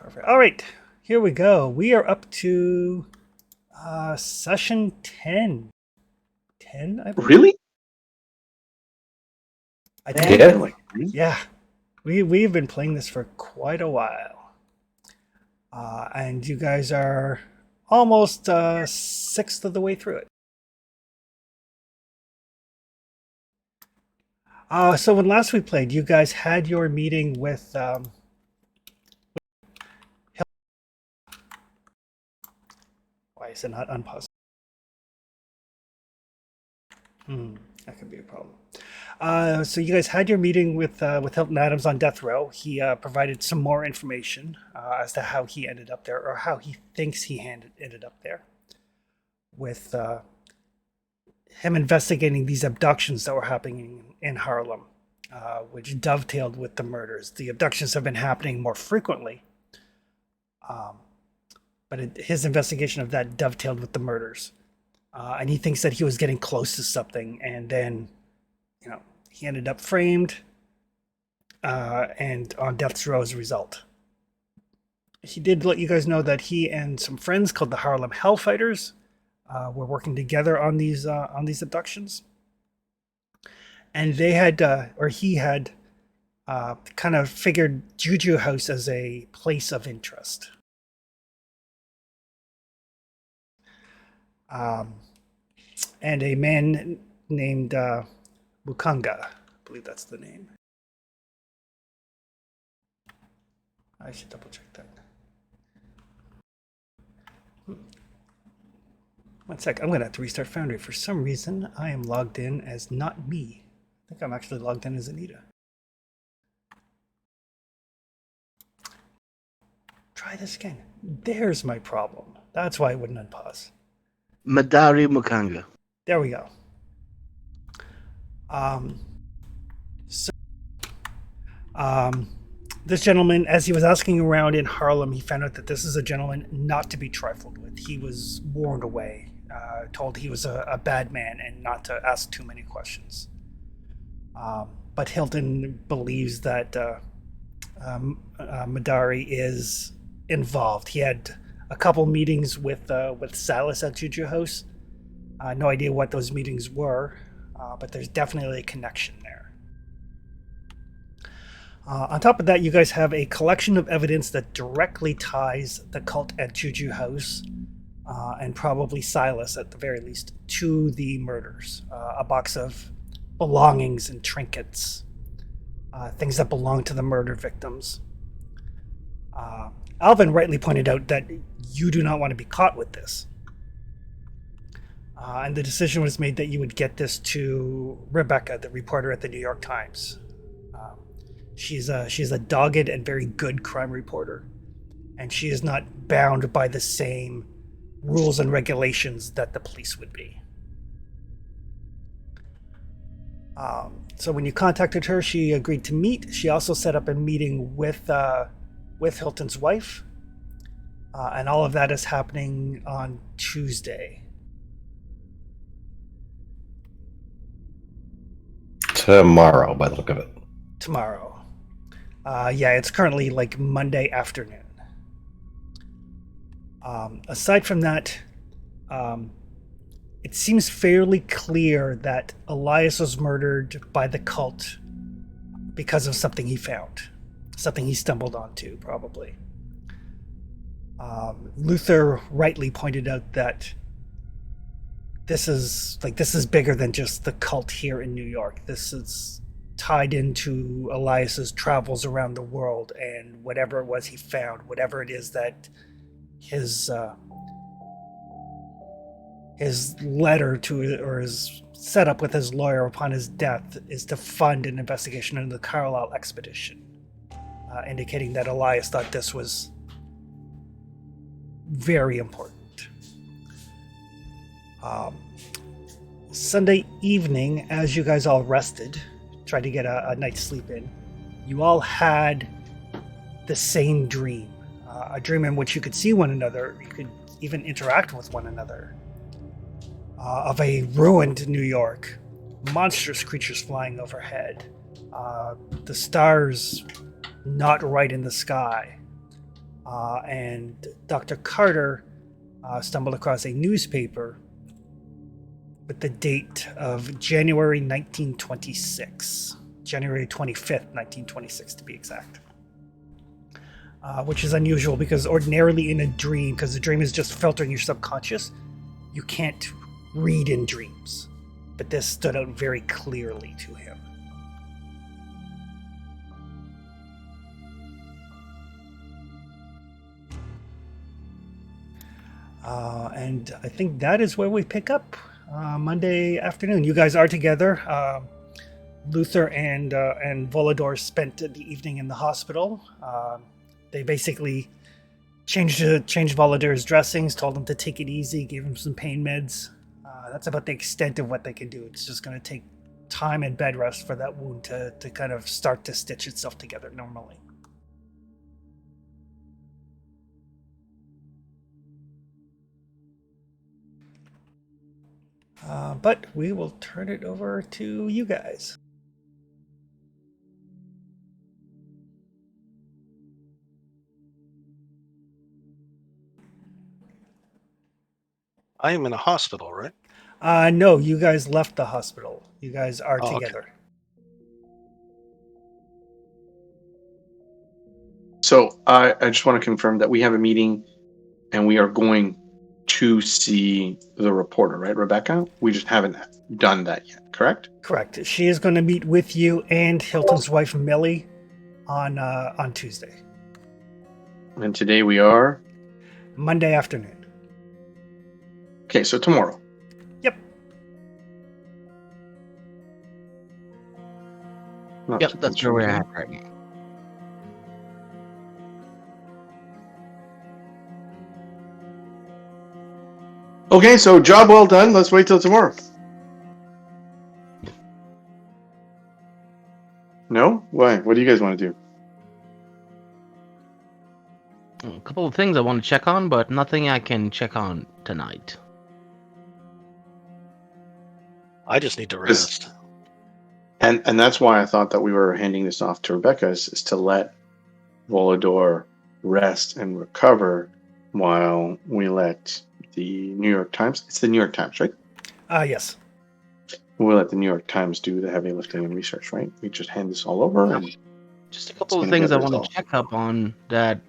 Perfect. All right, here we go. We are up to session 10. 10, I believe. Really? I think. Yeah. Yeah. We've been playing this for quite a while. And you guys are almost sixth of the way through it. So when last we played, you guys had your meeting with why is it not unpaused? That could be a problem. So you guys had your meeting with Hilton Adams on death row. He provided some more information as to how he ended up there, or how he thinks he ended up there, with him investigating these abductions that were happening in Harlem, which dovetailed with the murders. The abductions have been happening more frequently, but his investigation of that dovetailed with the murders. And he thinks that he was getting close to something, and then, he ended up framed and on death's row as a result. He did let you guys know that he and some friends called the Harlem Hellfighters were working together on these abductions, and they had, or he had, kind of figured Juju House as a place of interest. And a man named Mukanga, I believe that's the name. I should double check that. One sec, I'm going to have to restart Foundry. For some reason, I am logged in as not me. I think I'm actually logged in as Anita. Try this again. There's my problem. That's why I wouldn't unpause. Madari Mukanga. There we go. This gentleman, as he was asking around in Harlem, he found out that this is a gentleman not to be trifled with. He was warned away, told he was a bad man and not to ask too many questions. But Hilton believes that Madari is involved. He had a couple meetings with Silas at Juju House. No idea what those meetings were, but there's definitely a connection there. On top of that, you guys have a collection of evidence that directly ties the cult at Juju House, and probably Silas at the very least, to the murders. A box of belongings and trinkets, things that belong to the murder victims. Alvin rightly pointed out that you do not want to be caught with this. And the decision was made that you would get this to Rebecca, the reporter at the New York Times. She's a dogged and very good crime reporter, and she is not bound by the same rules and regulations that the police would be. So when you contacted her, she agreed to meet. She also set up a meeting with Hilton's wife, and all of that is happening on Tuesday. Tomorrow, by the look of it. Tomorrow. Yeah, it's currently like Monday afternoon. Aside from that, it seems fairly clear that Elias was murdered by the cult because of something he found, something he stumbled onto, probably. Luther rightly pointed out that this is bigger than just the cult here in New York. This is tied into Elias's travels around the world, and whatever it was he found, whatever it is that his letter to, or his setup with his lawyer upon his death, is to fund an investigation into the Carlisle expedition, indicating that Elias thought this was very important. Sunday evening, as you guys all rested, tried to get a night's sleep in, you all had the same dream. A dream in which you could see one another, you could even interact with one another. Of a ruined New York, monstrous creatures flying overhead, the stars not right in the sky, and Dr. Carter stumbled across a newspaper with the date of January 1926, January 25th, 1926 to be exact. Which is unusual because ordinarily in a dream, because the dream is just filtering your subconscious, you can't read in dreams. But this stood out very clearly to him. And I think that is where we pick up Monday afternoon. You guys are together. Luther and Volador spent the evening in the hospital. They basically changed Volador's dressings, told him to take it easy, gave him some pain meds. That's about the extent of what they can do. It's just going to take time and bed rest for that wound to kind of start to stitch itself together normally. But we will turn it over to you guys. I am in a hospital, right? No, you guys left the hospital. You guys are Oh, okay. together. So I just want to confirm that we have a meeting and we are going to see the reporter, right, Rebecca? We just haven't done that yet, correct? Correct. She is going to meet with you and Hilton's wife Millie on Tuesday, And today we are. Monday afternoon. Okay, so tomorrow. Yep. Not Yep, to that's where we're at right now. Okay, so job well done. Let's wait till tomorrow. No? Why? What do you guys want to do? A couple of things I want to check on, but nothing I can check on tonight. I just need to rest. And that's why I thought that we were handing this off to Rebecca is to let Volador rest and recover while we let the New York Times. It's the New York Times, right? Yes. We'll let the New York Times do the heavy lifting and research, right? We just hand this all over and Just a couple of gonna things get I want to resolved. check up on that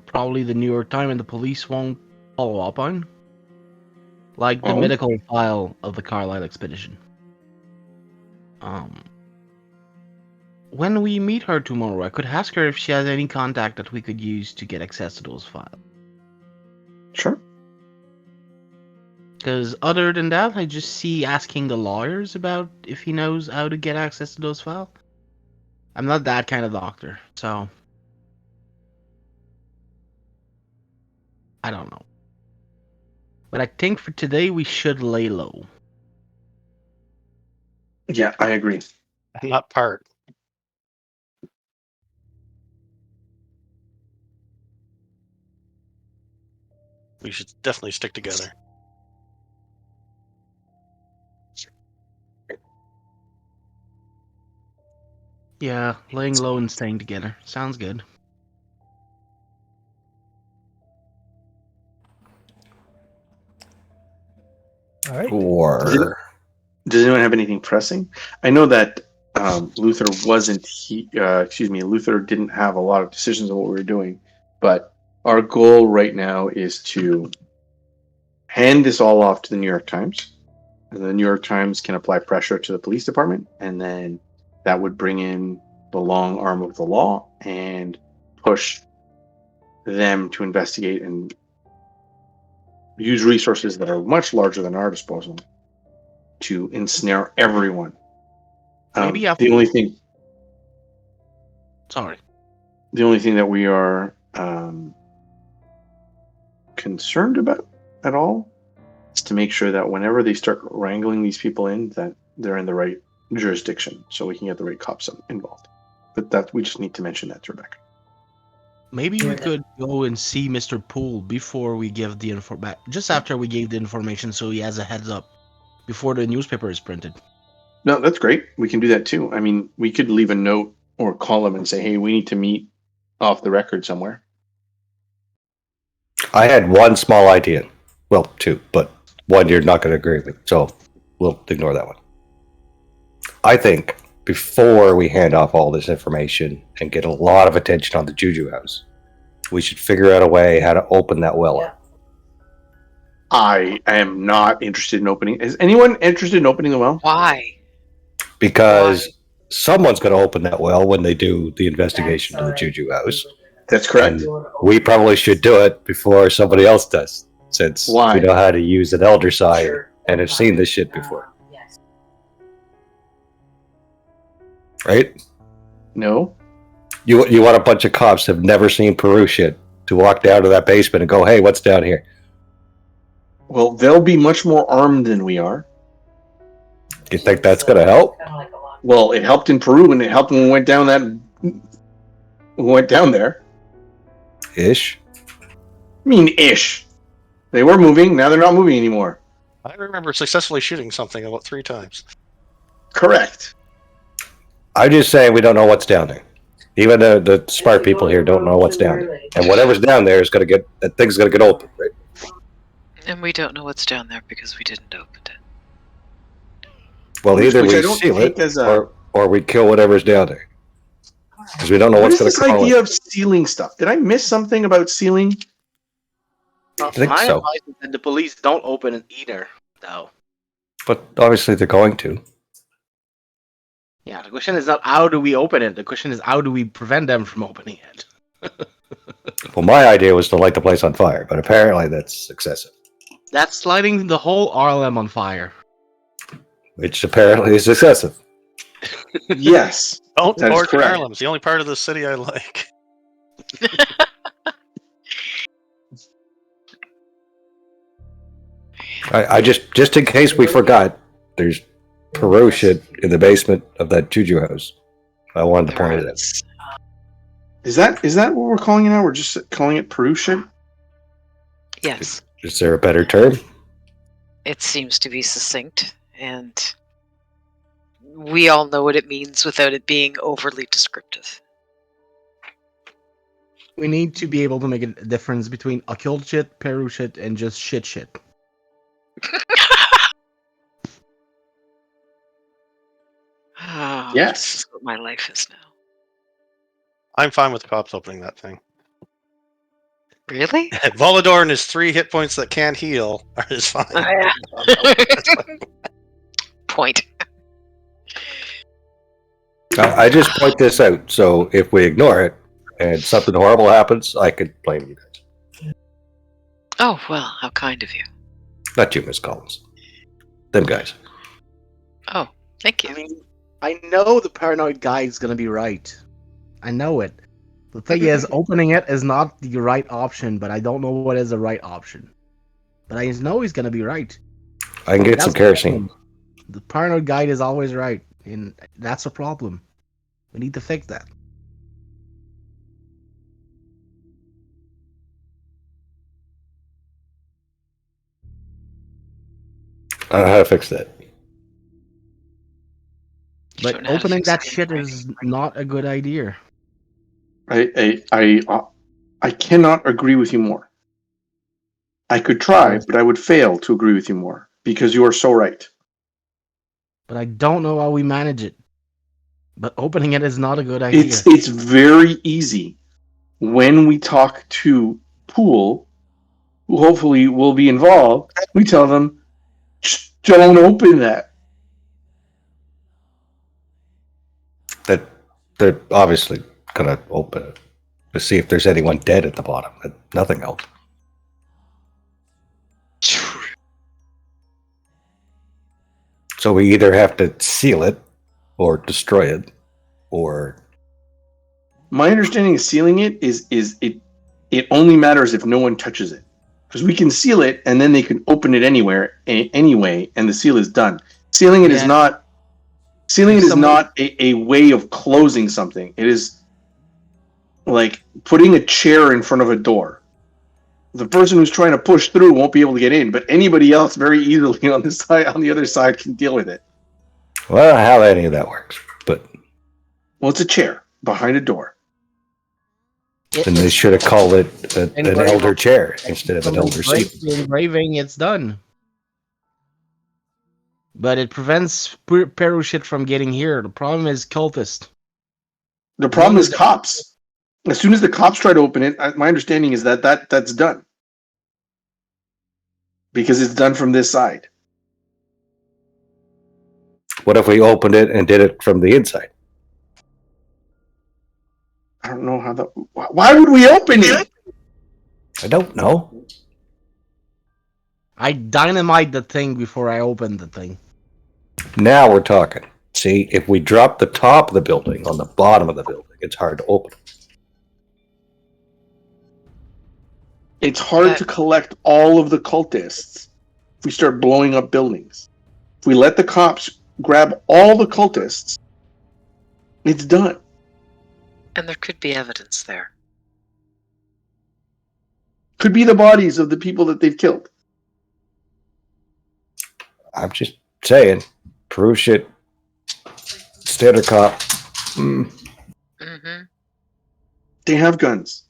probably the New York Times and the police won't follow up on. Like the Oh. medical file of the Carlisle expedition. When we meet her tomorrow, I could ask her if she has any contact that we could use to get access to those files. sure. Because other than that, I just see asking the lawyers about if he knows how to get access to those files. I'm not that kind of doctor, so I don't know. But I think for today we should lay low. Yeah, I agree. I'm not part. We should definitely stick together. Yeah, laying low and staying together. Sounds good. All right. Or Does anyone have anything pressing? I know that Luther Luther didn't have a lot of decisions on what we were doing, but our goal right now is to hand this all off to the New York Times, and the New York Times can apply pressure to the police department, and then that would bring in the long arm of the law and push them to investigate and use resources that are much larger than our disposal to ensnare everyone. Maybe The after. only thing Sorry. that we are concerned about at all is to make sure that whenever they start wrangling these people in, that they're in the right jurisdiction, so we can get the right cops involved. But that we just need to mention that to Rebecca. Maybe we could go and see Mr. Poole before we give the just after we gave the information, so he has a heads up before the newspaper is printed. No, that's great. We can do that too. I mean, we could leave a note or call them and say, "Hey, we need to meet off the record somewhere." I had one small idea. Well, two, but one you're not going to agree with. So we'll ignore that one. I think before we hand off all this information and get a lot of attention on the Juju house, we should figure out a way how to open that well up. I am not interested in opening. Is anyone interested in opening the well? Why? Because someone's going to open that well when they do the investigation to the Juju house. That's correct. And we probably should do it before somebody else does, since Why? we know how to use an elder sign and have seen this shit before. Right? No. You want a bunch of cops that have never seen Peru shit to walk down to that basement and go, hey, what's down here? Well, they'll be much more armed than we are. Do you think that's going to help? Well, it helped in Peru, and it helped when we went down there. Ish. I mean, ish. They were moving. Now they're not moving anymore. I remember successfully shooting something about 3 times. Correct. I'm just saying we don't know what's down there. Even the smart people here don't know what's down there. And whatever's down there is going to get, that thing's going to get open, right? And we don't know what's down there because we didn't open it. Well, Which either I we don't seal take it as a- or we kill whatever's down there. Because we don't know What what's is going to this come idea out. of sealing stuff? Did I miss something about sealing? I think My so. advice is that the police don't open it either, though. But obviously they're going to. Yeah, the question is not how do we open it. The question is how do we prevent them from opening it. Well, my idea was to light the place on fire, but apparently that's excessive. That's lighting the whole RLM on fire. Which apparently is excessive. Yes. Don't That is torch correct. Harlem. It's the only part of the city I like. I just in case we forgot, there's Peru shit in the basement of that Juju house. I wanted to point it out. Is that what we're calling it now? We're just calling it Peru shit? Yes, Is there a better term? it seems to be succinct, and we all know what it means without it being overly descriptive. We need to be able to make a difference between occult shit, Peru shit, and just shit. Oh, Yes. This is what my life is now. I'm fine with the cops opening that thing. Really? Volador and his 3 hit points that can't heal is fine. Point. I just point this out, so if we ignore it and something horrible happens, I could blame you guys. Oh, well, how kind of you. Not you, Miss Collins. Them guys. Oh, thank you. I mean, I know the paranoid guy is gonna be right. I know it. The thing is, opening it is not the right option, but I don't know what is the right option. But I know he's gonna be right. I can get That's some the kerosene. problem. The paranoid guide is always right, and that's a problem. We need to fix that. I don't know how to fix that. don't But know how to opening fix that it shit anyway. is not a good idea. I cannot agree with you more. I could try, but I would fail to agree with you more because you are so right. But I don't know how we manage it. But opening it is not a good idea. It's very easy when we talk to Pool, who hopefully will be involved. We tell them, "Just don't open that." That they're obviously gonna open it to see if there's anyone dead at the bottom. But nothing else. So we either have to seal it, or destroy it, or My understanding of sealing it is it only matters if no one touches it, because we can seal it and then they can open it anyway, and the seal is done. Sealing it is Yeah. not. Sealing If it is someone- not a way of closing something. It is like putting a chair in front of a door. The person who's trying to push through won't be able to get in, but anybody else very easily on the other side can deal with it. well, I don't know how any of that works. But Well, it's a chair behind a door. Then they should have called it an Engrave elder on- chair instead of an elder seat. The engraving, it's done. But it prevents Peru shit from getting here. The problem is cultist. The problem One is of the- cops. As soon as the cops try to open it, my understanding is that's done because it's done from this side. What if we opened it and did it from the inside? I don't know how that. Why would we open it? I don't know. I dynamite the thing before I open the thing. Now we're talking. See, if we drop the top of the building on the bottom of the building, it's hard to open. It's hard to collect all of the cultists if we start blowing up buildings. If we let the cops grab all the cultists, it's done. And there could be evidence there. Could be the bodies of the people that they've killed. I'm just saying, Peru shit, standard cop. Mm-hmm. They have guns.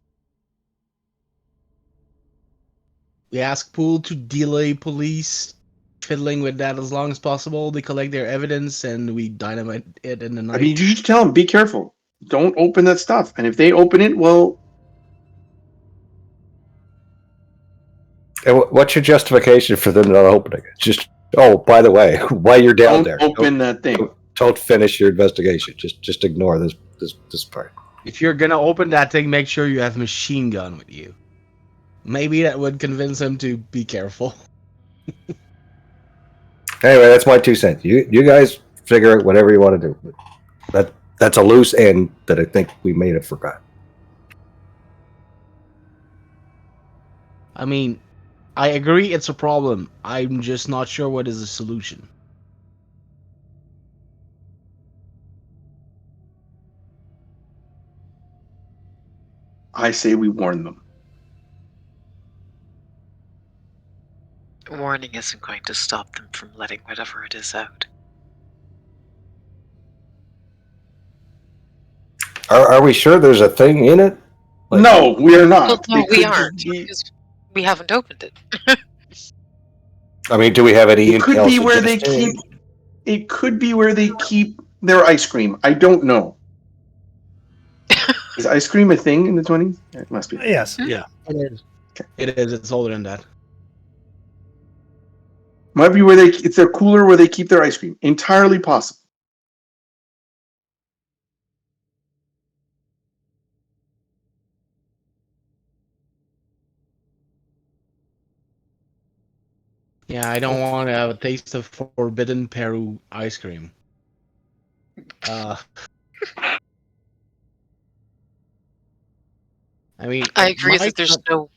We ask Pool to delay police fiddling with that as long as possible. They collect their evidence and we dynamite it in the night. I mean, you just tell them, be careful. Don't open that stuff. And if they open it, well, And what's your justification for them not opening it? Just, oh, by the way, while you're down don't there, open that thing. don't finish your investigation. Just ignore this part. If you're gonna open that thing, make sure you have machine gun with you. Maybe that would convince him to be careful. Anyway, that's my 2 cents. You guys figure out whatever you want to do. That's a loose end that I think we may have forgot. I mean, I agree it's a problem. I'm just not sure what is the solution. I say we warn them. Warning isn't going to stop them from letting whatever it is out. Are we sure there's a thing in it? Like- No, we are Well, not. no, It we could aren't, just be- because we haven't opened it. I mean, do we have any It could intel be where they suggesting- keep. It could be where they keep their ice cream. I don't know. Is ice cream a thing in the 20s? It must be. Yes. It is. It is. It's older than that. Might be where it's their cooler where they keep their ice cream. Entirely possible. Yeah, I don't want to have a taste of forbidden Peru ice cream. I mean, I it agree might that there's not- no.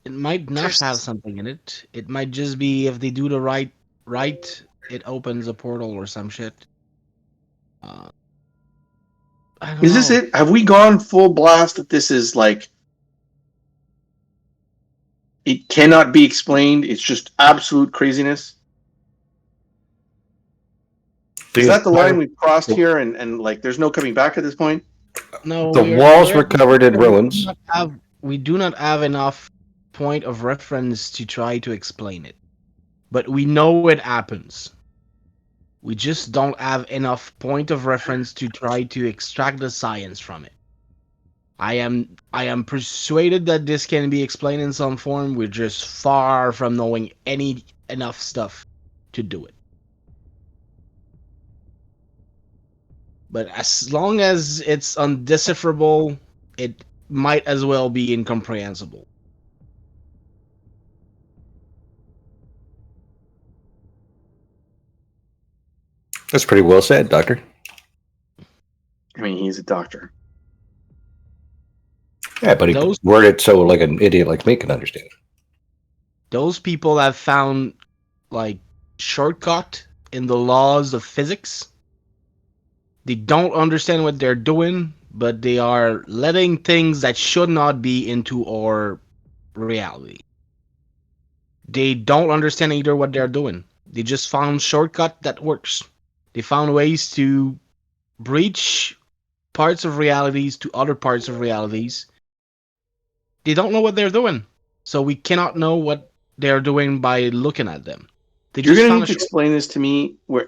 It might not There's- have something in it. It might just be if they do the right, it opens a portal or some shit. I don't Is this know. it? Have we gone full blast that this is like it cannot be explained? It's just absolute craziness. Is that the line we've crossed here and like there's no coming back at this point? No, The walls were covered in ruins. We do not have enough point of reference to try to explain it. But we know it happens. We just don't have enough point of reference to try to extract the science from it. I am persuaded that this can be explained in some form. We're just far from knowing enough stuff to do it. But as long as it's undecipherable, it might as well be incomprehensible. That's pretty well said, Doctor. I mean, he's a doctor. Yeah, but he Those- worded it so like an idiot like me can understand. Those people have found like shortcut in the laws of physics. They don't understand what they're doing, but they are letting things that should not be into our reality. They don't understand either what they're doing. They just found shortcut that works. They found ways to breach parts of realities to other parts of realities, they don't know what they're doing. So we cannot know what they're doing by looking at them. They You're just going to found need a to short. explain this to me where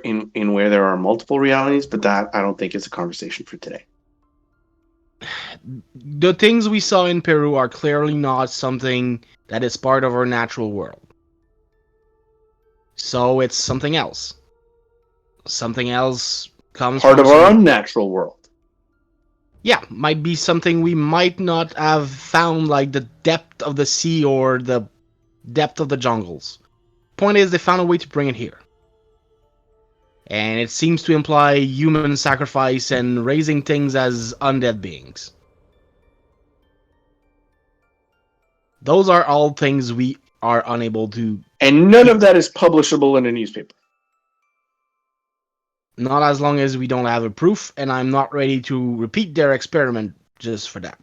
there are multiple realities, but that I don't think is a conversation for today. The things we saw in Peru are clearly not something that is part of our natural world. So it's something else. Something else comes Part from of our unnatural world. Yeah, might be something we might not have found, like the depth of the sea or the depth of the jungles. Point is, they found a way to bring it here. And it seems to imply human sacrifice and raising things as undead beings. Those are all things we are unable to. And none of that is publishable in a newspaper. Not as long as we don't have a proof, and I'm not ready to repeat their experiment just for that.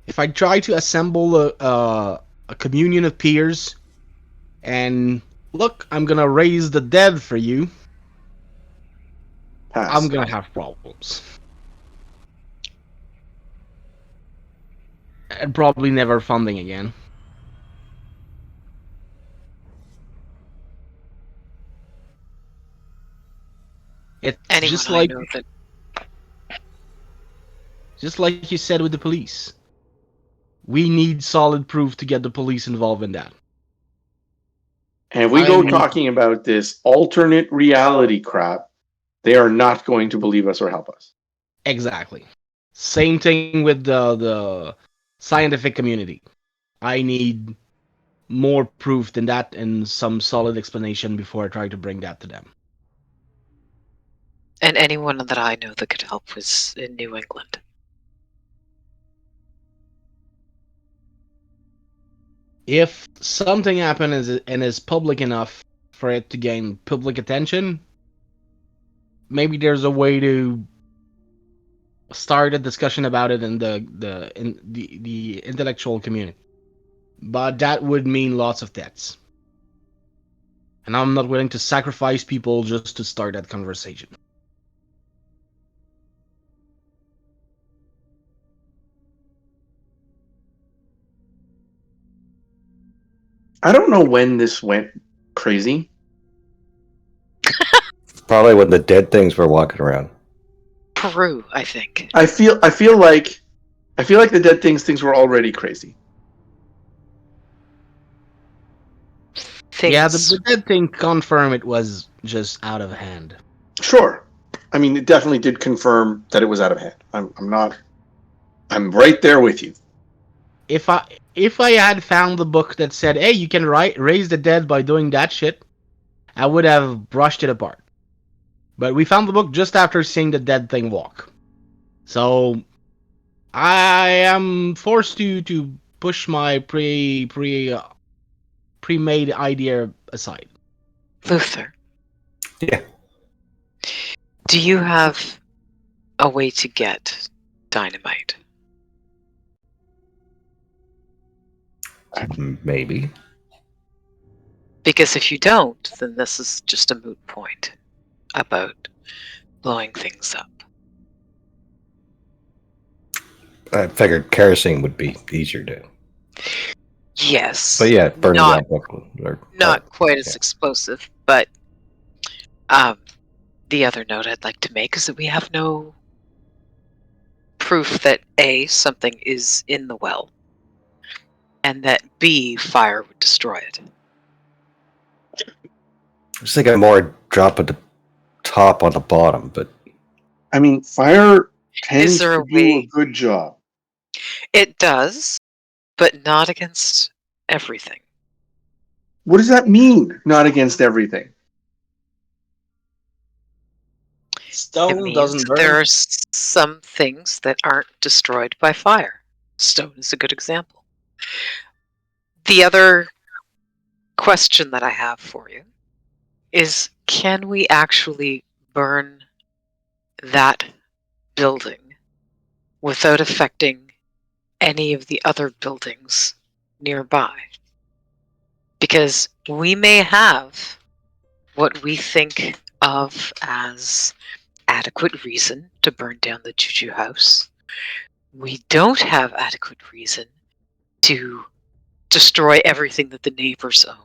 If I try to assemble a communion of peers and look, I'm gonna raise the dead for you, Pass. I'm gonna have problems. And probably never funding again. It's Anyone just I like know that you said with the police. We need solid proof to get the police involved in that. And if we go talking about this alternate reality crap, they are not going to believe us or help us. Exactly. Same thing with the scientific community. I need more proof than that and some solid explanation before I try to bring that to them. and anyone that I know that could help was in New England. If something happens and is public enough for it to gain public attention, maybe there's a way to start a discussion about it in the intellectual community. But that would mean lots of deaths. And I'm not willing to sacrifice people just to start that conversation. I don't know when this went crazy. Probably when the dead things were walking around. Peru, I think. I feel like the dead things were already crazy. Things. Yeah, the dead thing confirm it was just out of hand. Sure. I mean, it definitely did confirm that it was out of hand. I'm right there with you. If I had found the book that said, "Hey, you can raise the dead by doing that shit," I would have brushed it apart. But we found the book just after seeing the dead thing walk. So I am forced to push my pre-made idea aside. Luther. Yeah. Do you have a way to get dynamite? Maybe. Because if you don't, then this is just a moot point about blowing things up. I figured kerosene would be easier to. Yes. But yeah, burning not, that book. Not quite as explosive, but the other note I'd like to make is that we have no proof that A, something is in the well, and that B, fire would destroy it. I was thinking more drop at the top on the bottom, but I mean, fire tends there to a do way- a good job. It does, but not against everything. What does that mean? Not against everything. It Stone means doesn't burn. there are some things that aren't destroyed by fire. Stone is a good example. The other question that I have for you is, can we actually burn that building without affecting any of the other buildings nearby? Because we may have what we think of as adequate reason to burn down the Juju house. We don't have adequate reason to destroy everything that the neighbors own.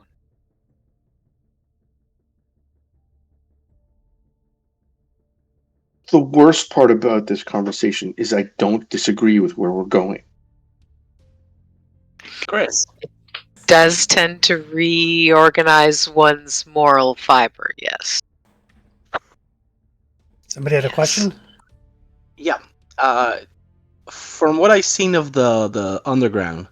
The worst part about this conversation is I don't disagree with where we're going. Chris. Does tend to reorganize one's moral fiber, yes. Somebody had a Yes. question? Yeah. From what I've seen of the underground,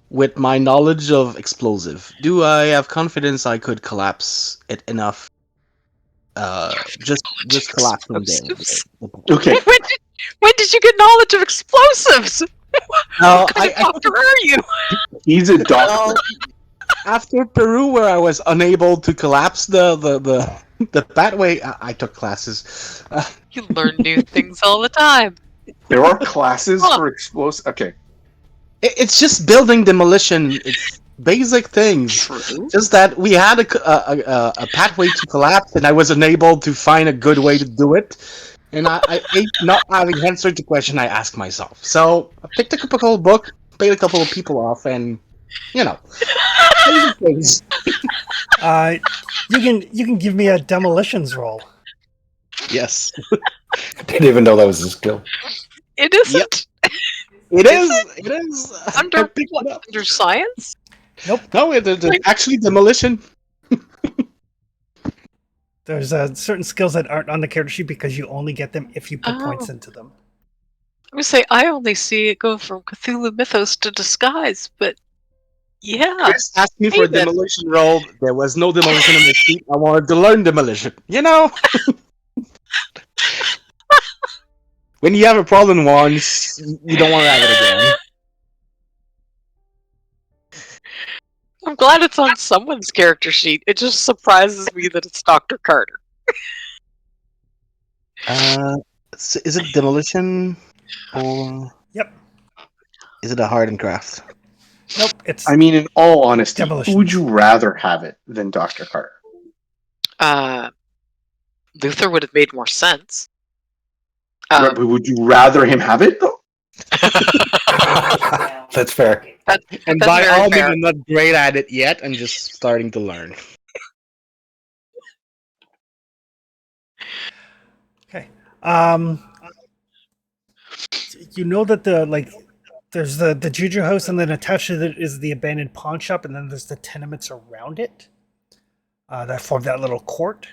with my knowledge of explosive, do I have confidence I could collapse it enough? Just collapse them down. Explosives? Okay. When did you get knowledge of explosives? No, What kind of doctor are you? He's a doctor. well, after Peru, where I was unable to collapse the pathway, I took classes. You learn new things all the time. There are classes for explosive. Okay. It's just building demolition. It's basic things. True. Just that we had a pathway to collapse, and I was unable to find a good way to do it. And I hate not having answered the question I asked myself. So I picked a couple book, paid a couple of people off, and basic things. You can give me a demolitions roll. Yes, Didn't even know that was a skill. It isn't. it is. It is. I Under picked what? it up. Under science? No, it's actually demolition. There's certain skills that aren't on the character sheet because you only get them if you put points Oh. into them. I would say I only see it go from Cthulhu mythos to disguise, but yeah. Chris asked me for a Hey, then. demolition roll. There was no demolition in my sheet. I wanted to learn demolition. When you have a problem once, you don't want to have it again. I'm glad it's on someone's character sheet. It just surprises me that it's Dr. Carter. Is it demolition or Yep. is it a hard and craft? Nope. It's I mean, in all honesty, Demolition. who would you rather have it than Dr. Carter? Luther would have made more sense. Right, but would you rather him have it though? That's fair. And That's by very all means, fair. I'm not great at it yet. I'm just starting to learn. okay. You know that there's the Juju house, and then attached to it is the abandoned pawn shop, and then there's the tenements around it that form that little court.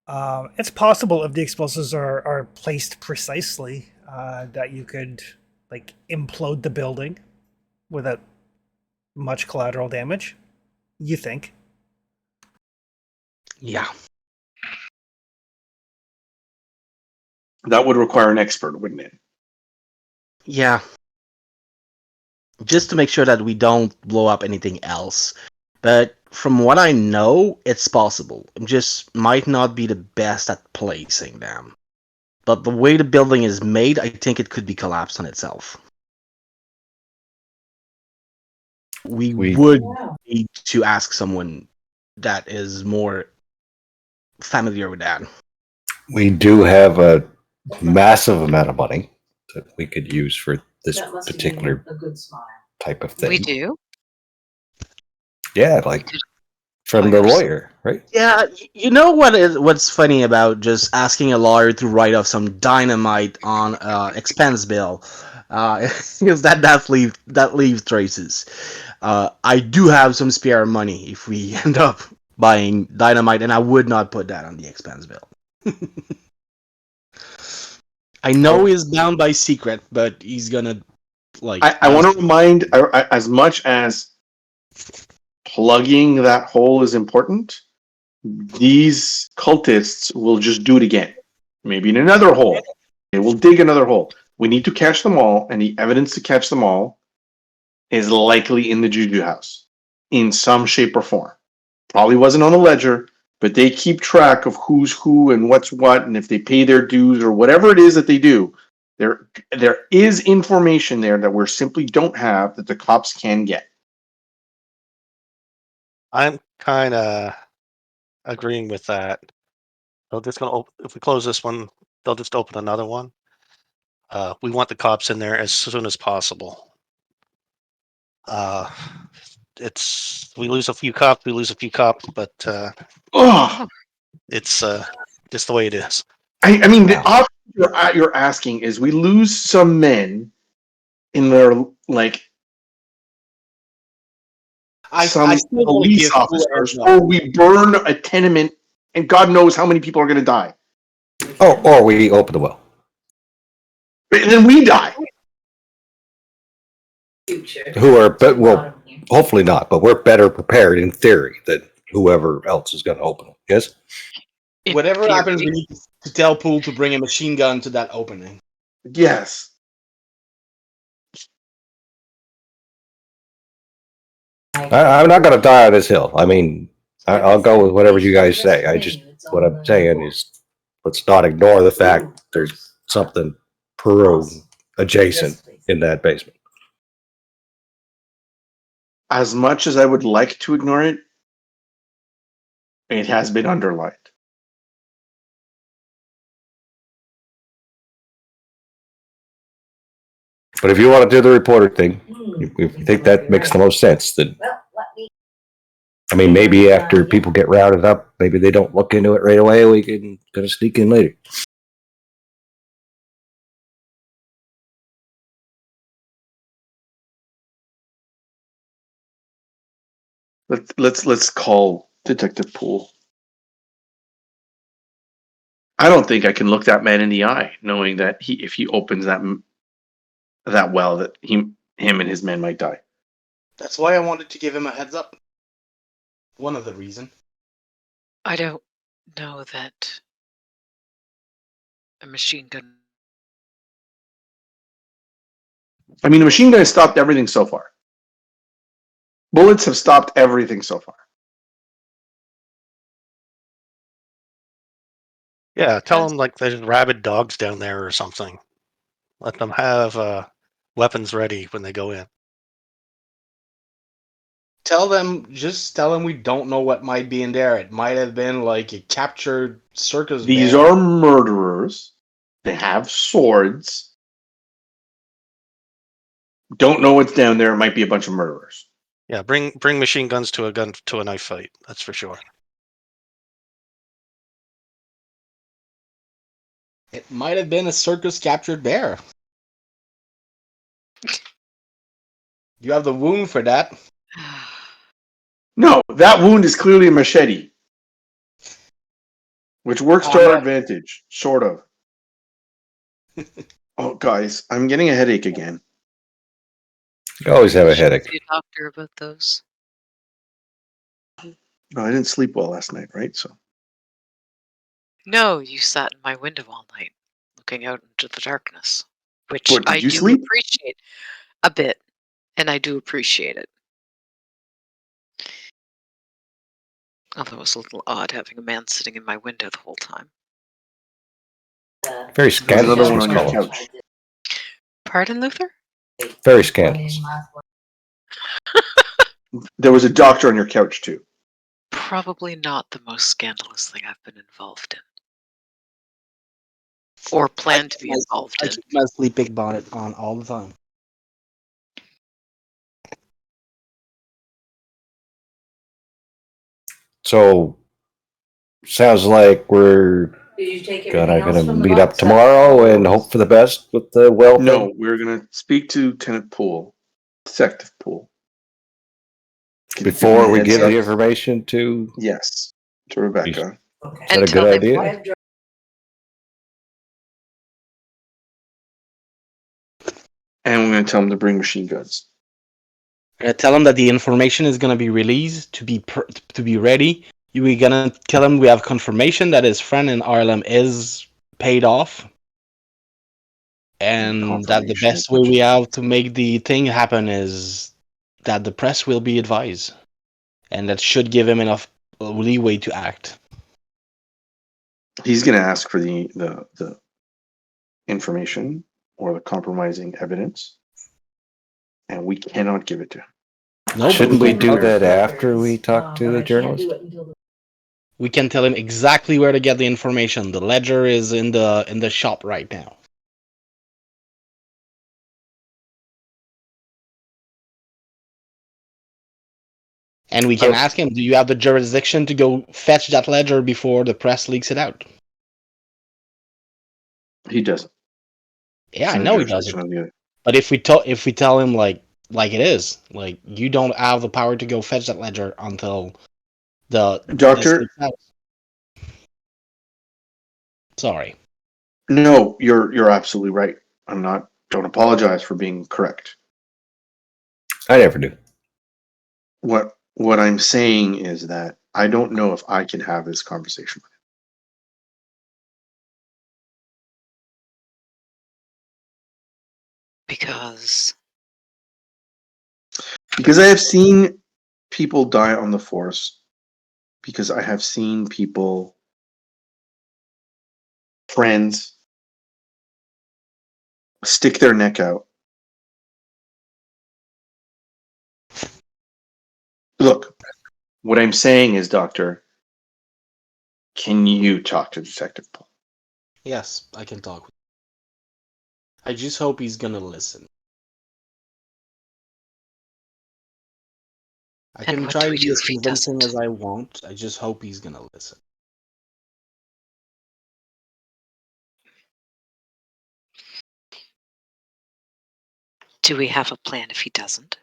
It's possible if the explosives are placed precisely that you could implode the building without much collateral damage. You think? Yeah. That would require an expert, wouldn't it? Yeah. Just to make sure that we don't blow up anything else. But from what I know, it's possible. It just might not be the best at placing them. But the way the building is made, I think it could be collapsed on itself. We would need to ask someone that is more familiar with that. We do have a massive amount of money that we could use for this particular type of thing. We do? Yeah, like from the lawyer, right? Yeah, you know what's funny about just asking a lawyer to write off some dynamite on expense bill? Because that leaves traces. I do have some spare money if we end up buying dynamite, and I would not put that on the expense bill. I know he's bound by secret, but he's gonna I want to remind, as much as plugging that hole is important, these cultists will just do it again. Maybe in another hole. They will dig another hole. We need to catch them all, and the evidence to catch them all is likely in the Juju house in some shape or form. Probably wasn't on the ledger, but they keep track of who's who and what's what, and if they pay their dues or whatever it is that they do. There is information there that we simply don't have that the cops can get. I'm kind of agreeing with that. They're just gonna open. If we close this one, they'll just open another one. We want the cops in there as soon as possible. We lose a few cops, but Ugh. it's just the way it is. I mean, the Wow. option you're asking is we lose some men in their like I some still wanna police give full officers, heads up. or we burn a tenement, and God knows how many people are going to die, Or we open the well. and then we die. Who are, but well, hopefully not, but we're better prepared in theory than whoever else is going to open it. Yes? In Whatever theory. happens, we need to tell Poole to bring a machine gun to that opening. Yes. I'm not going to die on this hill. I mean, I'll go with whatever you guys say. What I'm saying is, let's not ignore the fact there's something Peru adjacent in that basement. As much as I would like to ignore it, it has been underlined. But if you want to do the reporter thing, if you think that makes the most sense, then I mean, maybe after people get rounded up, maybe they don't look into it right away. We can kind of sneak in later. Let's call Detective Poole. I don't think I can look that man in the eye, knowing that if he opens that well, that him and his men might die. That's why I wanted to give him a heads up. One of the reasons. I don't know that a machine gun. I mean, the machine gun has stopped everything so far. Bullets have stopped everything so far. Yeah, tell them like there's rabid dogs down there or something. Let them have weapons ready when they go in. Just tell them we don't know what might be in there. It might have been like a captured circus These bear. are murderers. They have swords. Don't know what's down there. It might be a bunch of murderers. Yeah, bring machine guns to a knife fight. That's for sure. It might have been a circus captured bear. You have the wound for that. No, that wound is clearly a machete, which works to our advantage, sort of. Oh, guys, I'm getting a headache again. You always have a Should headache. see a doctor about those. No, I didn't sleep well last night, right? So No, you sat in my window all night, looking out into the darkness, which What, did I you do sleep? appreciate a bit, and I do appreciate it. Although it was a little odd having a man sitting in my window the whole time. Very there's scandalous, another one Miss on your Collins. couch. Pardon, Luther? Very scandalous. There was a doctor on your couch too. Probably not the most scandalous thing I've been involved in. Or plan to be involved I in. keep my sleeping bonnet on all the time. So, sounds like we're gonna meet up tomorrow and hope for the best with the well thing. No, we're gonna speak to Lieutenant Poole, Detective Poole. Before we Heads give up. the information to, Yes, to Rebecca. is that And a tell good him idea? what- And we're gonna tell him to bring machine guns. Tell him that the information is gonna be released to be ready. We're gonna tell him we have confirmation that his friend in Ireland is paid off, and that the best way we have to make the thing happen is that the press will be advised, and that should give him enough leeway to act. He's gonna ask for the information or the compromising evidence, and we cannot give it to him. No, Shouldn't but we do that after we talk to the journalist? we can tell him exactly where to get the information. The ledger is in the shop right now. And we can ask him, do you have the jurisdiction to go fetch that ledger before the press leaks it out? He doesn't. Yeah, I There's no know he jurisdiction doesn't. on the other. But if we tell him like it is, like you don't have the power to go fetch that ledger until this Doctor, leaks out. Sorry. no, you're absolutely right. I'm not. Don't apologize for being correct. I never do. What I'm saying is that I don't know if I can have this conversation with Because him. Because I have seen people die on the force. Because I have seen people, friends, stick their neck out. Look, what I'm saying is, Doctor, can you talk to Detective Paul? Yes, I can talk. I just hope he's gonna listen. I And can what try do to we be do as if he convincing doesn't? as I want. I just hope he's gonna listen. Do we have a plan if he doesn't?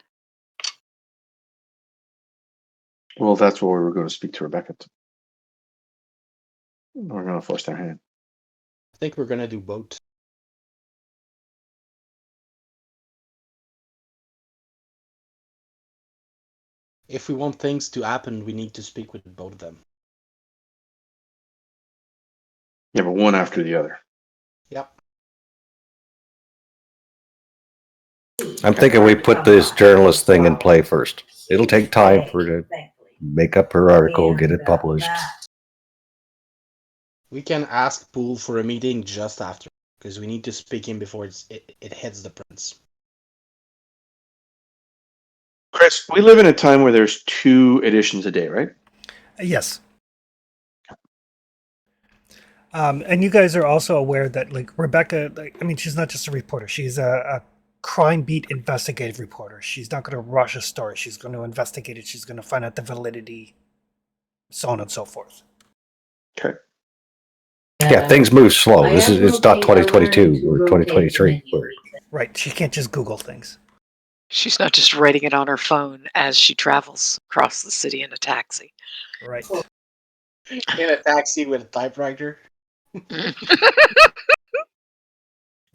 Well, that's what we were going to speak to Rebecca. We're going to force their hand. I think we're gonna do both. If we want things to happen, we need to speak with both of them. Yeah, but one after the other. Yep. I'm thinking we put this journalist thing in play first. It'll take time for her to make up her article, get it published. We can ask Poole for a meeting just after, because we need to speak in before it hits the prints. Chris, we live in a time where there's 2 editions a day, right? Yes. And you guys are also aware that, like, Rebecca, like, I mean, she's not just a reporter. She's a crime beat investigative reporter. She's not going to rush a story. She's going to investigate it. She's going to find out the validity, so on and so forth. Okay. Yeah, things move slow. It's not 2022 or 2023. Right. She can't just Google things. She's not just writing it on her phone as she travels across the city in a taxi. Right. In a taxi with a typewriter.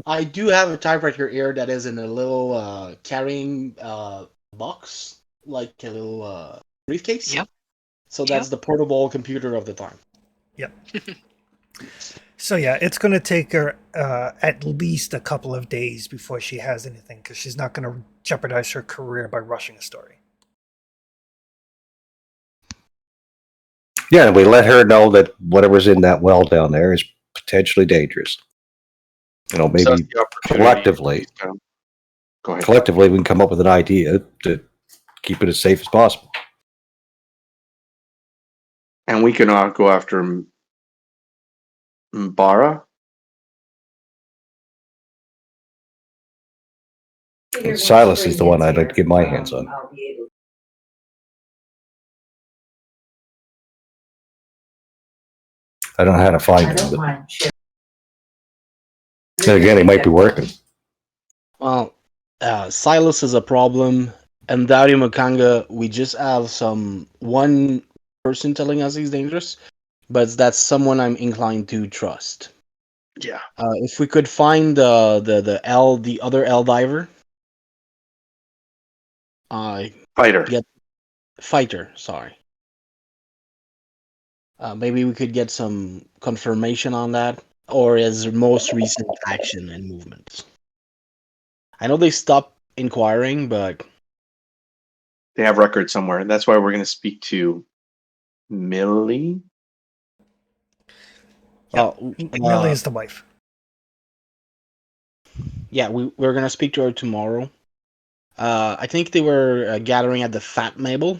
I do have a typewriter here that is in a little carrying box, like a little briefcase. Yep. So that's the portable computer of the time. Yep. So yeah, it's going to take her at least a couple of days before she has anything, because she's not going to jeopardize her career by rushing a story. Yeah, and we let her know that whatever's in that well down there is potentially dangerous. You know, So maybe that's the opportunity. collectively, Go ahead. collectively we can come up with an idea to keep it as safe as possible. And we can go after Mbara. And Silas is the one I'd like to get my hands on. I don't know how to find him, but then again, he might be working. Well, Silas is a problem, and Dario Makanga, we just have one person telling us he's dangerous, but that's someone I'm inclined to trust. Yeah. If we could find the other L diver, Fighter. fighter, sorry. Maybe we could get some confirmation on that, or his most recent action and movements. I know they stopped inquiring, but They have records somewhere. And that's why we're going to speak to Millie. Yeah. Millie is the wife. Yeah, we're gonna speak to her tomorrow. I think they were gathering at the Fat Mabel.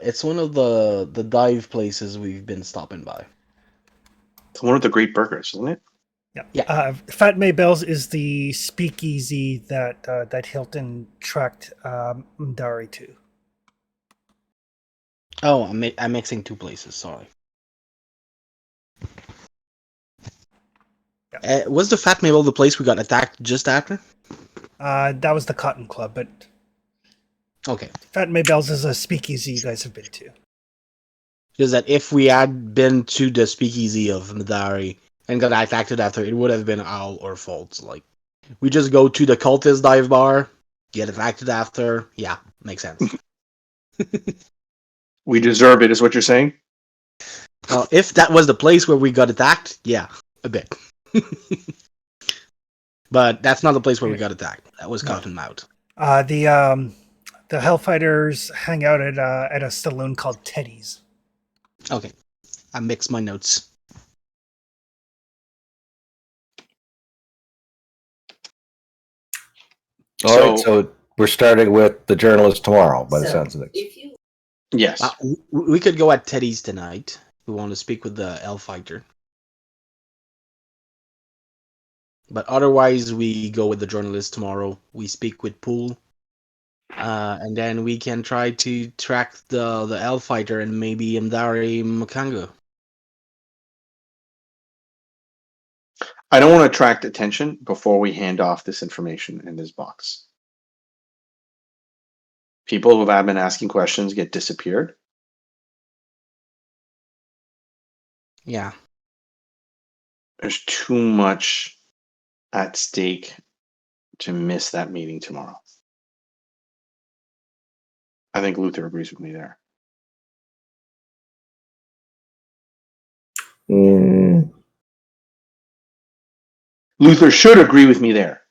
It's one of the dive places we've been stopping by. It's one of the great burgers, isn't it? Yeah. Yeah. Fat Maybell's is the speakeasy that that Hilton tracked Mdari to. Oh, I'm mixing two places. Sorry. Was the Fat Mabel the place we got attacked just after? That was the Cotton Club, but Okay. Fat Maybell's is a speakeasy you guys have been to. Because that if we had been to the speakeasy of Madari and got attacked after, it would have been our fault. Like, we just go to the cultist dive bar, get attacked after. Yeah, makes sense. We deserve it, is what you're saying? If that was the place where we got attacked, yeah, a bit. But that's not the place where we got attacked. That was No. Cottonmouth. The Hellfighters hang out at a saloon called Teddy's. Okay, I mixed my notes. All right, so we're starting with the journalist tomorrow, by the sounds of it. Yes. We could go at Teddy's tonight. We want to speak with the Hellfighter. But otherwise, we go with the journalist tomorrow. We speak with Poole. And then we can try to track the Hellfighter and maybe Mdari Mukanga. I don't want to attract attention before we hand off this information in this box. People who have been asking questions get disappeared. Yeah. There's too much at stake to miss that meeting tomorrow. I think Luther agrees with me there. Luther should agree with me there.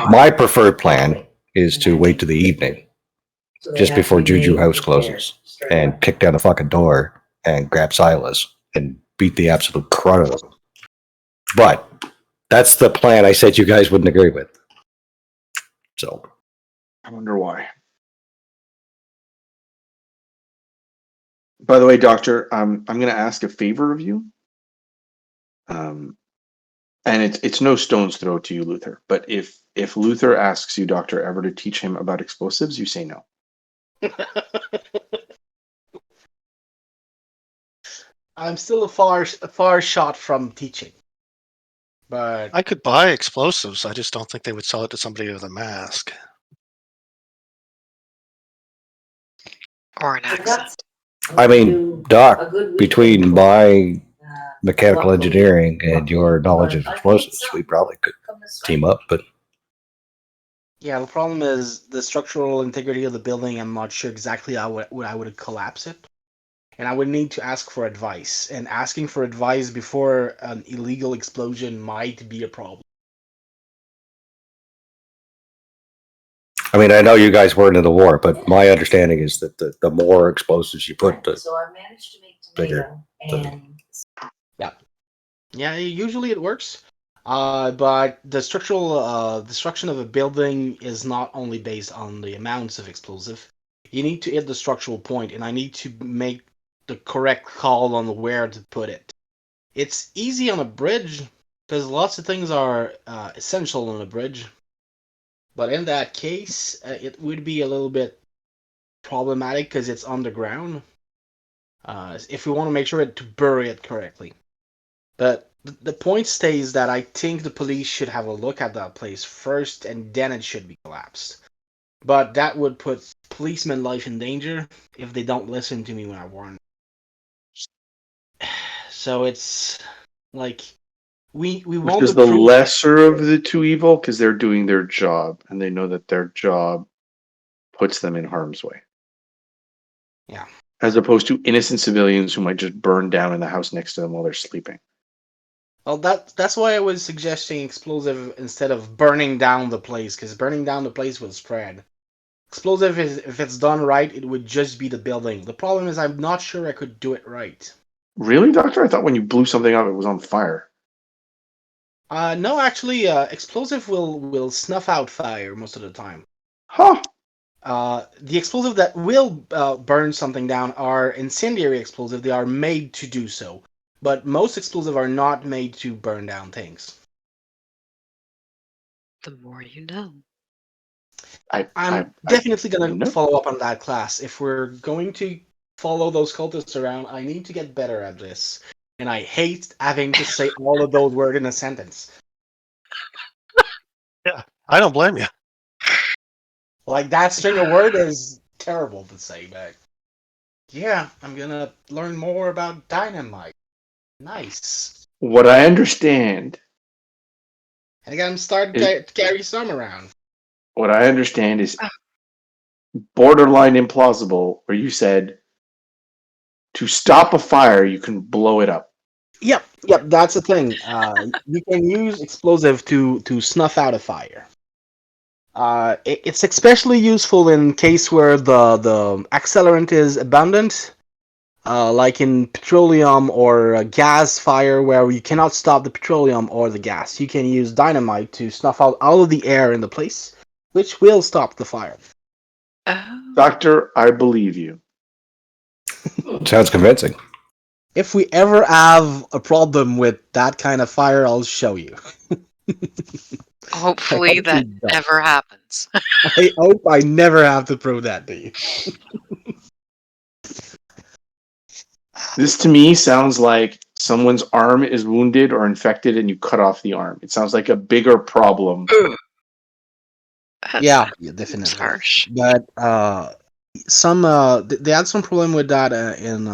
My preferred plan is to wait to the evening, just before Juju House closes, and kick down the fucking door and grab Silas and beat the absolute crud out of them. But that's the plan I said you guys wouldn't agree with. So I wonder why. By the way, Doctor, I'm going to ask a favor of you. And it's no stone's throw to you, Luther. But if Luther asks you, Doctor, ever to teach him about explosives, you say no. I'm still a far shot from teaching. But I could buy explosives. I just don't think they would sell it to somebody with a mask. Or an accent. I mean, Doc, between my mechanical engineering and your knowledge of explosives, we probably could team up. But yeah, the problem is the structural integrity of the building. I'm not sure exactly how I would collapse it. And I would need to ask for advice. And asking for advice before an illegal explosion might be a problem. I mean, I know you guys weren't in the war, but my understanding is that the more explosives you put, the So I managed to make bigger tomato the- and Yeah, usually it works. But the structural destruction of a building is not only based on the amounts of explosive. You need to hit the structural point, and I need to make the correct call on where to put it. It's easy on a bridge, because lots of things are essential on a bridge. But in that case, it would be a little bit problematic because it's underground. If we want to make sure to bury it correctly. But the point stays that I think the police should have a look at that place first, and then it should be collapsed. But that would put policemen's life in danger if they don't listen to me when I warn them. So it's like we Which won't is the approve- lesser of the two evil because they're doing their job and they know that their job puts them in harm's way. Yeah. As opposed to innocent civilians who might just burn down in the house next to them while they're sleeping. Well, that's why I was suggesting explosive instead of burning down the place, because burning down the place will spread. Explosive is, if it's done right, it would just be the building. The problem is I'm not sure I could do it right. Really, Doctor? I thought when you blew something up, it was on fire. No, actually, explosive will snuff out fire most of the time. Huh. The explosive that will burn something down are incendiary explosive. They are made to do so, but most explosive are not made to burn down things. The more you know. I'm definitely gonna follow up on that class. If we're going to follow those cultists around, I need to get better at this. And I hate having to say all of those words in a sentence. Yeah, I don't blame you. Like that string of word is terrible to say, but yeah, I'm gonna learn more about dynamite. Nice. What I understand And I gotta start is to carry some around. what I understand is borderline implausible. Where you said to stop a fire, you can blow it up. Yep, that's the thing. You can use explosive to snuff out a fire. It's especially useful in case where the accelerant is abundant, like in petroleum or a gas fire where you cannot stop the petroleum or the gas. You can use dynamite to snuff out all of the air in the place, which will stop the fire. Oh. Doctor, I believe you. Sounds convincing. If we ever have a problem with that kind of fire, I'll show you. Hopefully hope that you don't. never happens. I hope I never have to prove that to you. This to me sounds like someone's arm is wounded or infected and you cut off the arm. It sounds like a bigger problem. Yeah, That's definitely. harsh. But they had some problem with that in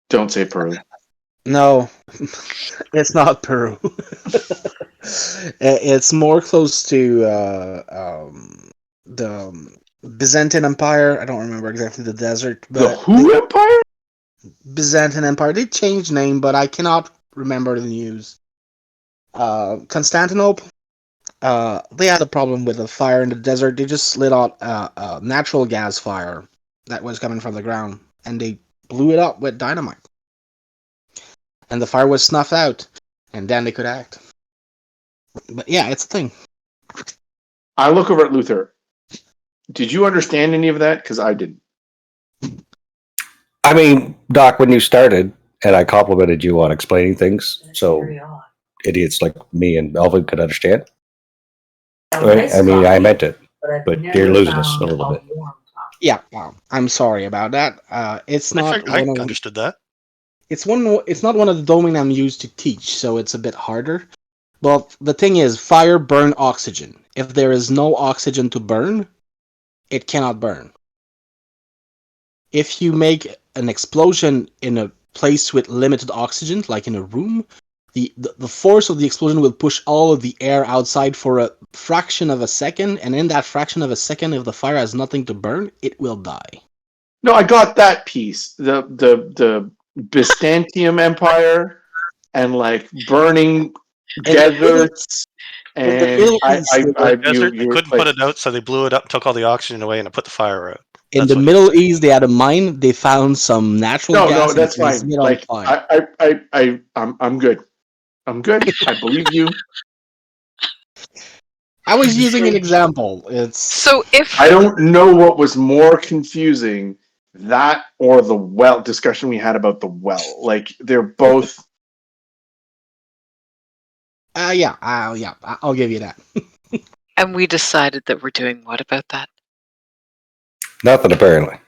Don't say Peru. no, it's not Peru. It's more close to the Byzantine Empire. I don't remember exactly the desert, The but Who Empire? Byzantine Empire. They changed name, but I cannot remember the news. Constantinople. They had a problem with a fire in the desert. They just lit out a natural gas fire that was coming from the ground, and they blew it up with dynamite. And the fire was snuffed out, and then they could act. But yeah, it's a thing. I look over at Luther. Did you understand any of that? Because I didn't. I mean, Doc, when you started, and I complimented you on explaining things, so idiots like me and Melvin could understand. Right? I mean, I meant it, but you're losing us a little bit. Yeah, I'm sorry about that. It's not I one of understood that. it's one. It's not one of the domain I'm used to teach, so it's a bit harder. But the thing is, fire burn oxygen. If there is no oxygen to burn, it cannot burn. If you make an explosion in a place with limited oxygen, like in a room, the force of the explosion will push all of the air outside for a fraction of a second, and in that fraction of a second, if the fire has nothing to burn, it will die. No, I got that piece. The Byzantium Empire and like burning deserts. In the And Middle East, Desert, they you couldn't put it out, so they blew it up, took all the oxygen away, and it put the fire out. in That's the what- Middle East, they had a mine. They found some natural no, gas. that's and it was fine. lit on Like fire. I'm good. I'm good. I believe you. I was using an example. It's So if I don't know what was more confusing, that or the well discussion we had about the well. Like they're both. yeah, I'll give you that. and we decided that we're doing what about that? Nothing, apparently.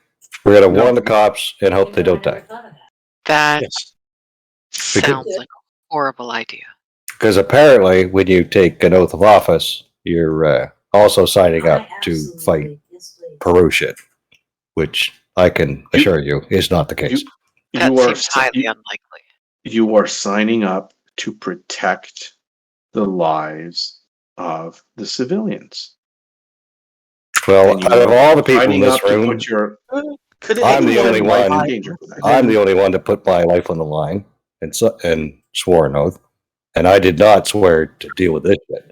We're going to No. warn the cops and hope they don't die. That Yes. sounds like a horrible idea. Because apparently, when you take an oath of office, you're also signing up to fight Peru shit, which I can assure you is not the case. That You are seems highly unlikely. you are signing up to protect the lives of the civilians. Well, And you out of all the people in signing this up to room, put your Could it I'm be the only life in one. danger for that. I'm the only one to put my life on the line and swore an oath, and I did not swear to deal with this shit.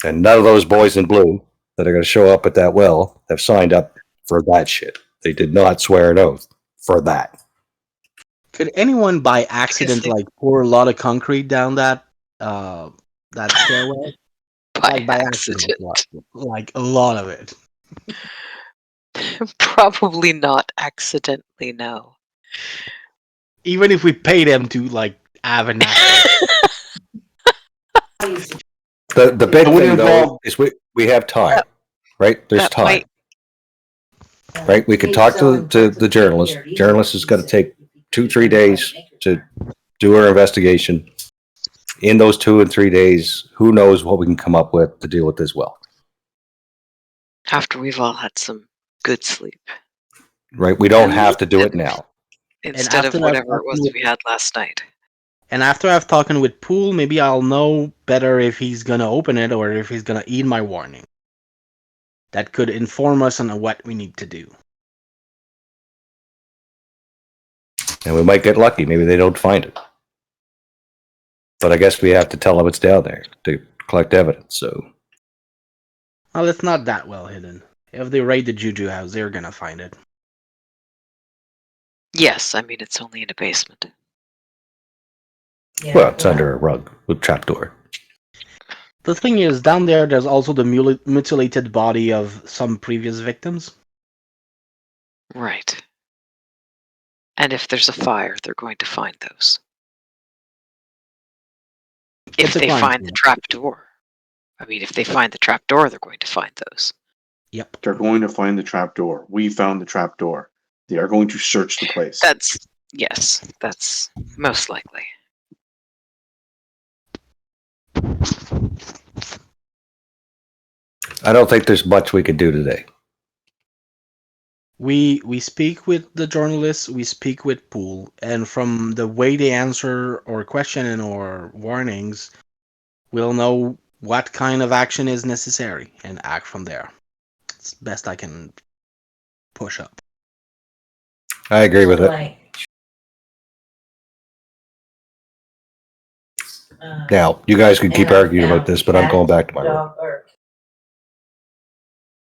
And none of those boys in blue that are going to show up at that well have signed up for that shit. They did not swear an oath for that. Could anyone by accident they- pour a lot of concrete down that that stairway? by By accident. like a lot of it. Probably not accidentally, no. Even if we paid him to have an accident. The big It would thing though involve- is we have time, right? There's that time, might- right? We can talk to the journalist. Journalist is going to take 2-3 days to do our investigation. In those 2 and 3 days, who knows what we can come up with to deal with this well, After we've all had some good sleep. right? We don't have to do it now. Instead of after whatever it I've- was we had last night. And after I've talking with Poole, maybe I'll know better if he's gonna open it or if he's gonna heed my warning. That could inform us on what we need to do. And we might get lucky. Maybe they don't find it. But I guess we have to tell them it's down there to collect evidence. So Well, it's not that well hidden. If they raid the Juju house, they're gonna find it. Yes, I mean it's only in a basement. well, it's under a rug with trapdoor. The thing is, down there, there's also the mutilated body of some previous victims. Right. And if there's a fire, they're going to find those. If It's a they crime find scene. the trap door. I mean, if they find the trap door, they're going to find those. Yep. They're going to find the trap door. We found the trap door. They are going to search the place. Yes, that's most likely. I don't think there's much we could do today. We speak with the journalists, we speak with Poole, and from the way they answer or question or warnings, we'll know what kind of action is necessary and act from there. It's best I can push up. I agree with it. Now, you guys can keep arguing about this, but I'm going back to my room.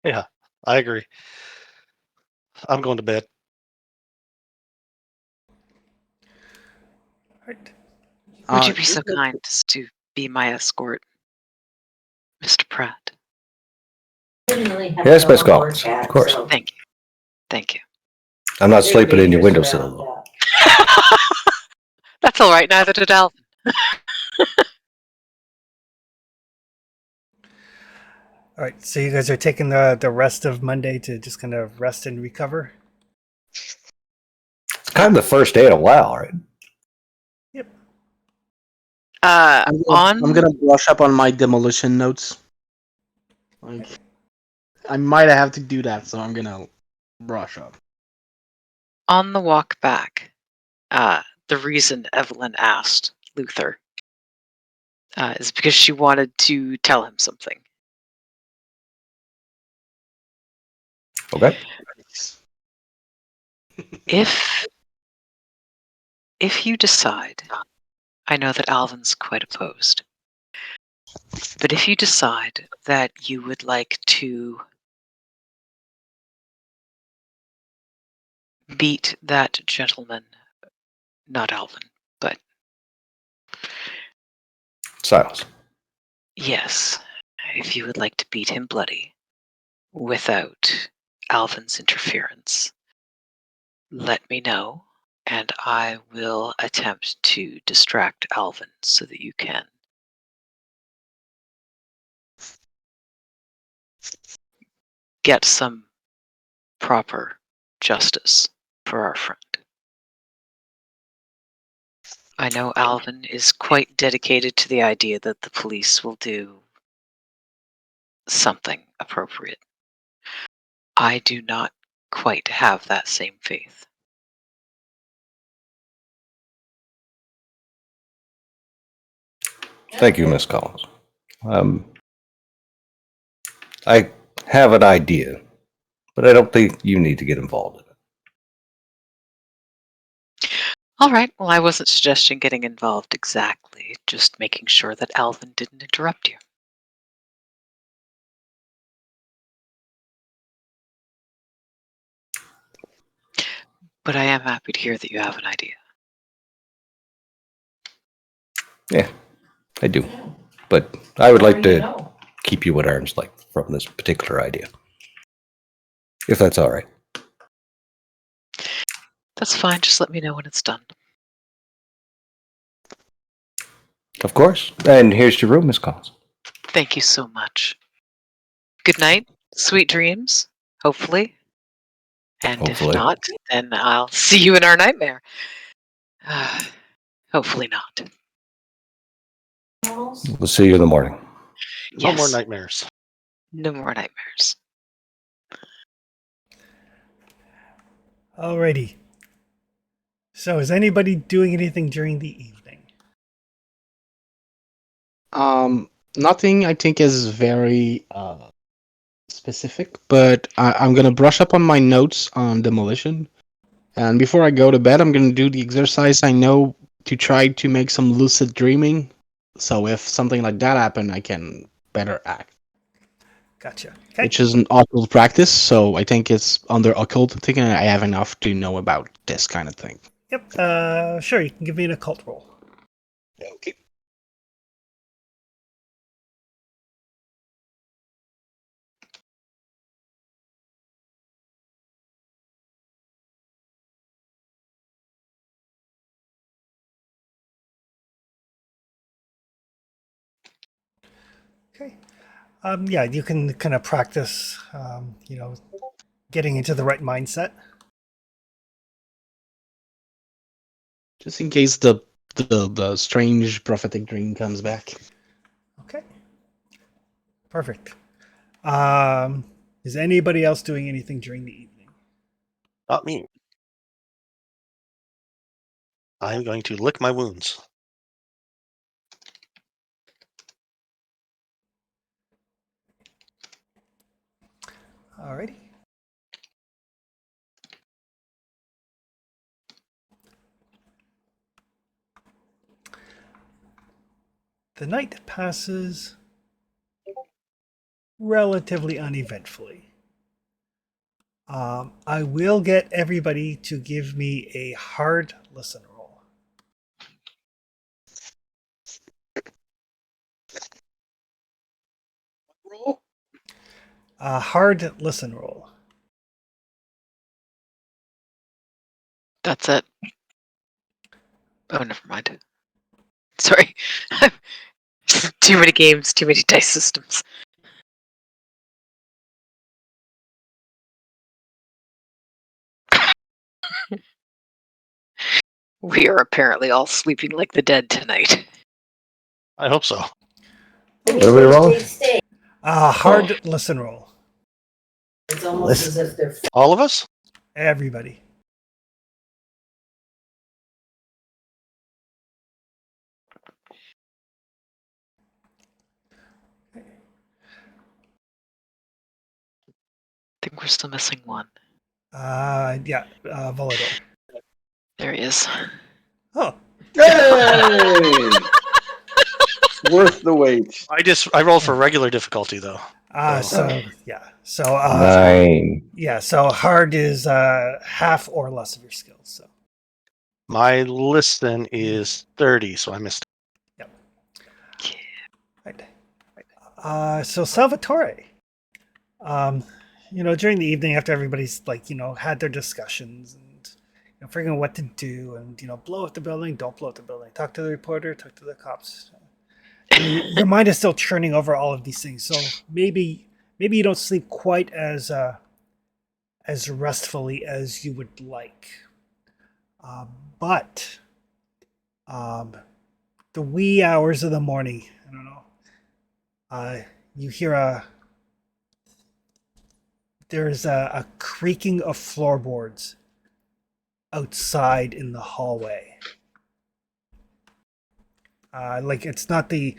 Yeah, I agree. I'm going to bed. Right. Would you be so kind as to be my escort, Mr. Pratt? Yes, Miss Collins, of course. Thank you. Thank you. I'm not sleeping in your windowsill, though. That's all right. Neither did Alvin. All right. So you guys are taking the rest of Monday to just kind of rest and recover. It's kind of the first day in a while, right? I'm gonna brush up on my demolition notes. I might have to do that, so I'm gonna brush up. On the walk back, the reason Evelyn asked Luther is because she wanted to tell him something. Okay. If you decide, I know that Alvin's quite opposed, but if you decide that you would like to beat that gentleman, not Alvin, but Silence. yes, if you would like to beat him bloody without Alvin's interference, let me know, and I will attempt to distract Alvin so that you can get some proper justice for our friend. I know Alvin is quite dedicated to the idea that the police will do something appropriate. I do not quite have that same faith. Thank you, Miss Collins. I have an idea, but I don't think you need to get involved in it. All right, well, I wasn't suggesting getting involved exactly, just making sure that Alvin didn't interrupt you. But I am happy to hear that you have an idea. Yeah, I do. But I would like to keep you at arm's length from this particular idea. If that's all right. That's fine. Just let me know when it's done. Of course. And here's your room, Miss Collins. Thank you so much. Good night. Sweet dreams, hopefully. And if Hopefully. not, then I'll see you in our nightmare. Hopefully not. We'll see you in the morning. No more Yes. nightmares. No more nightmares. Alrighty. So, is anybody doing anything during the evening? Nothing I think is very specific, but I'm gonna brush up on my notes on demolition. And before I go to bed, I'm gonna do the exercise I know to try to make some lucid dreaming. So if something like that happen, I can better act. Gotcha. Okay. Which is an occult practice, so I think it's under occult thinking. I have enough to know about this kind of thing. Yep. Sure. You can give me an occult roll. Okay. Okay. Yeah, you can kind of practice. Getting into the right mindset. Just in case the strange prophetic dream comes back. Okay. Perfect. Is anybody else doing anything during the evening? Not me. I'm going to lick my wounds. Alrighty. The night passes relatively uneventfully. I will get everybody to give me a hard listen roll. A hard listen roll. That's it. Oh, never mind. Sorry. Too many games, too many dice systems. We are apparently all sleeping like the dead tonight. I hope so. What are we wrong? A hard listen roll. It's almost as if they're All of us? Everybody. I think we're still missing one. Yeah, Volador. There he is. Oh, Hey! Worth the wait. I rolled for regular difficulty though. so yeah, so 9. yeah, so hard is half or less of your skills. So My listen is 30, so I missed. right. So Salvatore, during the evening after everybody's had their discussions and figuring out what to do and blow up the building, don't blow up the building, talk to the reporter, talk to the cops. Your mind is still churning over all of these things, so maybe you don't sleep quite as restfully as you would like. But the wee hours of the morning, I don't know. You hear there's a creaking of floorboards outside in the hallway. Like it's not the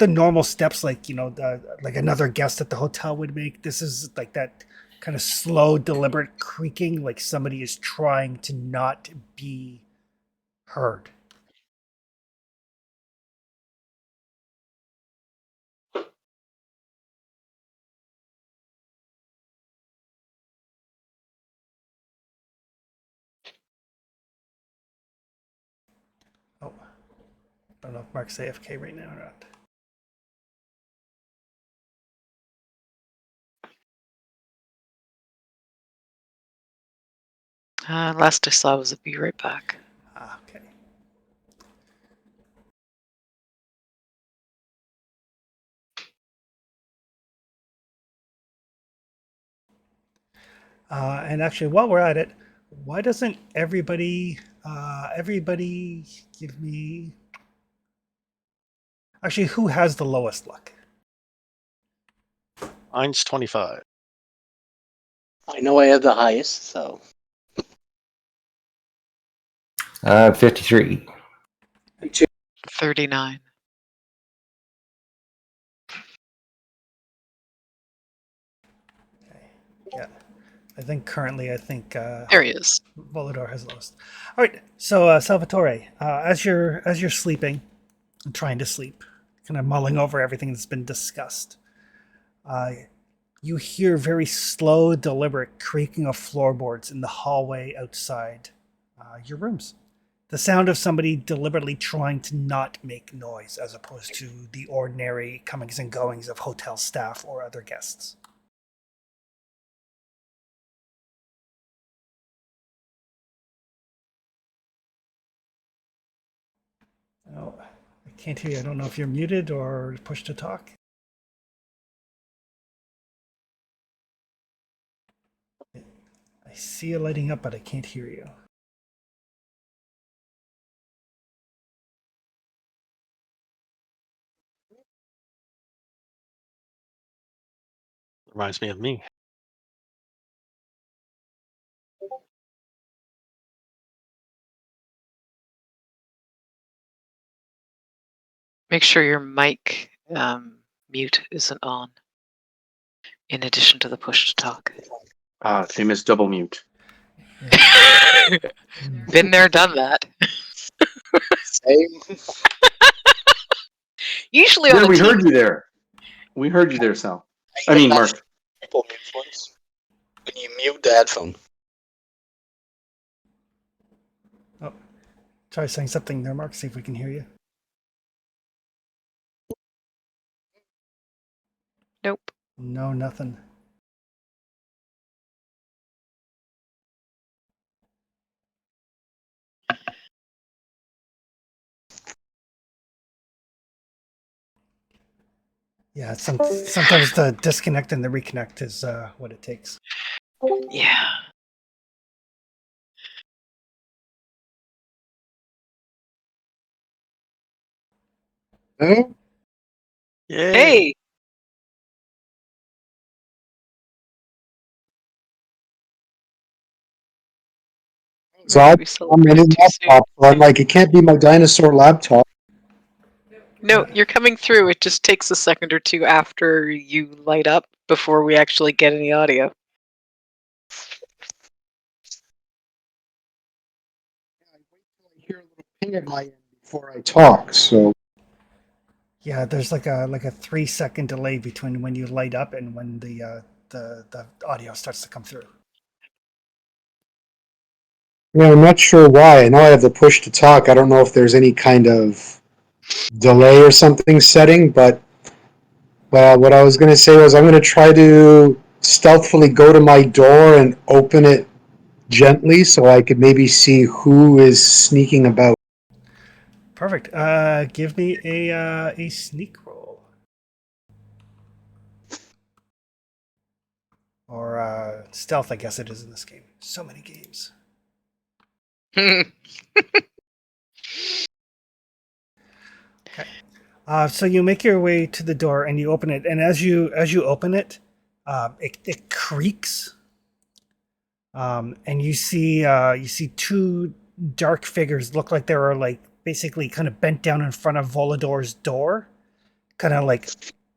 normal steps like like another guest at the hotel would make. This is like that kind of slow, deliberate creaking, like somebody is trying to not be heard. Oh. I don't know if Mark's AFK right now or not. Last I saw was a be right back. Ah, okay. And actually, while we're at it, why doesn't everybody give me? Actually, who has the lowest luck? Mine's 25. I know I have the highest, so 53. 39. Yeah, I think currently, There he is. Volador has lowest. All right, so Salvatore, as you're sleeping, and trying to sleep, kind of mulling over everything that's been discussed, you hear very slow, deliberate creaking of floorboards in the hallway outside your rooms. The sound of somebody deliberately trying to not make noise, as opposed to the ordinary comings and goings of hotel staff or other guests. Oh, I can't hear you. I don't know if you're muted or push to talk. I see you lighting up, but I can't hear you. Reminds me of me. Make sure your mic mute isn't on, in addition to the push to talk. Same as double mute. Been there, done that. same. Usually on Yeah, the we TV. heard you there. We heard you there, Sal. I get mean, that Mark. triple mute once. When you mute the headphone. Oh, try saying something there, Mark. See if we can hear you. Nope. No, nothing. Yeah, sometimes the disconnect and the reconnect is what it takes. Yeah. Hmm? Yay! Hey. So Maybe we celebrated I'm too soon. laptop, so I'm like, it can't be my dinosaur laptop. No, you're coming through. It just takes a second or two after you light up before we actually get any audio. I hear a little ping at my end before I talk. So Yeah, there's like a 3 second delay between when you light up and when the audio starts to come through. yeah, I'm not sure why. I know I have the push to talk. I don't know if there's any kind of delay or something setting, but well, what I was going to say was I'm going to try to stealthily go to my door and open it gently so I could maybe see who is sneaking about. Perfect. Give me a sneak roll or stealth. I guess it is in this game. So many games. Okay. So you make your way to the door and you open it, and as you open it, it creaks, and you see two dark figures look like they were like basically kind of bent down in front of Volador's door, kind of like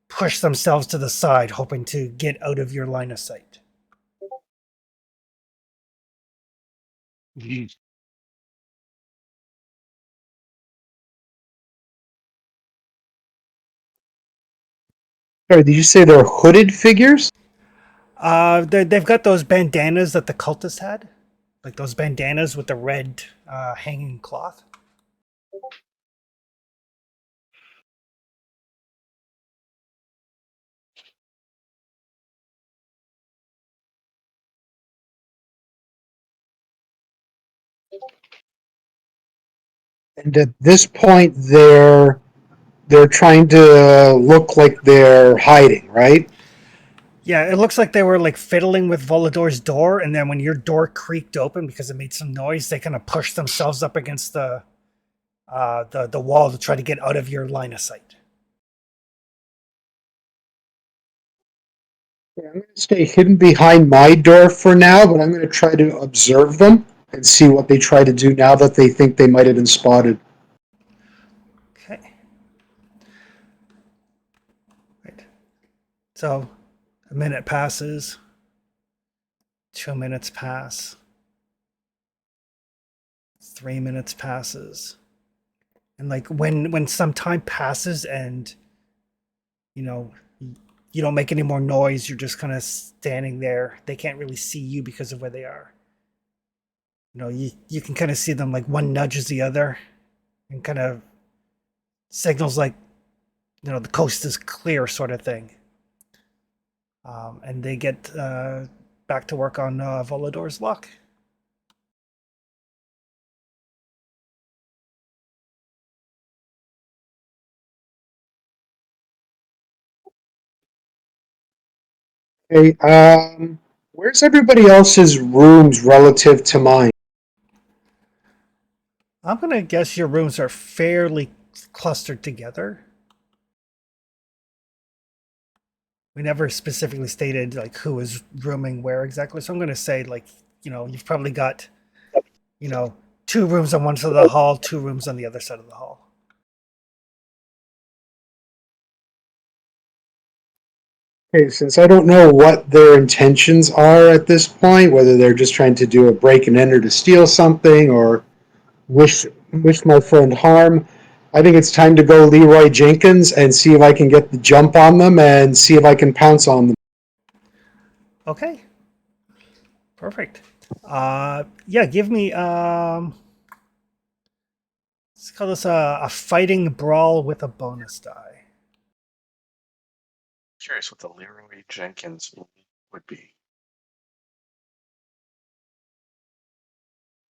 push themselves to the side, hoping to get out of your line of sight. Sorry, did you say they're hooded figures? They've got those bandanas that the cultists had, like those bandanas with the red hanging cloth. And at this point, they're trying to look like they're hiding, right? Yeah, it looks like they were like fiddling with Volador's door, and then when your door creaked open because it made some noise, they kind of pushed themselves up against the wall to try to get out of your line of sight. Yeah, I'm going to stay hidden behind my door for now, but I'm going to try to observe them and see what they try to do now that they think they might have been spotted. Okay. Right. So a minute passes. 2 minutes pass. 3 minutes passes. And like when some time passes and you know you don't make any more noise, you're just kind of standing there. They can't really see you because of where they are. You know, you can kind of see them like one nudges the other and kind of signals like, you know, the coast is clear sort of thing. And they get back to work on Volador's lock. Okay, where's everybody else's rooms relative to mine? I'm going to guess your rooms are fairly clustered together. We never specifically stated like who is rooming where exactly. So I'm going to say like, you know, you've probably got, you know, 2 rooms on one side of the hall, 2 rooms on the other side of the hall. Okay, since I don't know what their intentions are at this point, whether they're just trying to do a break and enter to steal something or wish my friend harm, I think it's time to go Leroy Jenkins and see if I can get the jump on them and see if I can pounce on them. Okay. Perfect. Yeah, give me let's call this a fighting brawl with a bonus die. Curious what the Leroy Jenkins would be.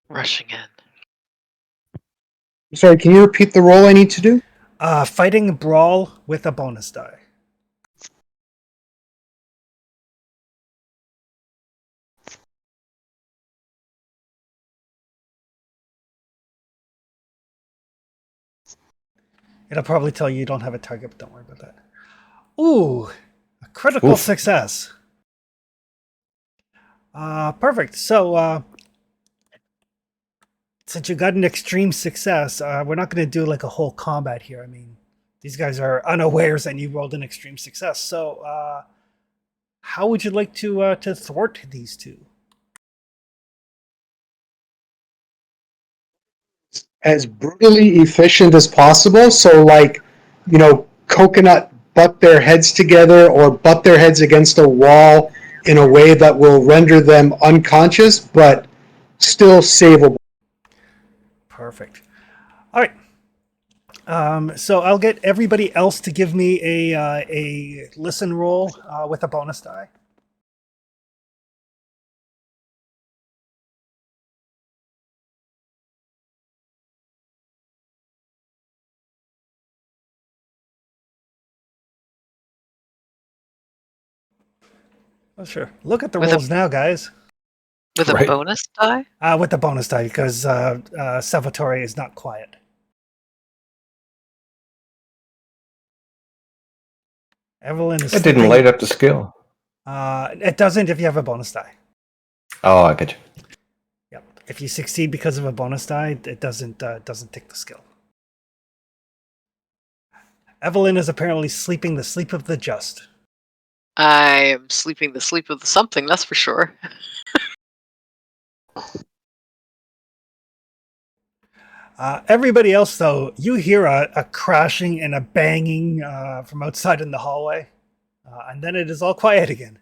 Rushing in. Sorry, can you repeat the roll I need to do? Fighting brawl with a bonus die. It'll probably tell you don't have a target, but don't worry about that. Ooh, a critical Oof. success. Perfect. So, since you got an extreme success, we're not going to do like a whole combat here. I mean, these guys are unawares and you rolled an extreme success. So, how would you like to thwart these two? As brutally efficient as possible. So, like, coconut butt their heads together or butt their heads against a wall in a way that will render them unconscious, but still savable. Perfect. All right. So I'll get everybody else to give me a listen roll with a bonus die. Oh, sure. Look at the With a- rolls now, guys. With a Right. bonus die? With the bonus die because Salvatore is not quiet. Evelyn is It didn't sleeping. light up the skill. It doesn't if you have a bonus die. Oh, I get you. Yep. If you succeed because of a bonus die, it doesn't take the skill. Evelyn is apparently sleeping the sleep of the just. I am sleeping the sleep of the something, that's for sure. Everybody else, though, you hear a crashing and a banging from outside in the hallway, and then it is all quiet again.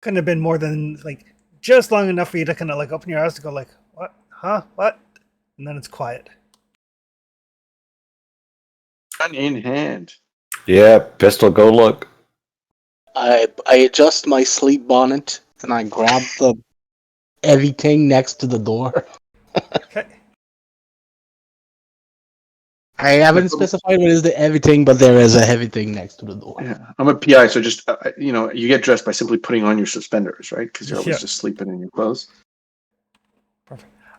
Couldn't have been more than like just long enough for you to kind of like open your eyes to go like, what, huh, what, and then it's quiet. Gun in hand. Yeah, pistol, go look. I adjust my sleep bonnet. And I grab the everything next to the door. Okay. I haven't specified what is the heavy thing, but there is a heavy thing next to the door. Yeah, I'm a PI, so just you get dressed by simply putting on your suspenders, right? Because you're always Yeah. just sleeping in your clothes.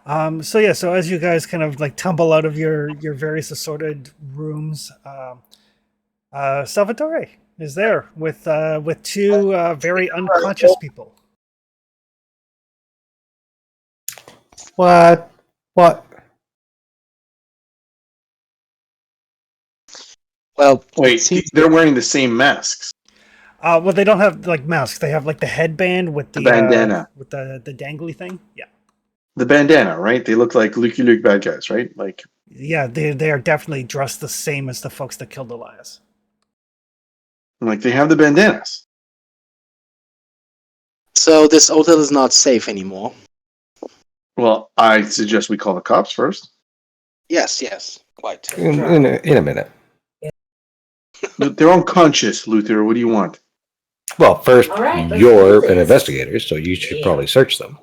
So as you guys kind of like tumble out of your various assorted rooms, Salvatore is there with two very unconscious people. What? What? Well, Wait, seems they're wearing the same masks. Well, they don't have like masks. They have like the headband with The bandana. with the dangly thing. Yeah, The bandana, right? They look like Lucky Luke bad guys, right? Like, yeah. They are definitely dressed the same as the folks that killed Elias. they have the bandanas. so. This hotel is not safe anymore. Well, I suggest we call the cops first. Yes, quite. In a minute. They're unconscious, Luther. What do you want? Well, first, All right, let's you're do an this. investigator, so you should probably search them.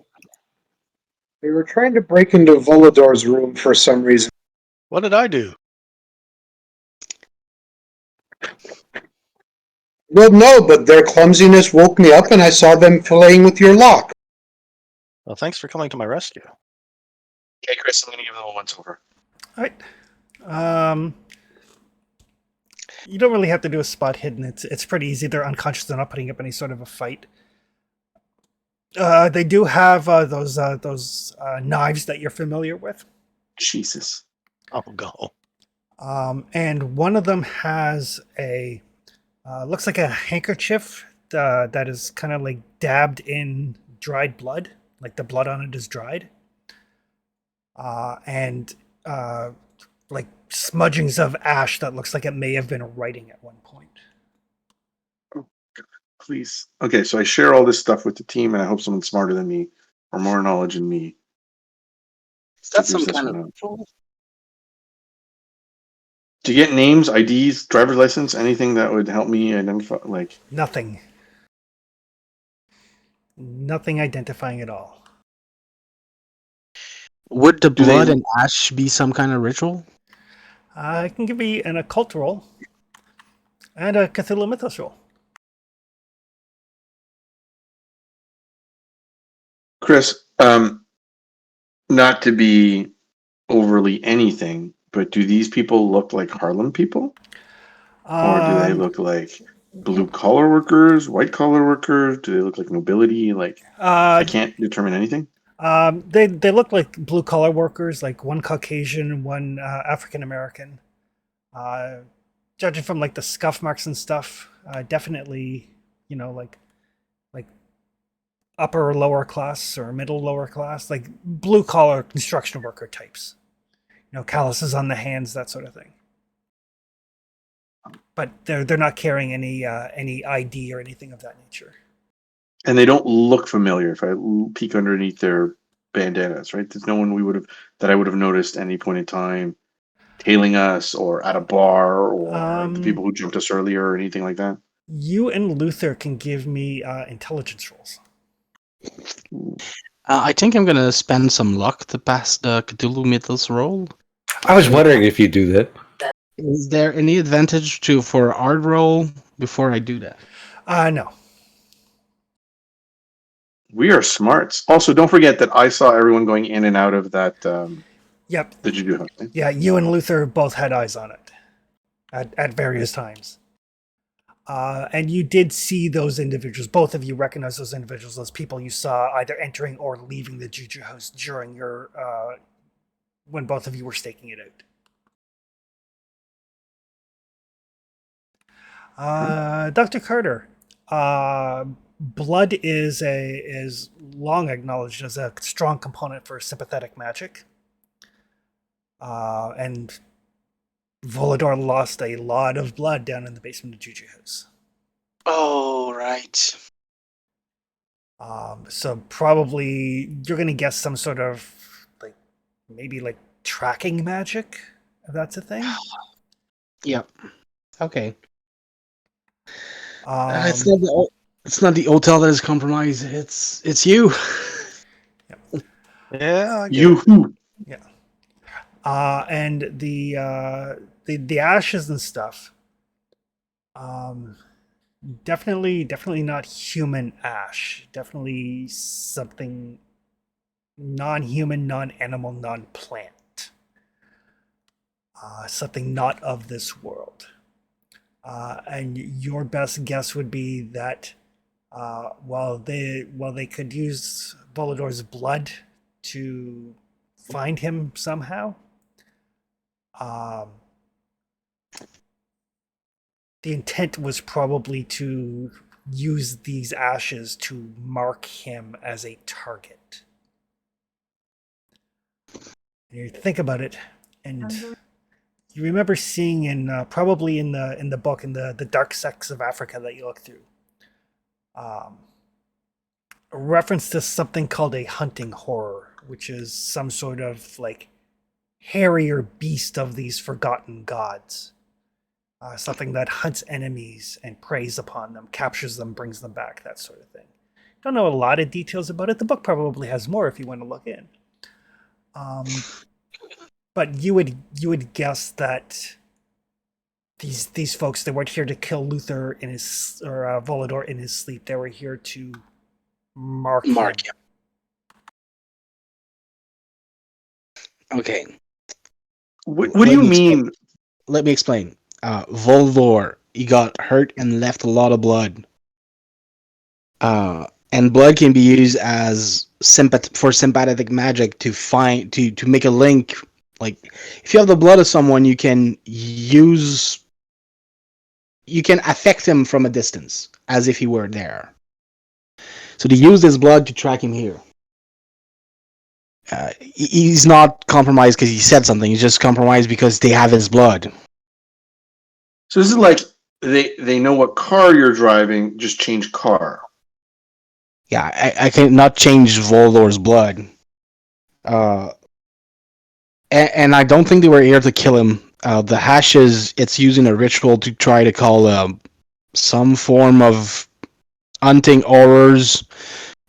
We were trying to break into Volador's room for some reason. What did I do? Well, no, but their clumsiness woke me up and I saw them playing with your lock. Well, thanks for coming to my rescue. Okay, Chris, I'm going to give them a once over. All right. You don't really have to do a spot hidden. It's pretty easy. They're unconscious. They're not putting up any sort of a fight. They do have those knives that you're familiar with. Jesus. I'll go. And one of them has a looks like a handkerchief that is kind of like dabbed in dried blood, like the blood on it is dried, and like smudgings of ash that looks like it may have been writing at one point. Please. Okay, so I share all this stuff with the team, and I hope someone smarter than me or more knowledge than me. Is that figures some this kind one of out. ritual? Do you get names, IDs, driver's license, anything that would help me identify? Like, Nothing identifying at all. Would the Do they- blood and ash be some kind of ritual? I can give you an occult roll and a Cthulhu Mythos roll. Chris, not to be overly anything, but do these people look like Harlem people? Or do they look like blue collar workers, white collar workers? Do they look like nobility? Like, I can't determine anything. They look like blue collar workers, like one Caucasian, one African American. Judging from like the scuff marks and stuff, definitely, like upper or lower class or middle lower class, like blue collar construction worker types. Calluses on the hands, that sort of thing. But they're not carrying any ID or anything of that nature. And they don't look familiar if I peek underneath their bandanas, right? There's no one that I would have noticed at any point in time tailing us or at a bar or the people who jumped us earlier or anything like that. You and Luther can give me intelligence rolls. I think I'm gonna spend some luck to pass the Cthulhu Mythos roll. I was wondering if you do that. Is there any advantage for art roll before I do that? No. We are smarts. Also, don't forget that I saw everyone going in and out of that. Yep. The judo house. Thing. Yeah, you and Luther both had eyes on it at various times. And you did see those individuals. Both of you recognize those individuals as people you saw either entering or leaving the juju house during your when both of you were staking it out. Dr. Carter, blood is long acknowledged as a strong component for sympathetic magic. And Volador lost a lot of blood down in the basement of Juju House. Oh, right. So probably you're going to guess some sort of maybe tracking magic, if that's a thing. Yep. Okay. It's not the hotel that is compromised. It's you. Yeah. You who? Yeah. And the ashes and stuff. Definitely not human ash. Definitely something non-human, non-animal, non-plant. Something not of this world. And your best guess would be that while they could use Volador's blood to find him somehow, um, the intent was probably to use these ashes to mark him as a target. And you think about it, and you remember seeing probably in the book in the dark sects of Africa that you look through, a reference to something called a hunting horror, which is some sort of like hairier beast of these forgotten gods. Something that hunts enemies and preys upon them, captures them, brings them back, that sort of thing. Don't know a lot of details about it. The book probably has more if you want to look in. But you would guess that these folks, they weren't here to kill Luther in his or Volador in his sleep. They were here to mark him. Okay. What do you mean? Let me explain. Voldor, he got hurt and left a lot of blood. And blood can be used as for sympathetic magic to make a link. Like, if you have the blood of someone, you can affect him from a distance as if he were there. So they use this blood to track him here. He's not compromised because he said something. He's just compromised because they have his blood. So this is like they know what car you're driving, just change car. Yeah, I cannot change Voldor's blood. And I don't think they were here to kill him. The hashes, it's using a ritual to try to call some form of hunting horrors,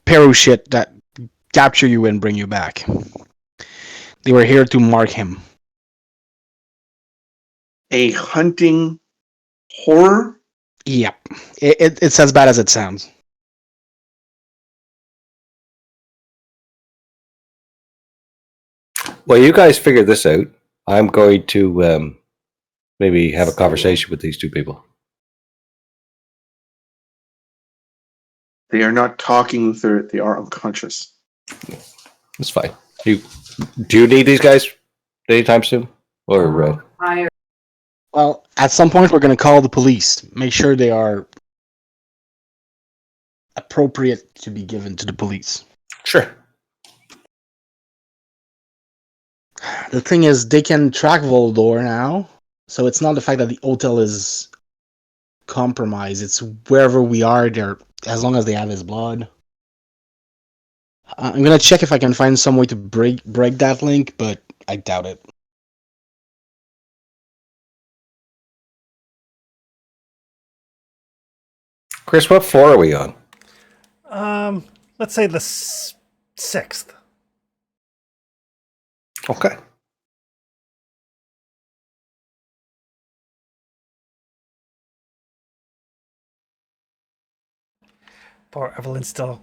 Peru shit that capture you and bring you back. They were here to mark him. A hunting horror? Yep. It's as bad as it sounds. Well, you guys figure this out. I'm going to maybe have a conversation with these two people. They are not talking, Luther. They are unconscious. It's fine. Do you need these guys anytime soon? Or Well, at some point we're going to call the police. Make sure they are appropriate to be given to the police. Sure. The thing is, they can track Voldor now, so it's not the fact that the hotel is compromised. It's wherever we are there, as long as they have his blood. I'm gonna check if I can find some way to break that link, but I doubt it. Chris, what floor are we on? Let's say the sixth. Okay. Poor Evelyn still.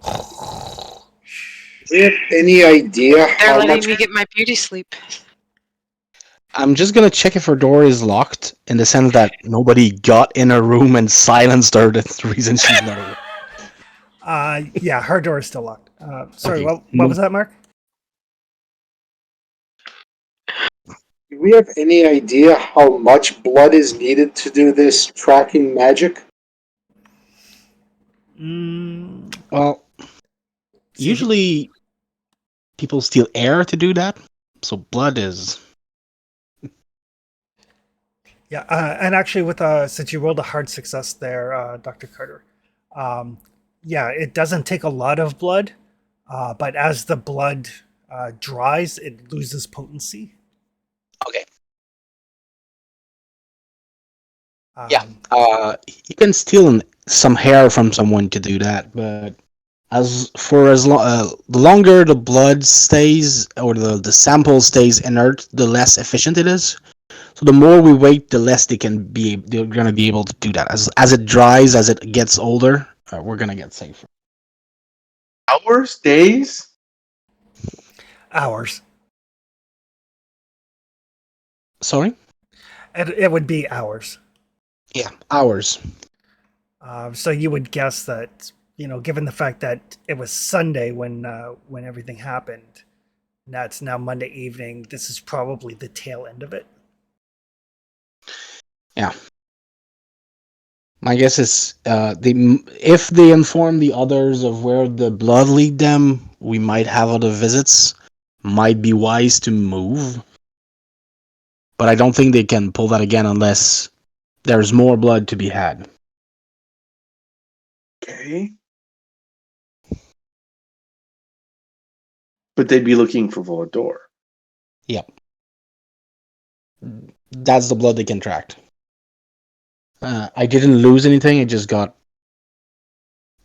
Do you have any idea They're how letting much? me get my beauty sleep. I'm just gonna check if her door is locked, in the sense that nobody got in her room and silenced her. That's the reason she's not awake. Yeah, her door is still locked. Sorry, Okay. what was that, Mark? Do we have any idea how much blood is needed to do this tracking magic? Well, usually people steal air to do that, so blood is. Yeah, and actually, with since you rolled a hard success there, Dr. Carter, yeah, it doesn't take a lot of blood, but as the blood dries, it loses potency. Okay. Um, Yeah. You can steal some hair from someone to do that, but the longer the blood stays or the sample stays inert, the less efficient it is. So the more we wait, the less they're gonna be able to do that. As it dries, as it gets older, we're gonna get safer. Hours, days. Hours. Sorry? It would be hours. Yeah, hours. So you would guess that, given the fact that it was Sunday when everything happened, now it's now Monday evening. This is probably the tail end of it. Yeah. My guess is if they inform the others of where the blood lead them, we might have other visits. Might be wise to move. But I don't think they can pull that again unless there's more blood to be had. Okay. But they'd be looking for Volador. Yep. That's the blood they can track. I didn't lose anything. I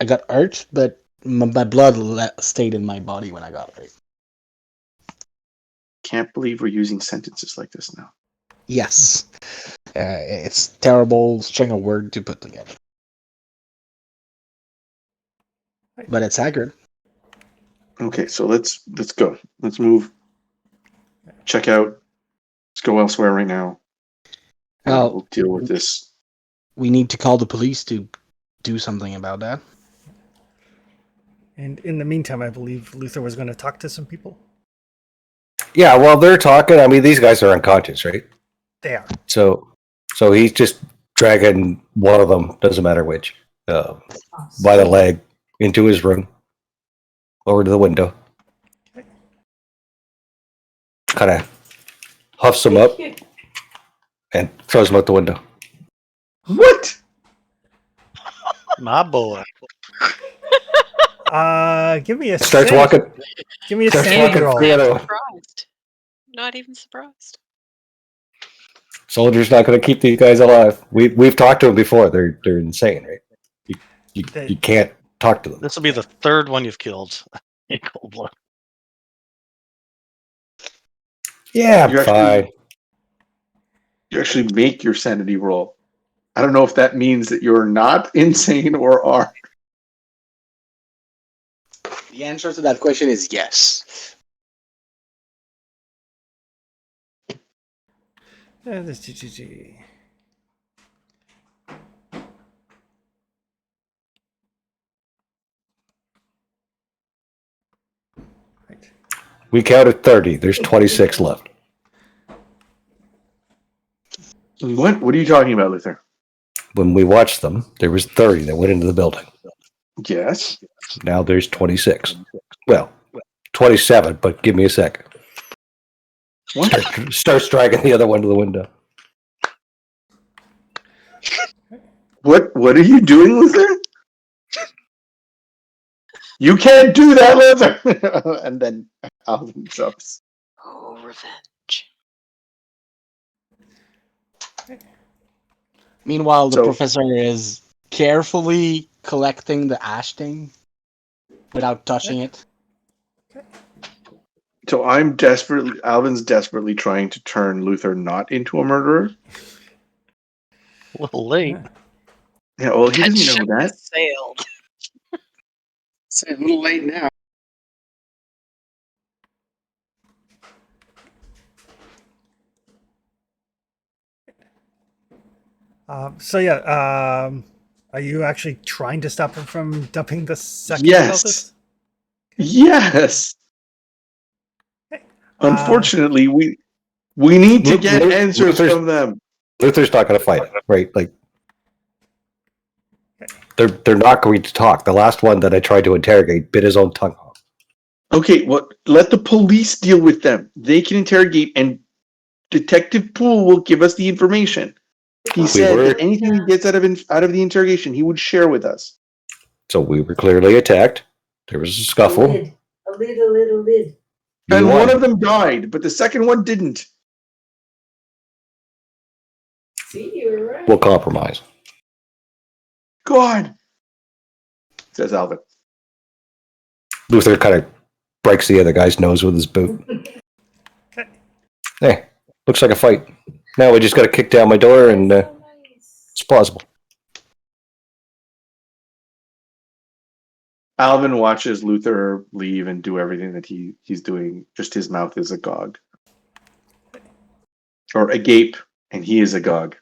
got hurt, but my blood stayed in my body when I got hurt. Can't believe we're using sentences like this now. Yes. It's terrible string of words to put together. But it's accurate. Okay, so let's go. Let's move. Check out. Let's go elsewhere right now. We'll deal with this. We need to call the police to do something about that. And in the meantime, I believe Luther was going to talk to some people. Yeah, well, they're talking. I mean, these guys are unconscious, right? They are. So he's just dragging one of them, doesn't matter which, by the leg into his room, over to the window. Kind of huffs him up and throws him out the window. What? My boy. Give me a Starts walking. Give me a Starts sanity walking roll. through the- Surprised. Not even surprised. Soldier's not going to keep these guys alive. We've talked to them before. They're insane, right? You can't talk to them. This will be the third one you've killed in cold blood. Yeah, You're fine. You actually make your sanity roll. I don't know if that means that you're not insane or are. The answer to that question is yes. This GGG. Right. We counted 30. There's 26 left. What? What are you talking about, Luther? When we watched them, there was 30 that went into the building. Yes. Now there's 26. Well, 27, but give me a second. What? Starts dragging the other one to the window. What are you doing, Luther? You can't do that, Luther. And then Alvin jumps. Oh, revenge. Meanwhile, the So- professor is carefully collecting the ash thing without touching it. So Alvin's desperately trying to turn Luther not into a murderer. A little late. Yeah, well, he That doesn't ship know that. has sailed. It's a little late now. Are you actually trying to stop him from dumping the second Yes. cultist? Yes. Unfortunately, we need to get answers from them. Luther's not going to fight, right? Like they're not going to talk. The last one that I tried to interrogate bit his own tongue off. Okay, well, let the police deal with them. They can interrogate, and Detective Poole will give us the information. He said that anything he gets out of the interrogation, he would share with us. So we were clearly attacked. There was a scuffle. A lid. You And won. one of them died, but the second one didn't. See, you were right. We'll compromise. God, says Alvin. Luther kind of breaks the other guy's nose with his boot. Okay. Hey, looks like a fight. Now we just got to kick down my door and it's plausible. Alvin watches Luther leave and do everything that he's doing. Just his mouth is agog. Or agape, and he is agog.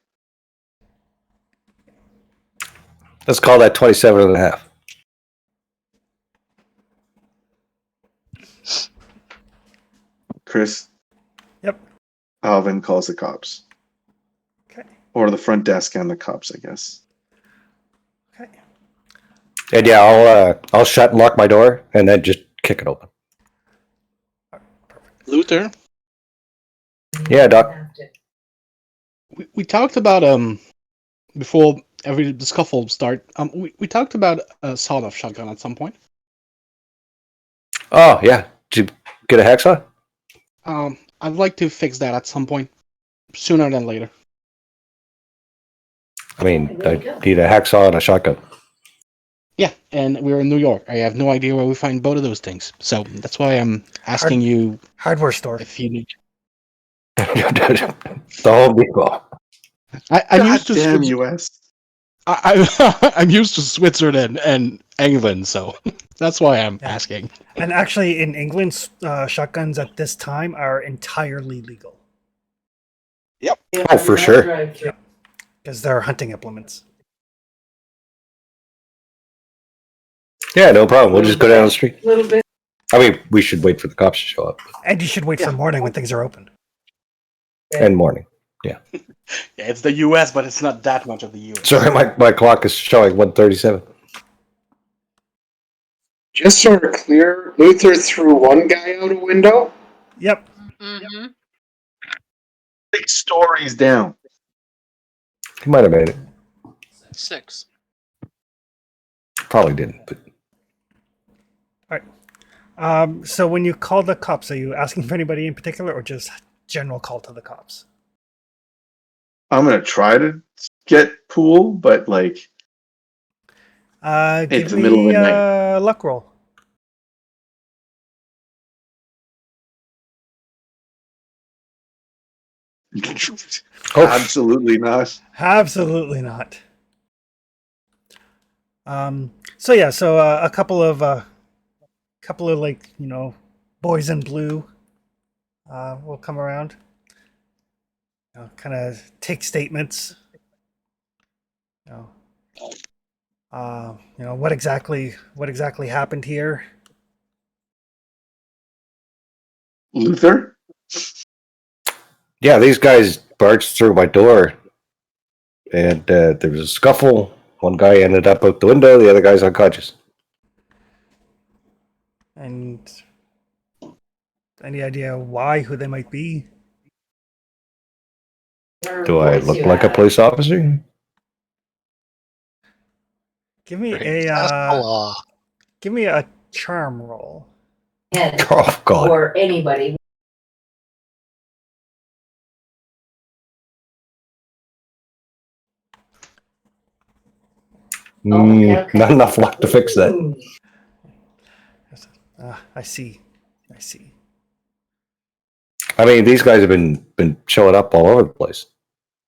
Let's call that 27 and a half. Chris? Yep. Alvin calls the cops. Okay. Or the front desk and the cops, I guess. Okay. And yeah, I'll shut and lock my door and then just kick it open. Luther, Yeah, Doc. we talked about before the scuffle start. We talked about a sawed-off shotgun at some point. Oh, yeah. Did you get a hacksaw? I'd like to fix that at some point, sooner than later. I mean, I need a hacksaw and a shotgun. Yeah, and we're in New York. I have no idea where we find both of those things, so that's why I'm asking you Hardware store. if you need. The Home Depot. I'm used to Damn Switzerland. US. I'm used to Switzerland and England, so that's why I'm asking. And actually, in England, shotguns at this time are entirely legal Oh, for sure. because they're hunting implements. Yeah, no problem. We'll just go down the street. Little bit. I mean, we should wait for the cops to show up. And you should wait for morning when things are open. And morning. Yeah, it's the U.S., but it's not that much of the U.S. Sorry, my clock is showing 1:37. Just so we're clear, Luther threw one guy out a window. Yep. Mm-hmm. 6 stories down. He might have made it. 6. Probably didn't. But So when you call the cops, are you asking for anybody in particular or just general call to the cops? I'm gonna try to get Pool, but like Give It's the me middle of the night. a luck roll. oh, absolutely not. Absolutely not. So yeah, so a couple of like, you know, boys in blue will come around, kind of take statements. What exactly happened here? Luther? yeah, these guys barged through my door, and there was a scuffle. One guy ended up out the window. The other guy's unconscious. And any idea why, who they might be? Do I look like a police officer? Give me That's the law. give me a charm roll. Head Oh God! or anybody. Okay. Not enough luck to fix that. I see. I mean, these guys have been showing up all over the place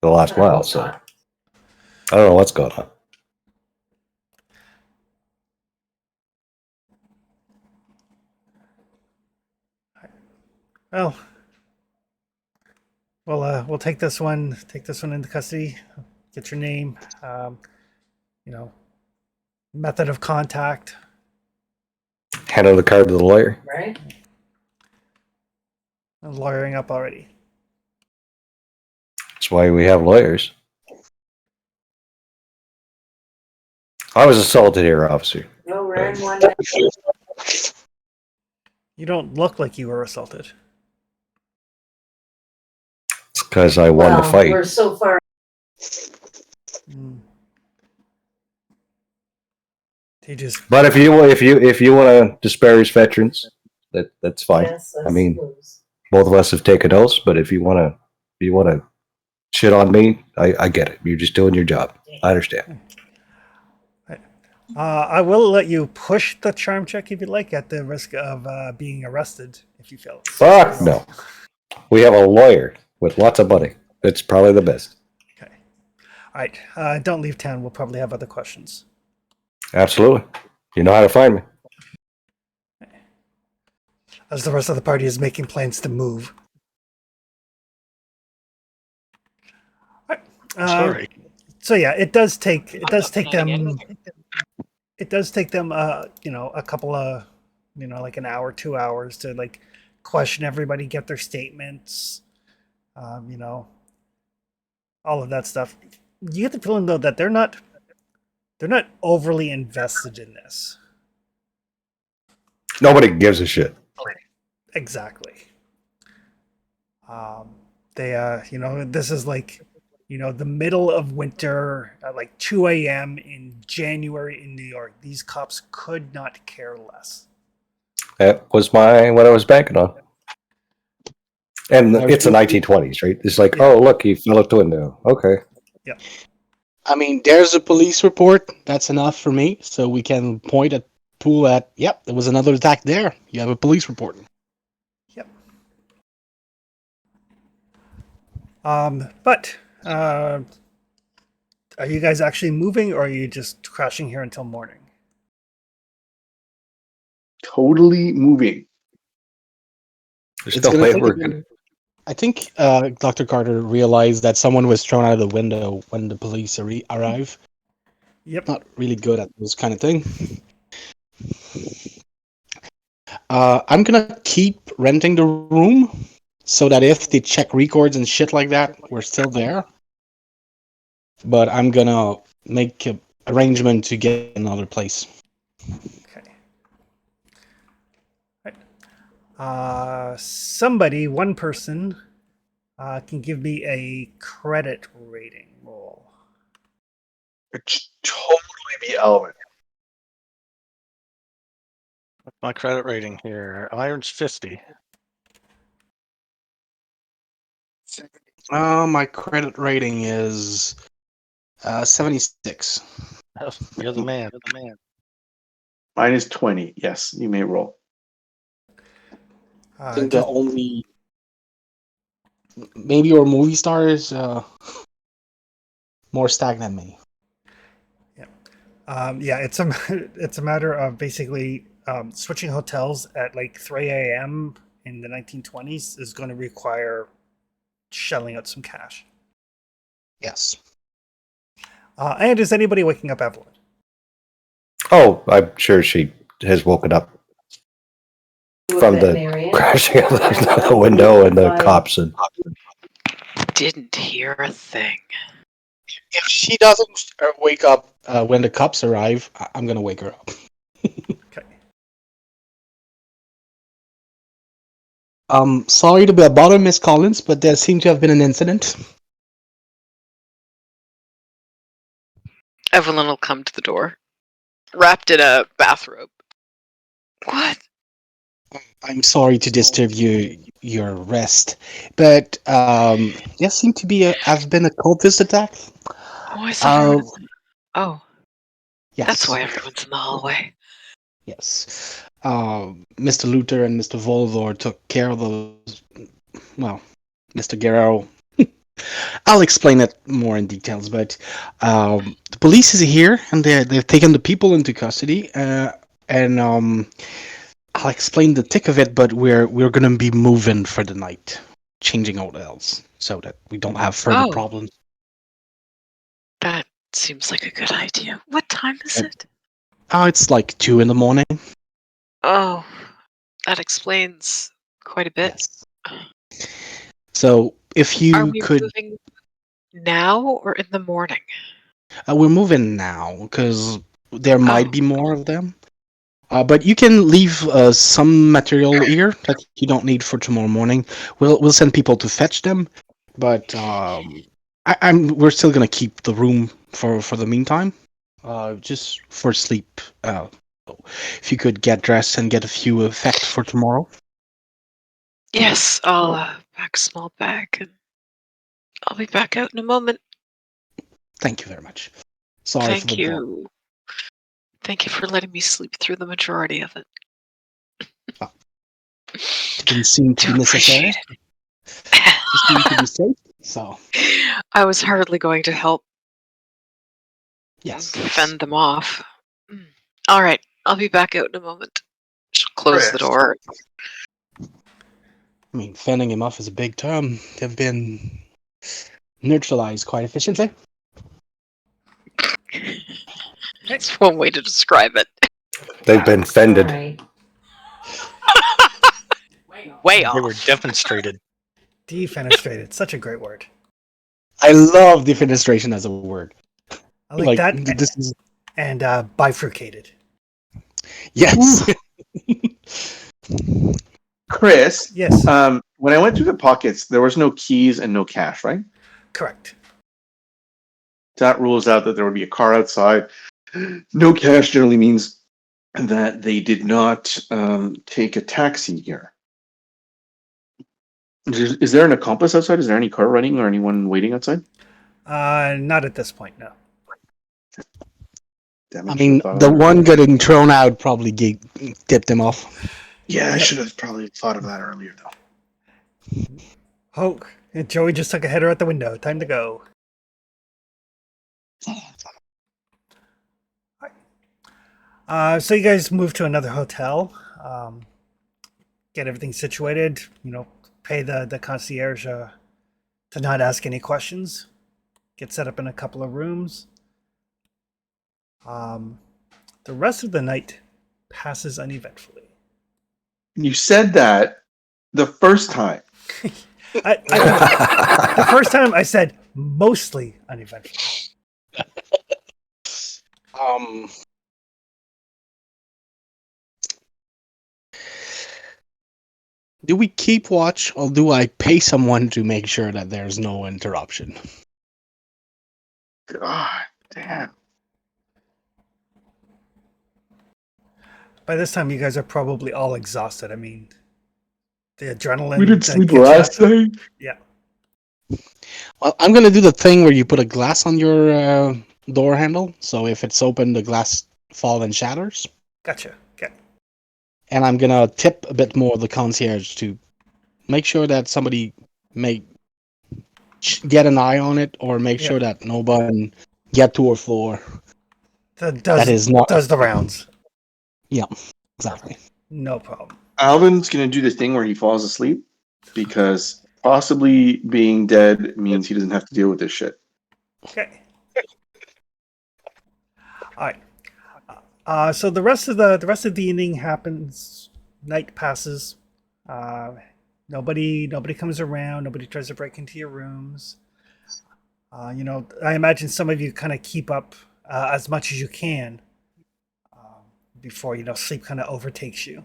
for the last while, so I don't know what's going on. Well, we'll take this one into custody. Get your name, method of contact. Hand over the card to the lawyer. Right? I'm lawyering up already. That's why we have lawyers. I was assaulted here, officer. No, ran one. You don't look like you were assaulted. It's because I won the fight. We're so far. He just But if you want to disparage veterans, that's fine. Yes, I mean, suppose. both of us have taken oaths, but if you want to shit on me, I get it. You're just doing your job. I understand. I will let you push the charm check if you like, at the risk of being arrested if you fail. Fuck no. We have a lawyer with lots of money. It's probably the best. Okay. All right. Don't leave town. We'll probably have other questions. Absolutely. You know how to find me. As the rest of the party is making plans to move. All right. Sorry. So yeah, it does take them. It does take them, a couple of, like an hour, 2 hours to like question everybody, get their statements, all of that stuff. You get the feeling though that they're not overly invested in this. Nobody gives a shit. Exactly. They, this is like, the middle of winter at like 2 a.m. in January in New York. These cops could not care less. That was what I was banking on. And There's it's the no- 1920s, right? It's like, Yeah. oh, look, he fell out the window. Okay. I mean, there's a police report. That's enough for me. So we can point at pool at, yep, there was another attack there. You have a police report. Yep. But are you guys actually moving, or are you just crashing here until morning? Totally moving. There's It's no gonna way take we're a going minute. I think Dr. Carter realized that someone was thrown out of the window when the police arrive. Yep. Not really good at this kind of thing. I'm gonna keep renting the room so that if they check records and shit like that, we're still there. But I'm gonna make an arrangement to get another place. Okay. Right. One person, can give me a credit rating roll. It should totally be Alvin. My credit rating here. Iron's 50. My credit rating is 76. You're the man. Mine is 20. Yes, you may roll. I think the only maybe your movie star is more stagnant than me. Yeah, it's a matter of basically switching hotels at like 3 a.m. in the 1920s is going to require shelling out some cash. Yes. And is anybody waking up Evelyn? Oh, I'm sure she has woken up from the crashing of the window and the cops. And Didn't hear a thing. If she doesn't wake up when the cops arrive, I'm gonna wake her up. Okay. Sorry to be a bother, Miss Collins, but there seemed to have been an incident. Evelyn will come to the door, wrapped in a bathrobe. What? I'm sorry to disturb your rest, but there seemed to be have been a cultist attack. Oh, I thought. Oh, Yes. that's why everyone's in the hallway. Yes. Mr. Luther and Mr. Voldor took care of those. Well, Mr. Guerrero. I'll explain it more in details, but the police is here and they've taken the people into custody. And I'll explain the tick of it, but we're gonna be moving for the night, changing hotels so that we don't have further Oh. problems. That seems like a good idea. What time is it? It's like 2 a.m. Oh, that explains quite a bit. Yes. So if Are you we could, moving now or in the morning? we're moving now because there might Oh. be more of them. But you can leave some material here that you don't need for tomorrow morning. We'll send people to fetch them, but we're still gonna keep the room for the meantime, just for sleep. If you could get dressed and get a few effect for tomorrow. Yes, I'll pack a small bag and I'll be back out in a moment. Thank you very much. Sorry for Thank the bother. you. Thank you for letting me sleep through the majority of it. Didn't seem to Do be necessary. appreciate You seem to be it. safe. So I was hardly going to help yes. fend them off. All right, I'll be back out in a moment. She'll close the Chris. door. I mean, fending him off is a big term. They've been neutralized quite efficiently. That's one way to describe it. They've been fended. Alright. Way They off. were demonstrated. Defenestrated. Such a great word. I love defenestration as a word. I like that. This is And bifurcated. yes. Chris, Yes, when I went through the pockets, there was no keys and no cash, right? correct. That rules out that there would be a car outside. No cash generally means that they did not take a taxi here. Is there an accomplice outside? Is there any car running or anyone waiting outside? Not at this point, no. Damn I it, mean, should've thought of the that. one getting thrown out probably tipped him off. Yeah, I Yep. should have probably thought of that earlier, though. Oh, and Joey just took a header out the window. Time to go. So you guys move to another hotel, get everything situated, pay the concierge to not ask any questions, get set up in a couple of rooms. The rest of the night passes uneventfully. You said that the first time. The first time I said mostly uneventful. Do we keep watch or do I pay someone to make sure that there's no interruption? God damn. By this time, you guys are probably all exhausted. I mean, the adrenaline. We didn't that sleep gets last up- night. Yeah, Well, I'm gonna do the thing where you put a glass on your door handle, so if it's open, the glass falls and shatters. gotcha. Okay. And I'm gonna tip a bit more of the concierge to make sure that somebody may get an eye on it, or make sure that no one get to a floor. That is not- does the rounds. Yeah, exactly. No problem. Alvin's gonna do the thing where he falls asleep because possibly being dead means he doesn't have to deal with this shit. Okay. All right. So the rest of the evening happens. Night passes. Nobody comes around. Nobody tries to break into your rooms. I imagine some of you kind of keep up as much as you can before sleep kind of overtakes you.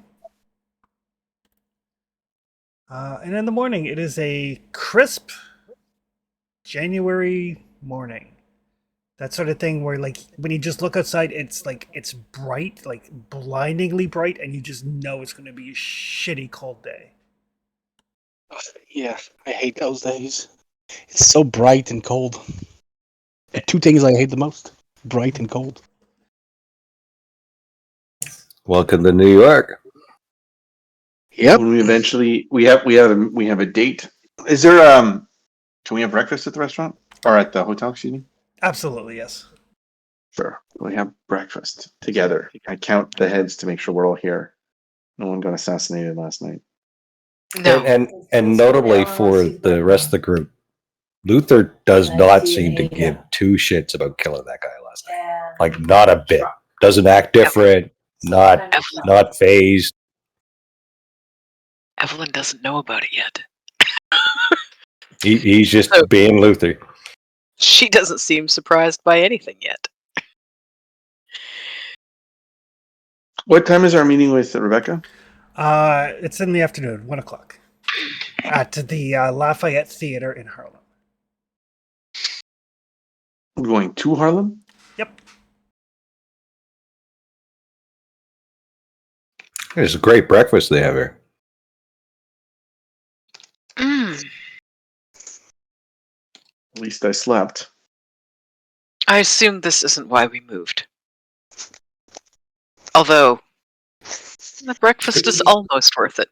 And in the morning, it is a crisp January morning. That sort of thing where, like, when you just look outside, it's bright, like blindingly bright, and you just know it's going to be a shitty cold day. Yeah, I hate those days. It's so bright and cold. The two things I hate the most: bright and cold. Welcome to New York. Yep. When we eventually we have a date. Is there can we have breakfast at the restaurant or at the hotel? Excuse me. Absolutely, yes. Sure. We have breakfast together. I count the heads to make sure we're all here. No one got assassinated last night. No. And notably for the rest of the group, Luther does not seem to give two shits about killing that guy last night. Like, not a bit. Doesn't act different. Not phased. Evelyn doesn't know about it yet. He's just being Luther. She doesn't seem surprised by anything yet. What time is our meeting with Rebecca? It's in the afternoon, 1:00, at the Lafayette Theater in Harlem. We're going to Harlem? Yep. It's a great breakfast they have here. At least I slept. I assume this isn't why we moved. Although the breakfast is almost worth it.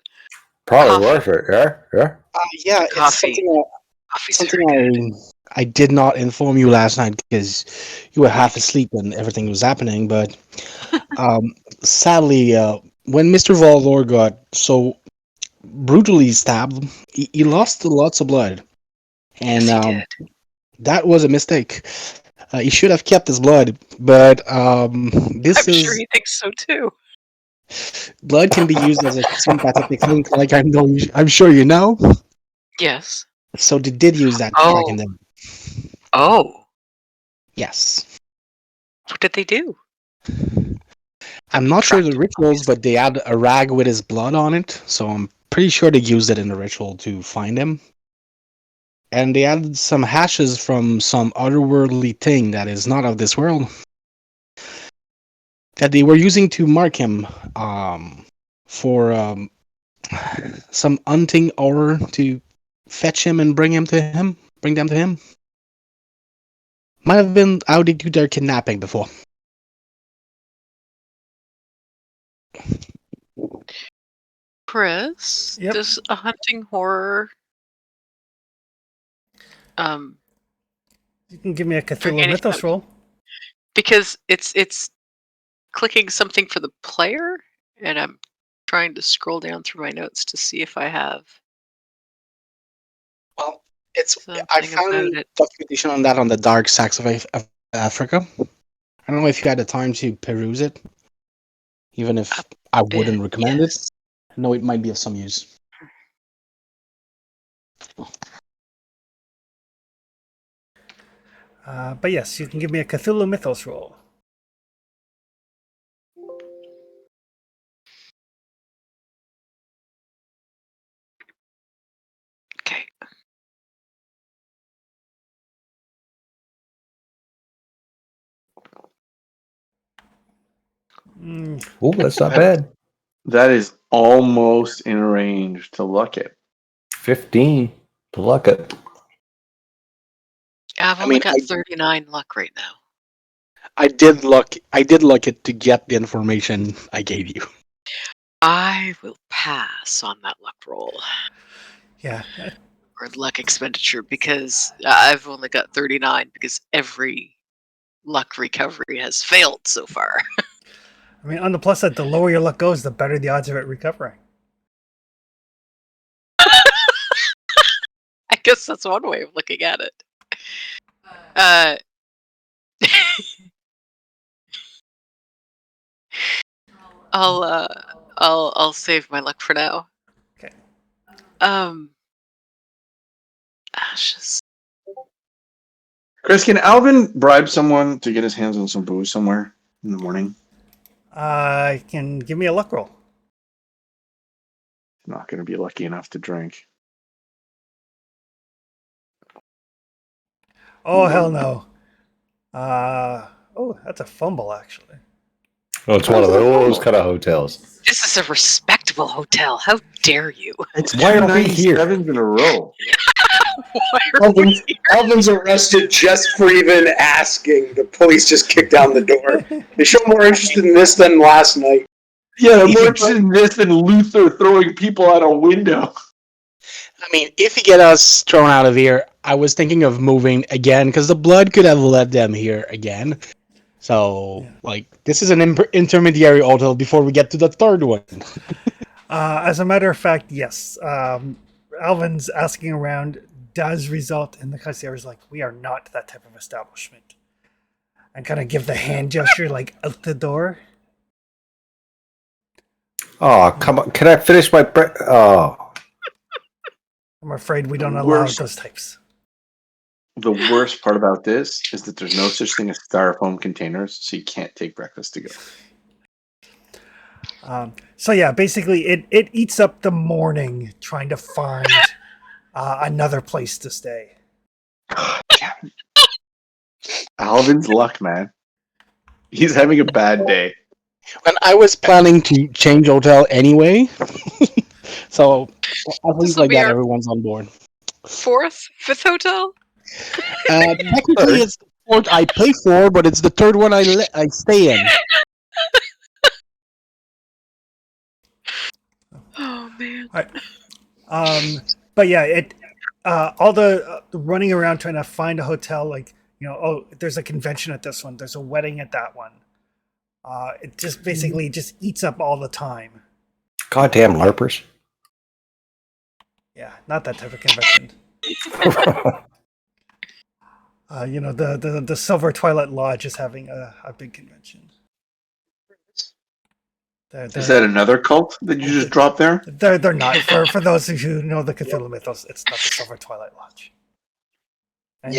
Probably Coffee. worth it. Yeah, yeah. Yeah, Coffee. it's Coffee's something very good. I did not inform you last night because you were half asleep when everything was happening. But sadly, when Mr. Voldor got so brutally stabbed, he lost lots of blood, and Yes, he did. that was a mistake. He should have kept his blood, but this I'm is sure he thinks so too. blood can be used as a sympathetic link, like I'm sure you know. Yes. So they did use that to track him down. Oh. Yes. What did they do? I'm not sure the rituals, but they had a rag with his blood on it, so I'm pretty sure they used it in the ritual to find him. And they added some hashes from some otherworldly thing that is not of this world that they were using to mark him for some hunting or to fetch him and bring them to him. Might have been how they do their kidnapping before. Chris, Yep. does a hunting horror You can give me a bring Cthulhu anything Mythos up? roll. Because it's clicking something for the player, and I'm trying to scroll down through my notes to see if I have Well, I something about found it. documentation on that on the dark sacks of Africa. I don't know if you had the time to peruse it, even if I wouldn't recommend it. Yes. I know it might be of some use. But yes, you can give me a Cthulhu Mythos roll. Okay. Oh, that's not bad. That is almost in range to luck it. 15 to luck it. I've only got 39 luck right now. I did look it to get the information I gave you. I will pass on that luck roll Yeah. or luck expenditure because I've only got 39 because every luck recovery has failed so far. I mean, on the plus side, the lower your luck goes, the better the odds of it recovering. I guess that's one way of looking at it. I'll save my luck for now. Okay. Ashes. Chris, can Alvin bribe someone to get his hands on some booze somewhere in the morning? Can give me a luck roll. Not going to be lucky enough to drink. Oh, hell no. Oh, that's a fumble, actually. Oh, it's one of those kind of hotels. This is a respectable hotel. How dare you? It's Why are we here? 97s in a row. Why are we here? Alvin's arrested just for even asking. The police just kicked down the door. They show more interest in this than last night. Yeah, I'm more interested in this than Luther throwing people out a window. I mean, if you get us thrown out of here, I was thinking of moving again because the blood could have led them here again. So, this is an intermediary hotel before we get to the third one. As a matter of fact, yes. Alvin's asking around does result in the concierge like, we are not that type of establishment. And kind of give the hand gesture like out the door. Oh, come on. Can I finish my Oh. I'm afraid we don't allow Worst. those types. The worst part about this is that there's no such thing as styrofoam containers, so you can't take breakfast to go. So yeah, basically it eats up the morning trying to find another place to stay. Alvin's luck, man. He's having a bad day. And I was planning to change hotel anyway. So, at least like that, everyone's on board. Fifth hotel? Technically, it's the fourth I pay for, but it's the third one I stay in. But yeah, all the running around trying to find a hotel, like, oh, there's a convention at this one, there's a wedding at that one. It just basically just eats up all the time. Goddamn LARPers. Yeah, not that type of convention. The Silver Twilight Lodge is having a big convention. Is that another cult that you just dropped there? They're not. For those of you who know the Cthulhu mythos, it's not the Silver Twilight Lodge. And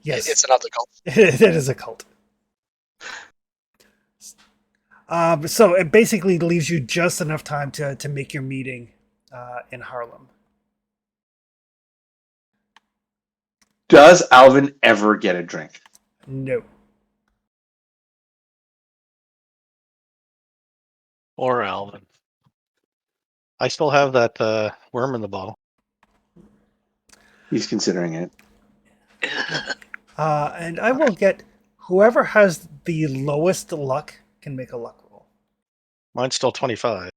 yes, It's another cult. it is a cult. So it basically leaves you just enough time to make your meeting in Harlem. Does Alvin ever get a drink? No. Or Alvin. I still have that worm in the bottle. He's considering it. And I will get whoever has the lowest luck can make a luck roll. Mine's still 25.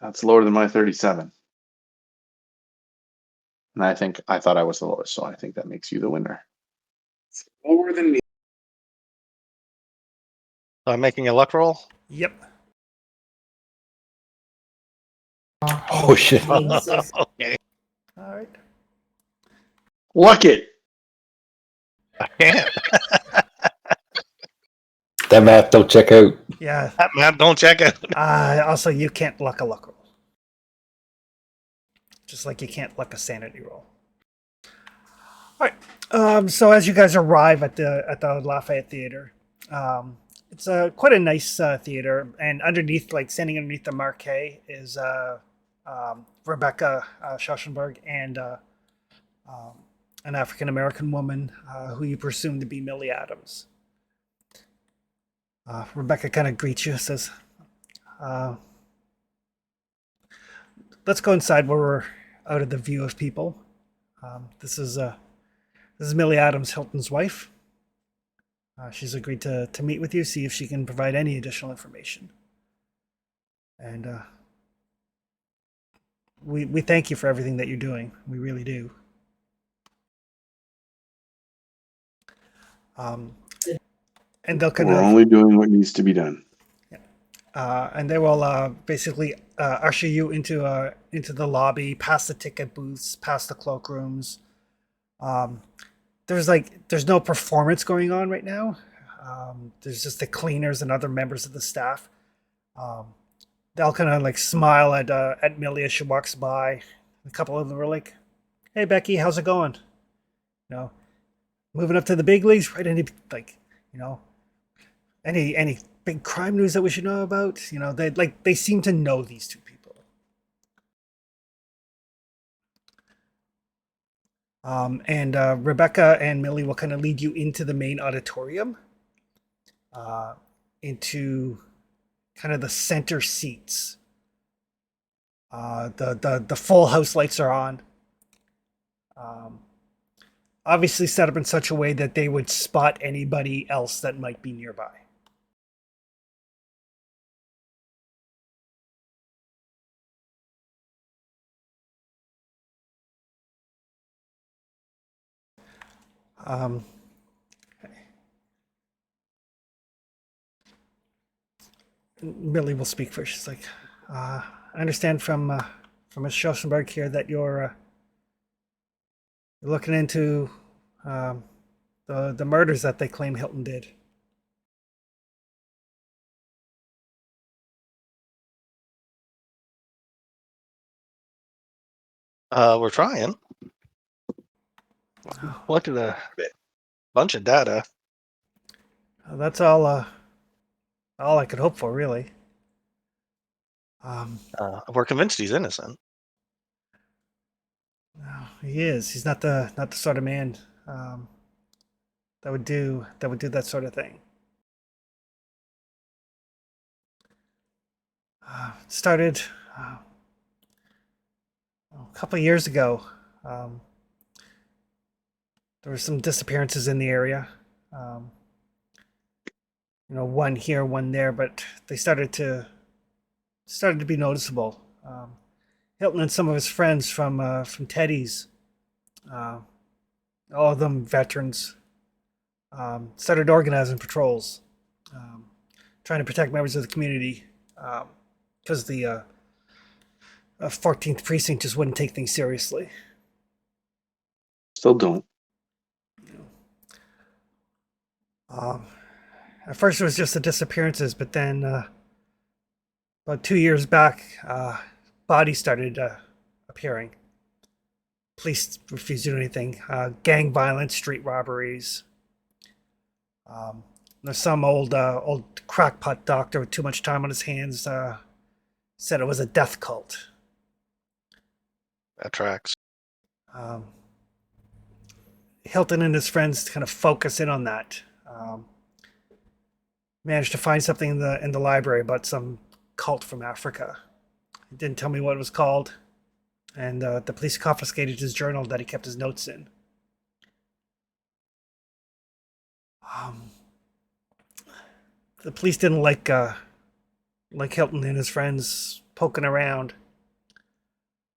That's lower than my 37. And I thought I was the lowest, so I think that makes you the winner. Lower than me. So I'm making a luck roll. Yep. Oh shit. Jesus. Okay. All right. Luck it. I can't. That math don't check out. Yeah. That map don't check out. Also, you can't luck a luck roll. Just like you can't luck a sanity roll. All right. So as you guys arrive at the Lafayette Theater, it's quite a nice theater, and underneath, like standing underneath the marquee, is Rebecca Schauschenberg and an African American woman who you presume to be Millie Adams. Rebecca kind of greets you, says, "Let's go inside where we're out of the view of people. This is Millie Adams, Hilton's wife. She's agreed to meet with you, see if she can provide any additional information. And we thank you for everything that you're doing. We really do." And they'll kind We're of, only doing what needs to be done. and they will basically usher you into the lobby, past the ticket booths, past the cloakrooms. There's no performance going on right now. There's just the cleaners and other members of the staff. They'll kind of like smile at Millie as she walks by. A couple of them are like, "Hey Becky, how's it going? Moving up to the big leagues, right? Any big crime news that we should know about?" They seem to know these two people. And Rebecca and Millie will kind of lead you into the main auditorium, into kind of the center seats. The full house lights are on. Obviously set up in such a way that they would spot anybody else that might be nearby. Millie will speak first. She's like, "I understand from Ms. Schossenberg here that you're looking into the murders that they claim Hilton did." We're trying. Look at a bunch of data. That's all I could hope for, really. We're convinced he's innocent. No, he is. He's not the sort of man that would do that sort of thing. It started a couple of years ago. There were some disappearances in the area. One here, one there, but they started to be noticeable. Hilton and some of his friends from Teddy's, all of them veterans, started organizing patrols, um, trying to protect members of the community because the 14th precinct just wouldn't take things seriously. Still don't. At first, it was just the disappearances, but then about 2 years back, bodies started appearing. Police refused to do anything. Gang violence, street robberies. There's some old crackpot doctor with too much time on his hands said it was a death cult. That tracks. Hilton and his friends kind of focus in on that. Managed to find something in the library about some cult from Africa. He didn't tell me what it was called, and the police confiscated his journal that he kept his notes in. The police didn't like Hilton and his friends poking around.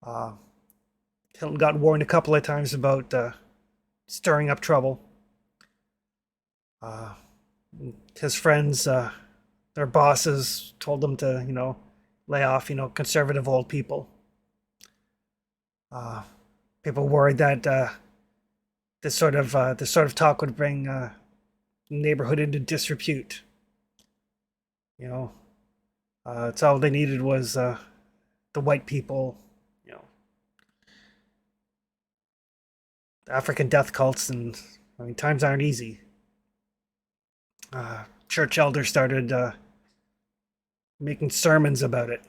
Hilton got warned a couple of times about stirring up trouble. His friends, their bosses, told them to, lay off, conservative old people. People worried that this sort of talk would bring the neighborhood into disrepute. It's all they needed was the white people, African death cults, and I mean times aren't easy. Church elders started making sermons about it.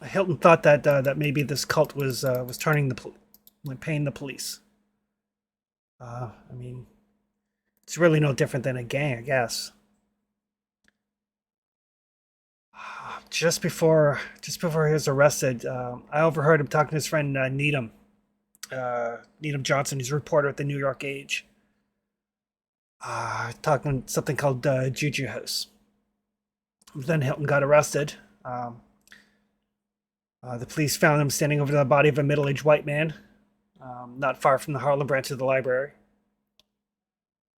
Hilton thought that maybe this cult was turning paying the police. I mean, it's really no different than a gang, I guess. Just before he was arrested, I overheard him talking to his friend Needham Johnson, who's a reporter at the New York Age, talking something called Juju House. Then Hilton got arrested. The police found him standing over the body of a middle-aged white man, not far from the Harlem branch of the library.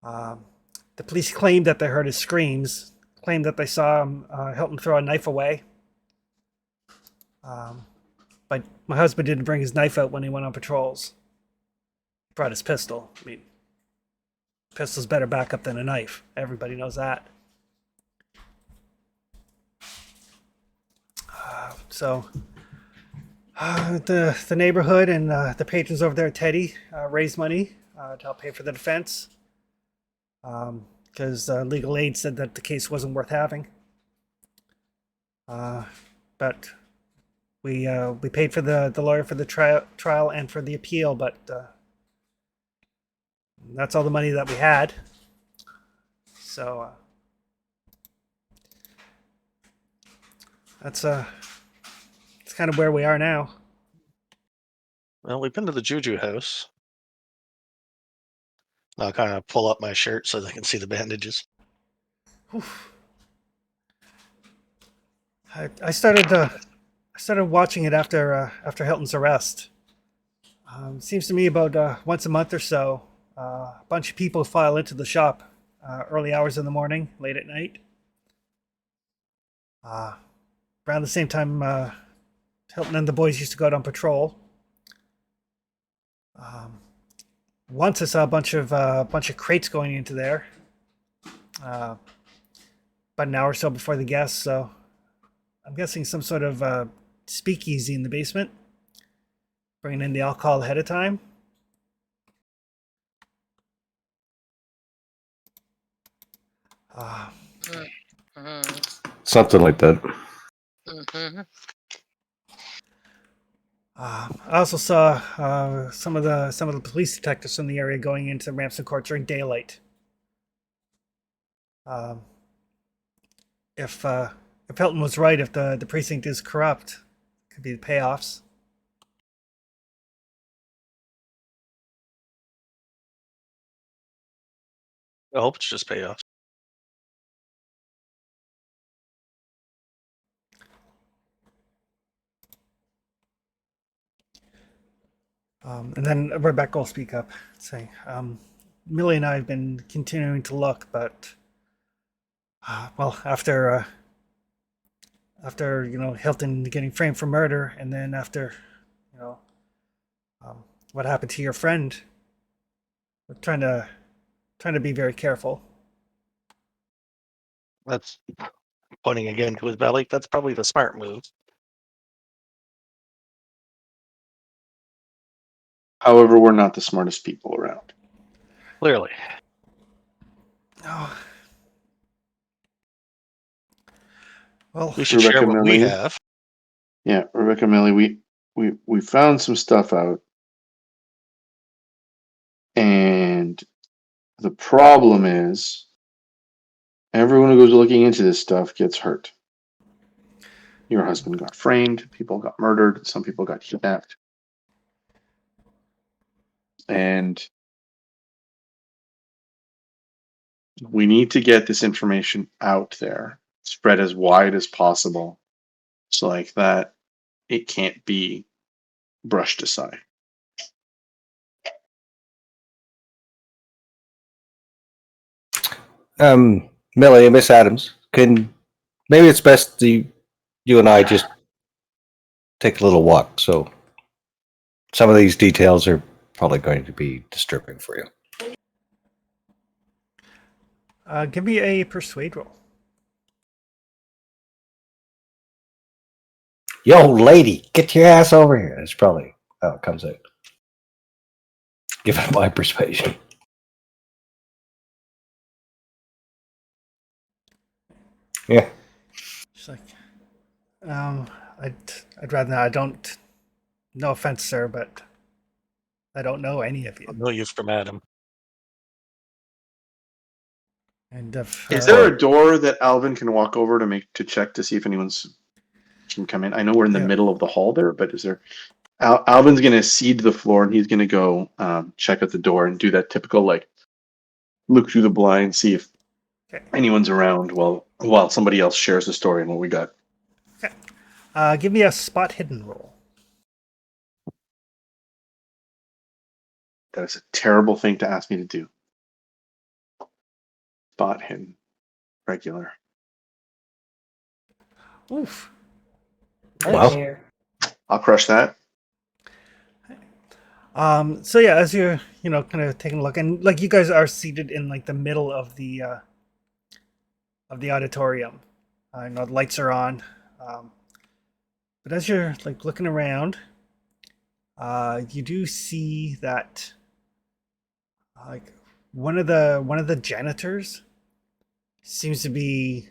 The police claimed that they heard his screams, claimed that they saw Hilton throw a knife away. But my husband didn't bring his knife out when he went on patrols. He brought his pistol. I mean, pistol's better backup than a knife. Everybody knows that. The neighborhood and the patrons over there at Teddy raised money to help pay for the defense because legal aid said that the case wasn't worth having. But we paid for the lawyer for the trial and for the appeal, but that's all the money that we had. So that's kind of where we are now. Well, we've been to the Juju house. I'll kind of pull up my shirt so they can see the bandages. I started watching it after Hilton's arrest. Seems to me about once a month or so, a bunch of people file into the shop early hours in the morning, late at night. Around the same time, Hilton and the boys used to go out on patrol. Once I saw a bunch of crates going into there. About an hour or so before the guests, so I'm guessing some sort of speakeasy in the basement, bringing in the alcohol ahead of time. Something like that. I also saw some of the police detectives from the area going into Ramsden Court during daylight. If Hilton was right, if the precinct is corrupt, it could be the payoffs. I hope it's just payoffs. And then Rebecca will speak up, saying, Millie and I have been continuing to look, but well, after Hilton getting framed for murder, and then after you know what happened to your friend, we're trying to be very careful. That's pointing again to his belly. That's probably the smart move. However, we're not the smartest people around. Clearly. Oh. Well, We should share Rebecca what we Millie. have. Yeah, Rebecca Millie, we found some stuff out, and the problem is everyone who goes looking into this stuff gets hurt. Your husband got framed, people got murdered, some people got kidnapped. And we need to get this information out there, spread as wide as possible, so like that it can't be brushed aside. Millie, Miss Adams, maybe it's best you and I just take a little walk. So some of these details are probably going to be disturbing for you. give me a persuade roll. Yo, lady, get your ass over here. That's probably how it comes out. Give it my persuasion. Yeah. She's like, I'd rather not. I don't. No offense, sir, but I don't know any of you. No use from Adam. And if Is there a door that Alvin can walk over to check to see if anyone's can come in? I know we're in the Yeah. middle of the hall there, but is there? Alvin's gonna cede the floor and he's gonna go check at the door and do that typical like look through the blind, see if anyone's around while somebody else shares the story and what we got. Okay. Give me a spot hidden roll. That is a terrible thing to ask me to do. Spot hidden. Regular. Oof. Wow. Here. I'll crush that. So yeah, as you're kind of taking a look, and like you guys are seated in like the middle of the auditorium. I know the lights are on, but as you're like looking around, you do see that like one of the janitors seems to be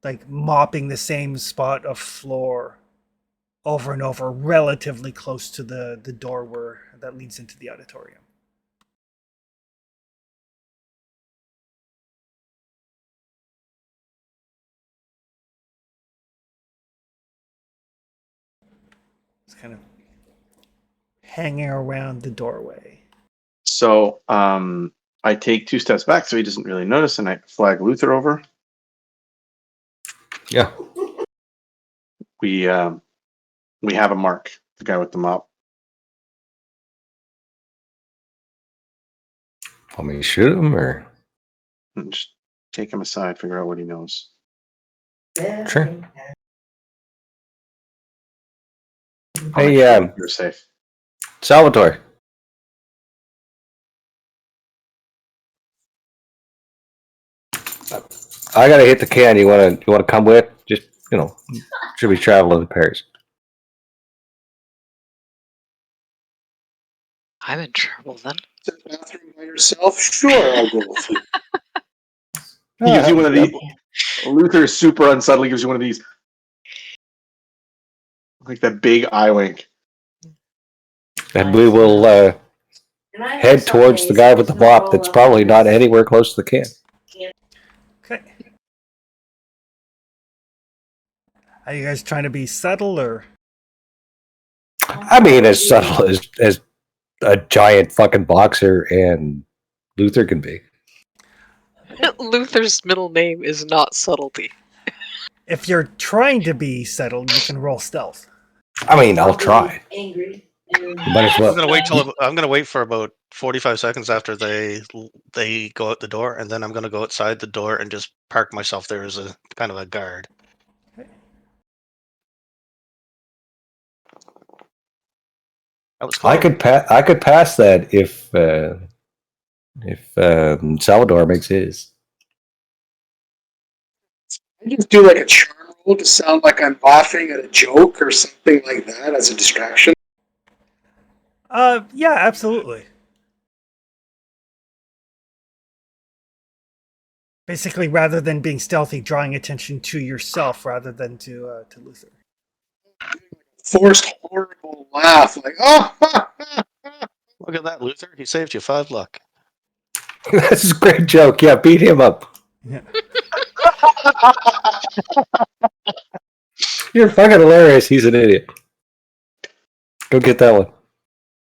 like mopping the same spot of floor over and over, relatively close to the door that leads into the auditorium. It's kind of hanging around the doorway. So I take 2 steps back so he doesn't really notice and I flag Luther over. Yeah. We have a mark, the guy with the mop. Want me to shoot him or? And just take him aside, figure out what he knows. Sure. Hey, You're safe. Salvatore. I gotta hit the can. You wanna come with? Just should be traveling to Paris. I'm in trouble then. To the bathroom by yourself? Sure, I'll go with you. He gives you one of these. Luther super unsubtly gives you one of these. Like that big eye wink. And we will head towards the guy with the mop that's probably not anywhere close to the can. Okay. Are you guys trying to be subtle or? I mean, as subtle as a giant fucking boxer and Luther can be. Luther's middle name is not subtlety. If you're trying to be settled, you can roll stealth. I mean, I'll try. Angry. Might as well. I'm gonna wait for about 45 seconds after they go out the door, and then I'm gonna go outside the door and just park myself there as a kind of a guard. That was close. I could pass that if Salvador makes his. I just do like a charm roll to sound like I'm laughing at a joke or something like that as a distraction. Yeah, absolutely. Basically, rather than being stealthy, drawing attention to yourself rather than to Luther. Forced horrible laugh, like oh. Look at that, Luther. He saved you 5 luck. This is a great joke. Yeah, beat him up. Yeah. You're fucking hilarious. He's an idiot. Go get that one.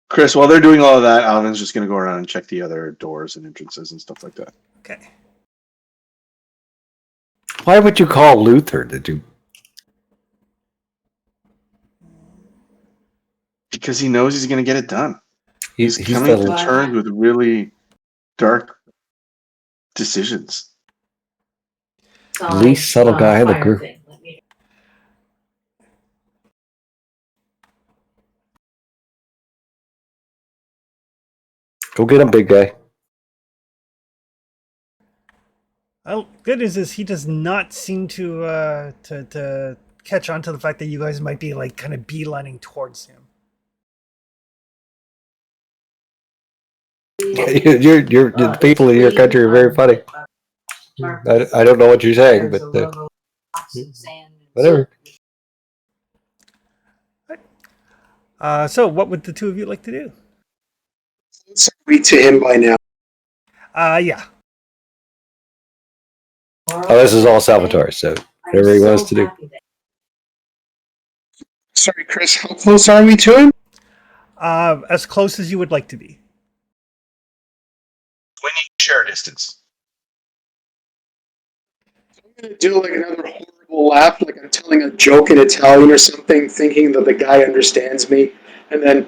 Chris, while they're doing all of that, Alvin's just going to go around and check the other doors and entrances and stuff like that. Okay. Why would you call Luther? Did you? Because he knows he's going to get it done. He's coming the to terms with really dark decisions. least subtle guy in the group. Go get him, big guy. Well, good news is he does not seem to catch on to the fact that you guys might be like kind of beelining towards him. You're the people in your country are very funny. I don't know what you're saying, but whatever. So what would the two of you like to do? Read to him by now. Yeah. Oh, this is all Salvatore, so whatever he wants to do. Sorry, Chris, how close are we to him? As close as you would like to be. We need share distance. I'm going to do like another horrible laugh, like I'm telling a joke in Italian or something, thinking that the guy understands me. And then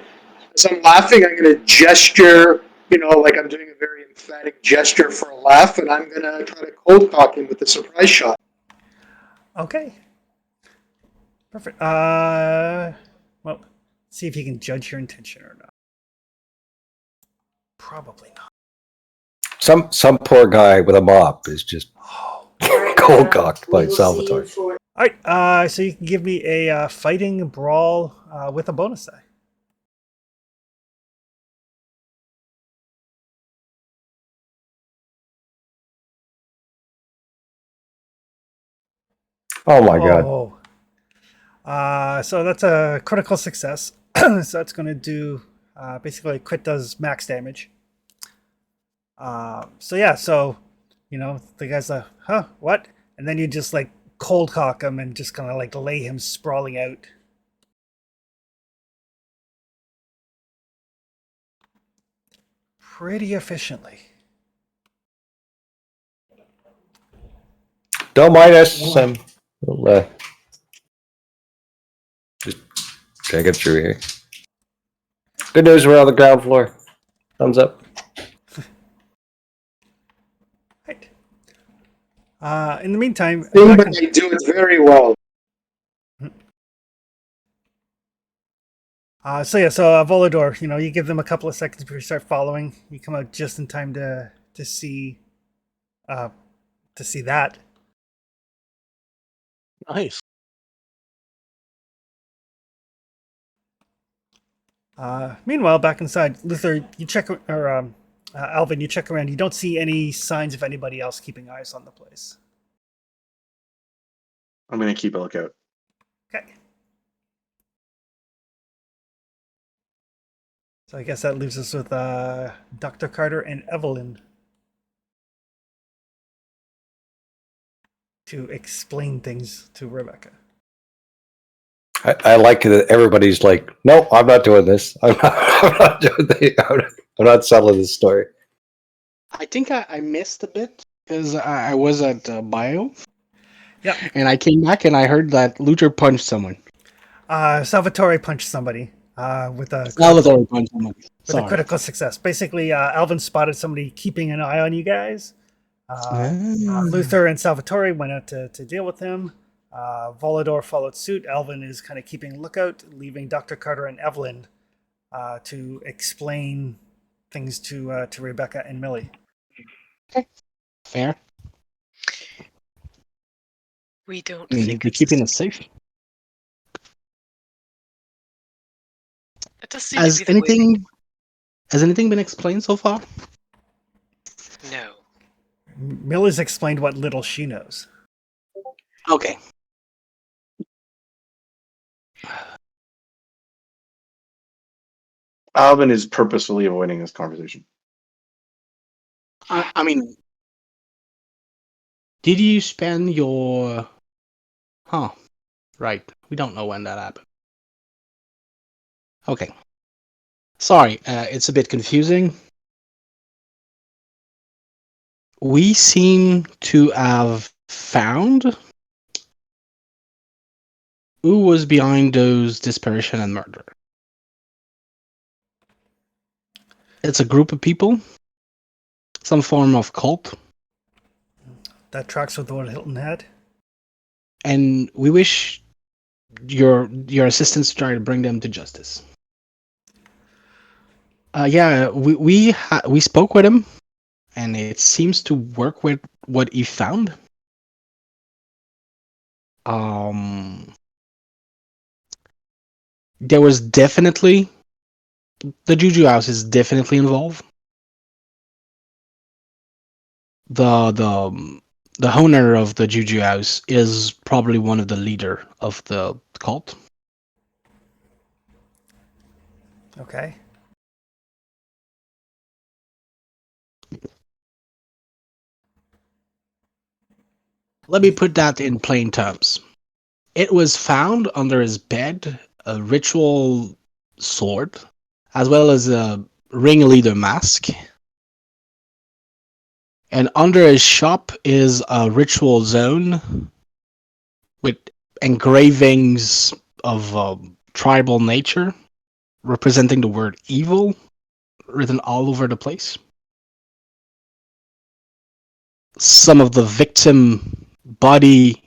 as I'm laughing, I'm going to gesture, like I'm doing a very emphatic gesture for a laugh, and I'm going to try to cold cock him with a surprise shot. Okay. Perfect. Well, see if you can judge your intention or not. Probably not. Some poor guy with a mop is just cold cocked by Salvatore. All right. So you can give me a fighting brawl with a bonus die. Oh my god. So that's a critical success. So that's going to do basically crit does max damage. So the guy's like, huh, what? And then you just like cold cock him and just kind of like lay him sprawling out. Pretty efficiently. Don't mind us. We'll just take it through here. Good news, we're on the ground floor. Thumbs up. Right. In the meantime, But I do it very well. So Volador, you give them a couple of seconds before you start following. You come out just in time to see that. Nice. Meanwhile, back inside, Luther, you check, or Alvin, you check around. You don't see any signs of anybody else keeping eyes on the place. I'm going to keep a lookout. Okay. So I guess that leaves us with Dr. Carter and Evelyn to explain things to Rebecca. I like that everybody's like, no, I'm not doing this. I'm not settling this story. I think I missed a bit because I was at bio. Yeah. And I came back and I heard that Luther punched someone. Salvatore punched somebody. with a Salvatore punch him. with a Sorry. critical success. Basically, Alvin spotted somebody keeping an eye on you guys. Luther and Salvatore went out to deal with him. Volador followed suit. Alvin is kind of keeping a lookout, leaving Dr. Carter and Evelyn to explain things to Rebecca and Millie. Fair. We don't I mean, think they're it's keeping it safe. It does seem to be the way. Has anything been explained so far? No. Millie's explained what little she knows. Okay. Alvin is purposefully avoiding this conversation. I mean, did you spend your... Huh. Right. We don't know when that happened. Okay. Sorry, it's a bit confusing. We seem to have found who was behind those disparition and murder. It's a group of people, some form of cult, That tracks with what Hilton had. and we wish your assistance to try to bring them to justice. Yeah, we spoke with him, and it seems to work with what he found. There was definitely the Juju House is definitely involved. The owner of the Juju House is probably one of the leader of the cult. Okay. Let me put that in plain terms. It was found under his bed a ritual sword, as well as a ringleader mask. And under his shop is a ritual zone with engravings of tribal nature, representing the word evil, written all over the place. Some of the victim body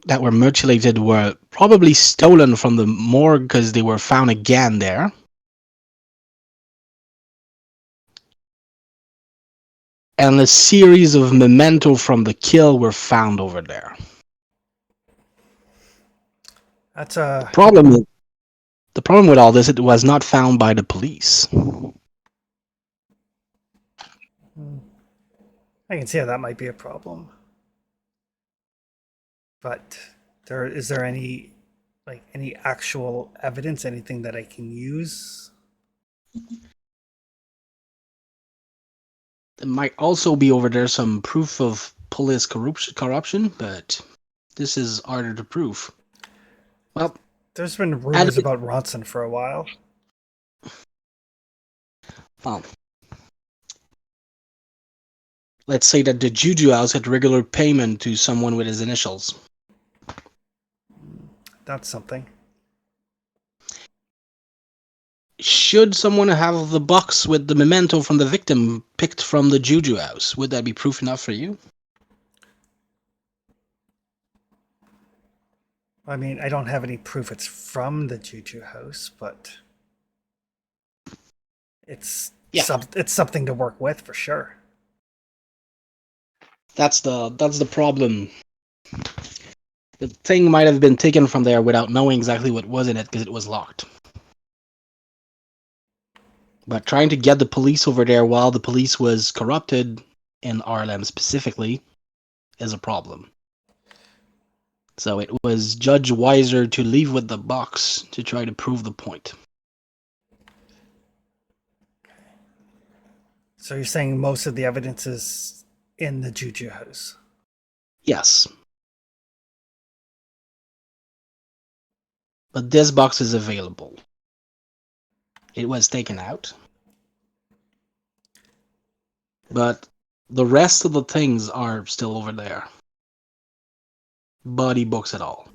that were mutilated were probably stolen from the morgue because they were found again there. And a series of memento from the kill were found over there. That's a The problem with all this, it was not found by the police. I can see how that might be a problem. But is there any actual evidence, anything that I can use? There might also be over there some proof of police corruption, but this is harder to prove. Well, There's been rumors about Ronson for a while. Well, let's say that the Juju House had regular payment to someone with his initials. That's something. Should someone have the box with the memento from the victim picked from the Juju House, would that be proof enough for you? I mean, I don't have any proof it's from the Juju House, but it's it's something to work with for sure. That's the problem. The thing might have been taken from there without knowing exactly what was in it because it was locked. But trying to get the police over there while the police was corrupted, in RLM specifically, is a problem. So it was judge wiser to leave with the box to try to prove the point. So you're saying most of the evidence is in the Juju House? Yes. But this box is available. It was taken out. But the rest of the things are still over there. Body books at all.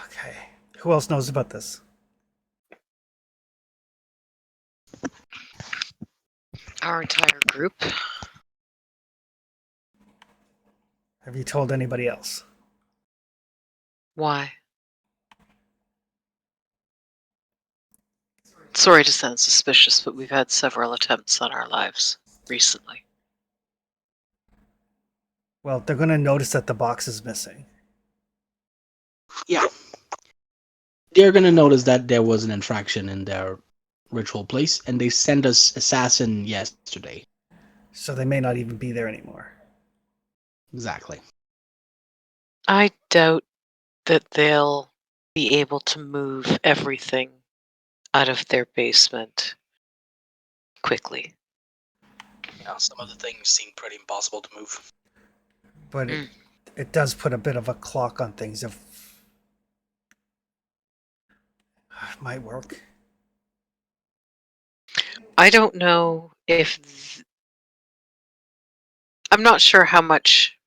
Okay. Who else knows about this? Our entire group. Have you told anybody else? Why? Sorry to sound suspicious, but we've had several attempts on our lives recently. Well, they're going to notice that the box is missing. Yeah. They're gonna notice that there was an infraction in their ritual place, and they sent us assassin yesterday. So they may not even be there anymore. Exactly. I doubt that they'll be able to move everything out of their basement quickly. Yeah, some of the things seem pretty impossible to move. But it does put a bit of a clock on things. If it might work. I don't know if... I'm not sure how much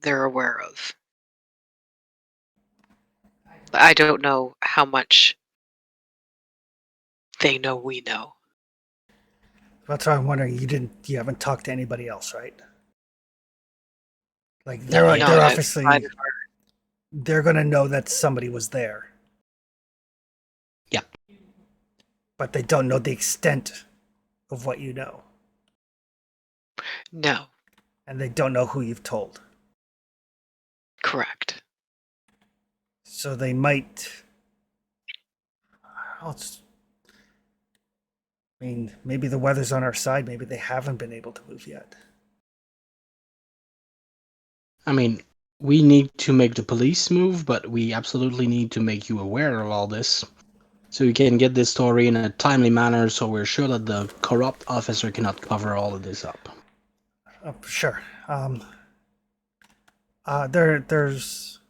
they're aware of. I don't know how much they know we know. That's why I'm wondering. You haven't talked to anybody else, right? Like No, they're yeah, they're I- obviously they're gonna know that somebody was there. Yeah. But they don't know the extent of what you know, No, and they don't know who you've told. correct. So they might. Well, I mean, maybe the weather's on our side. Maybe they haven't been able to move yet. I mean, we need to make the police move, but we absolutely need to make you aware of all this, so we can get this story in a timely manner, so we're sure that the corrupt officer cannot cover all of this up. Sure. There's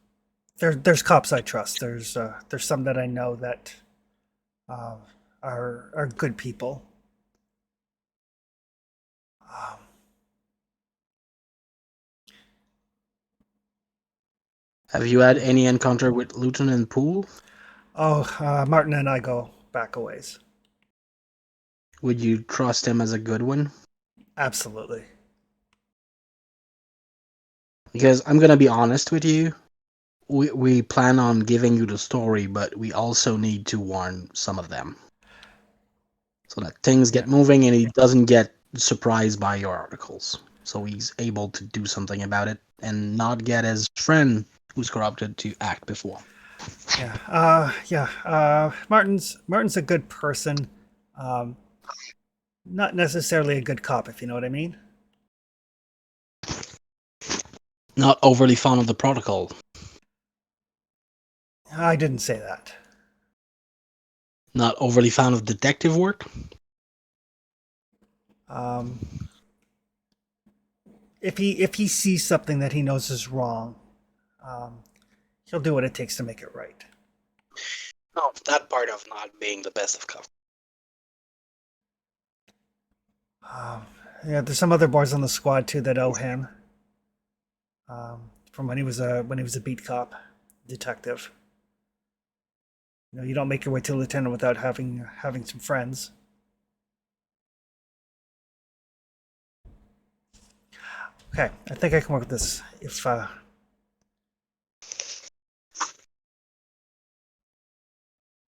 cops I trust. There's some that I know that are good people. Have you had any encounter with Lieutenant Poole? Martin and I go back a ways. Would you trust him as a good one? Absolutely. Because I'm gonna be honest with you, we plan on giving you the story, but we also need to warn some of them, so that things get moving and he doesn't get surprised by your articles. So he's able to do something about it and not get his friend who's corrupted to act before. Martin's a good person. Not necessarily a good cop, if you know what I mean. Not overly fond of the protocol. I didn't say that. Not overly fond of detective work. If he sees something that he knows is wrong, he'll do what it takes to make it right. No, that part of not being the best of cops. There's some other boys on the squad too that owe him. From when he was a beat cop, detective. You know, you don't make your way to lieutenant without having some friends. Okay, I think I can work with this.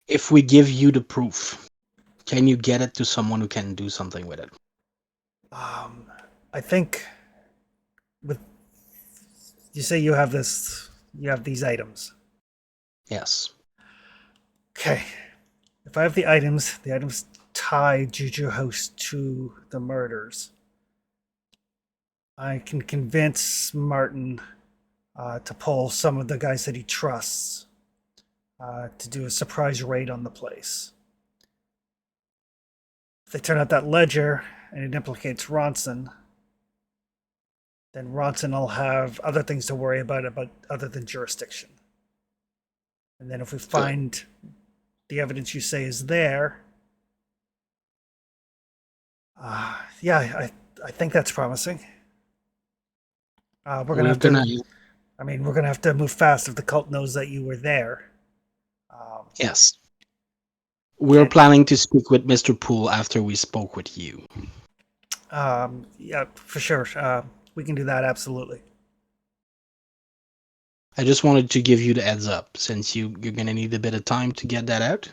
If we give you the proof, can you get it to someone who can do something with it? I think with you say you have these items. Yes. Okay. If I have the items tie Juju House to the murders, I can convince Martin to pull some of the guys that he trusts to do a surprise raid on the place. If they turn out that ledger and it implicates Ronson, then Ronson will have other things to worry about other than jurisdiction. And then if we find the evidence you say is there, I think that's promising. We're gonna have to move fast if the cult knows that you were there. Yes. We're planning to speak with Mr. Poole after we spoke with you. Yeah, for sure. We can do that, absolutely. I just wanted to give you the heads up since you're gonna need a bit of time to get that out.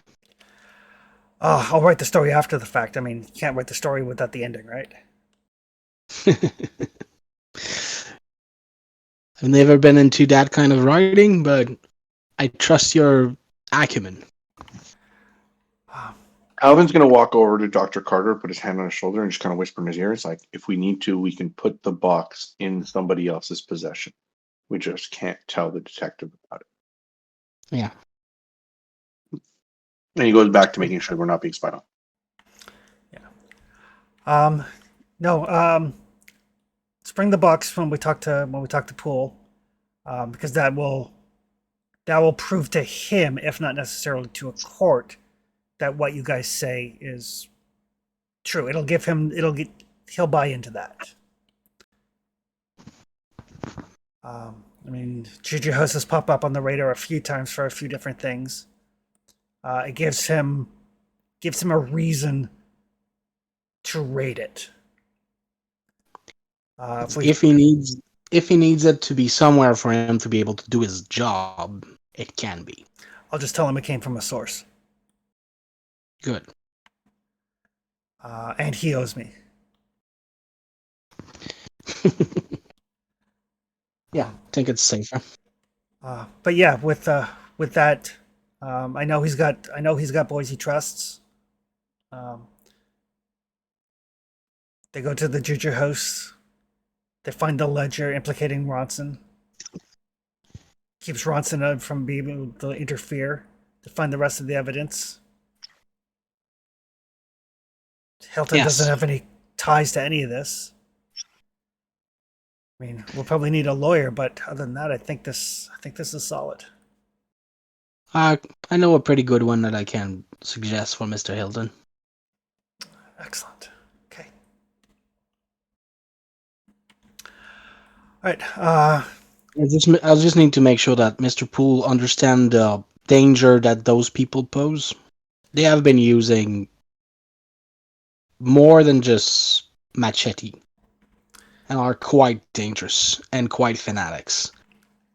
I'll write the story after the fact. I mean, you can't write the story without the ending, right? I've never been into that kind of writing, but I trust your acumen. Um, Alvin's going to walk over to Dr. Carter, put his hand on his shoulder, and just kind of whisper in his ear. It's like, if we need to, we can put the box in somebody else's possession. We just can't tell the detective about it. Yeah. And he goes back to making sure we're not being spied on. no. Let's bring the box when we talk to Poole, because that will prove to him, if not necessarily to a court, that what you guys say is true. He'll buy into that. I mean, Juju House has popped up on the radar a few times for a few different things. It gives him a reason to raid it. If he needs it to be somewhere for him to be able to do his job, it can be. I'll just tell him it came from a source. Good. And he owes me. Yeah, I think it's safer. But yeah, with that, I know he's got boys he trusts. They go to the Juju house. They find the ledger implicating Ronson. Keeps Ronson out from being able to interfere. They find the rest of the evidence. Hilton doesn't have any ties to any of this. I mean, we'll probably need a lawyer, but other than that, I think this is solid. I know a pretty good one that I can suggest for Mr. Hilton. Excellent. Okay. All right. I just need to make sure that Mr. Poole understands the danger that those people pose. They have been using more than just machete and are quite dangerous and quite fanatics.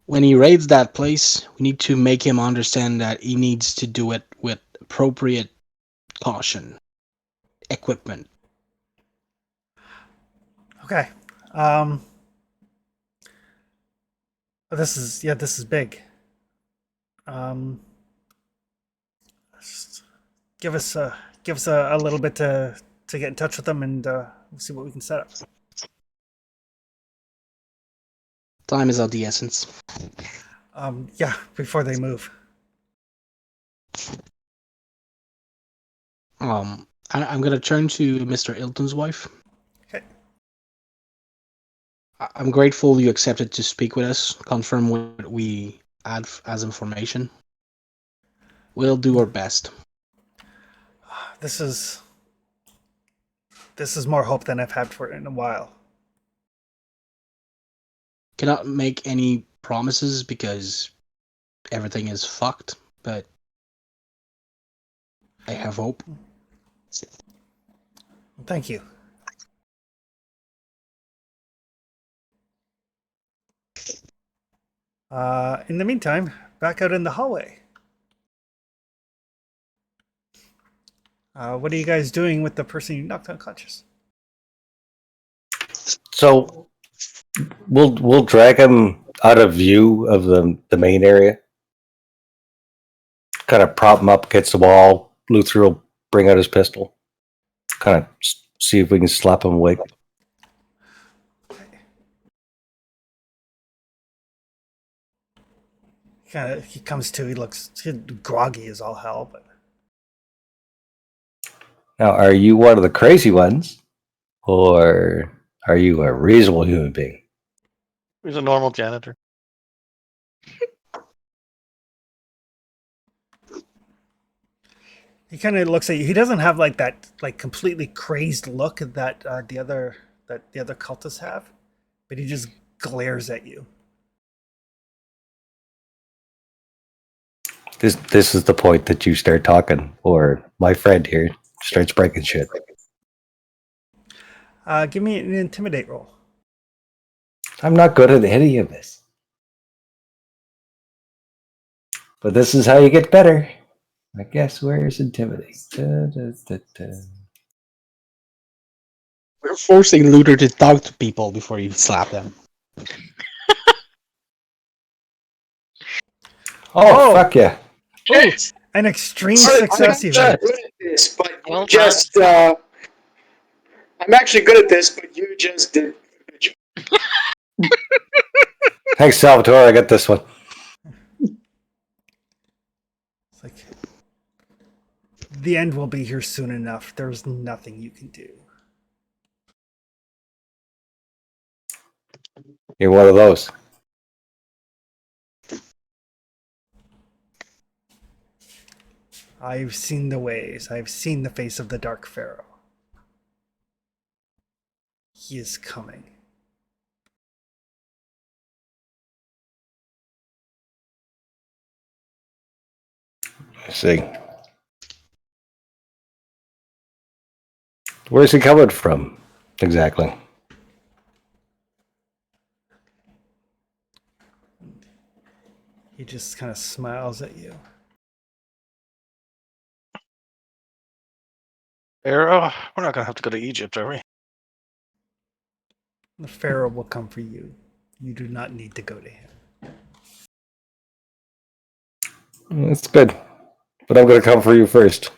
When he raids that place, we need to make him understand that he needs to do it with appropriate caution, equipment. Okay. This is big. Just give us a little bit to get in touch with them, and we'll see what we can set up. Time is of the essence. Yeah, before they move. I'm gonna turn to Mr. Hilton's wife. Okay. I'm grateful you accepted to speak with us, confirm what we add as information. We'll do our best. This is more hope than I've had for it in a while. Cannot make any promises because everything is fucked, but I have hope. Thank you. In the meantime, back out in the hallway. What are you guys doing with the person you knocked unconscious? So we'll drag him out of view of the main area. Kind of prop him up against the wall. Luther will bring out his pistol. Kind of see if we can slap him awake. He comes to. He looks groggy as all hell, but Now, are you one of the crazy ones, or are you a reasonable human being? He's a normal janitor. he kind of looks at you. He doesn't have like that completely crazed look that the other cultists have, but he just glares at you. This is the point that you start talking, or my friend here starts breaking shit. Give me an intimidate roll. I'm not good at any of this. But this is how you get better. I guess where's intimidate? We're forcing Luther to talk to people before you slap them. Oh, fuck yeah. An extreme I'm success actually even. good at this, but Well you just. I'm actually good at this, but you just did. Thanks, Salvatore. I got this one. It's like the end will be here soon enough. There's nothing you can do. You're one of those. I've seen the ways. I've seen the face of the Dark Pharaoh. He is coming. I see. Where's he coming from? Exactly. He just kind of smiles at you. Pharaoh, we're not gonna have to go to Egypt, are we? The Pharaoh will come for you. You do not need to go to him. That's good. But I'm going to come for you first.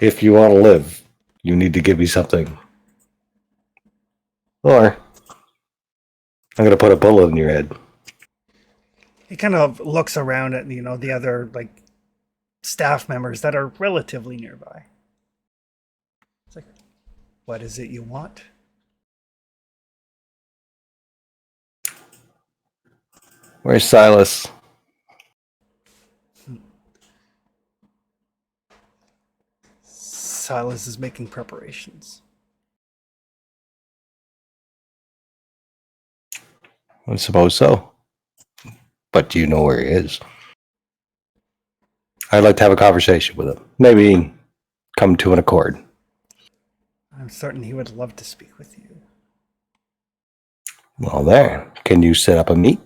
If you want to live, you need to give me something. Or I'm going to put a bullet in your head. He kind of looks around at, the other, staff members that are relatively nearby. It's like, what is it you want? Where's Silas? Silas is making preparations. I suppose so. But do you know where he is? I'd like to have a conversation with him. Maybe come to an accord. I'm certain he would love to speak with you. Well, there. Can you set up a meet?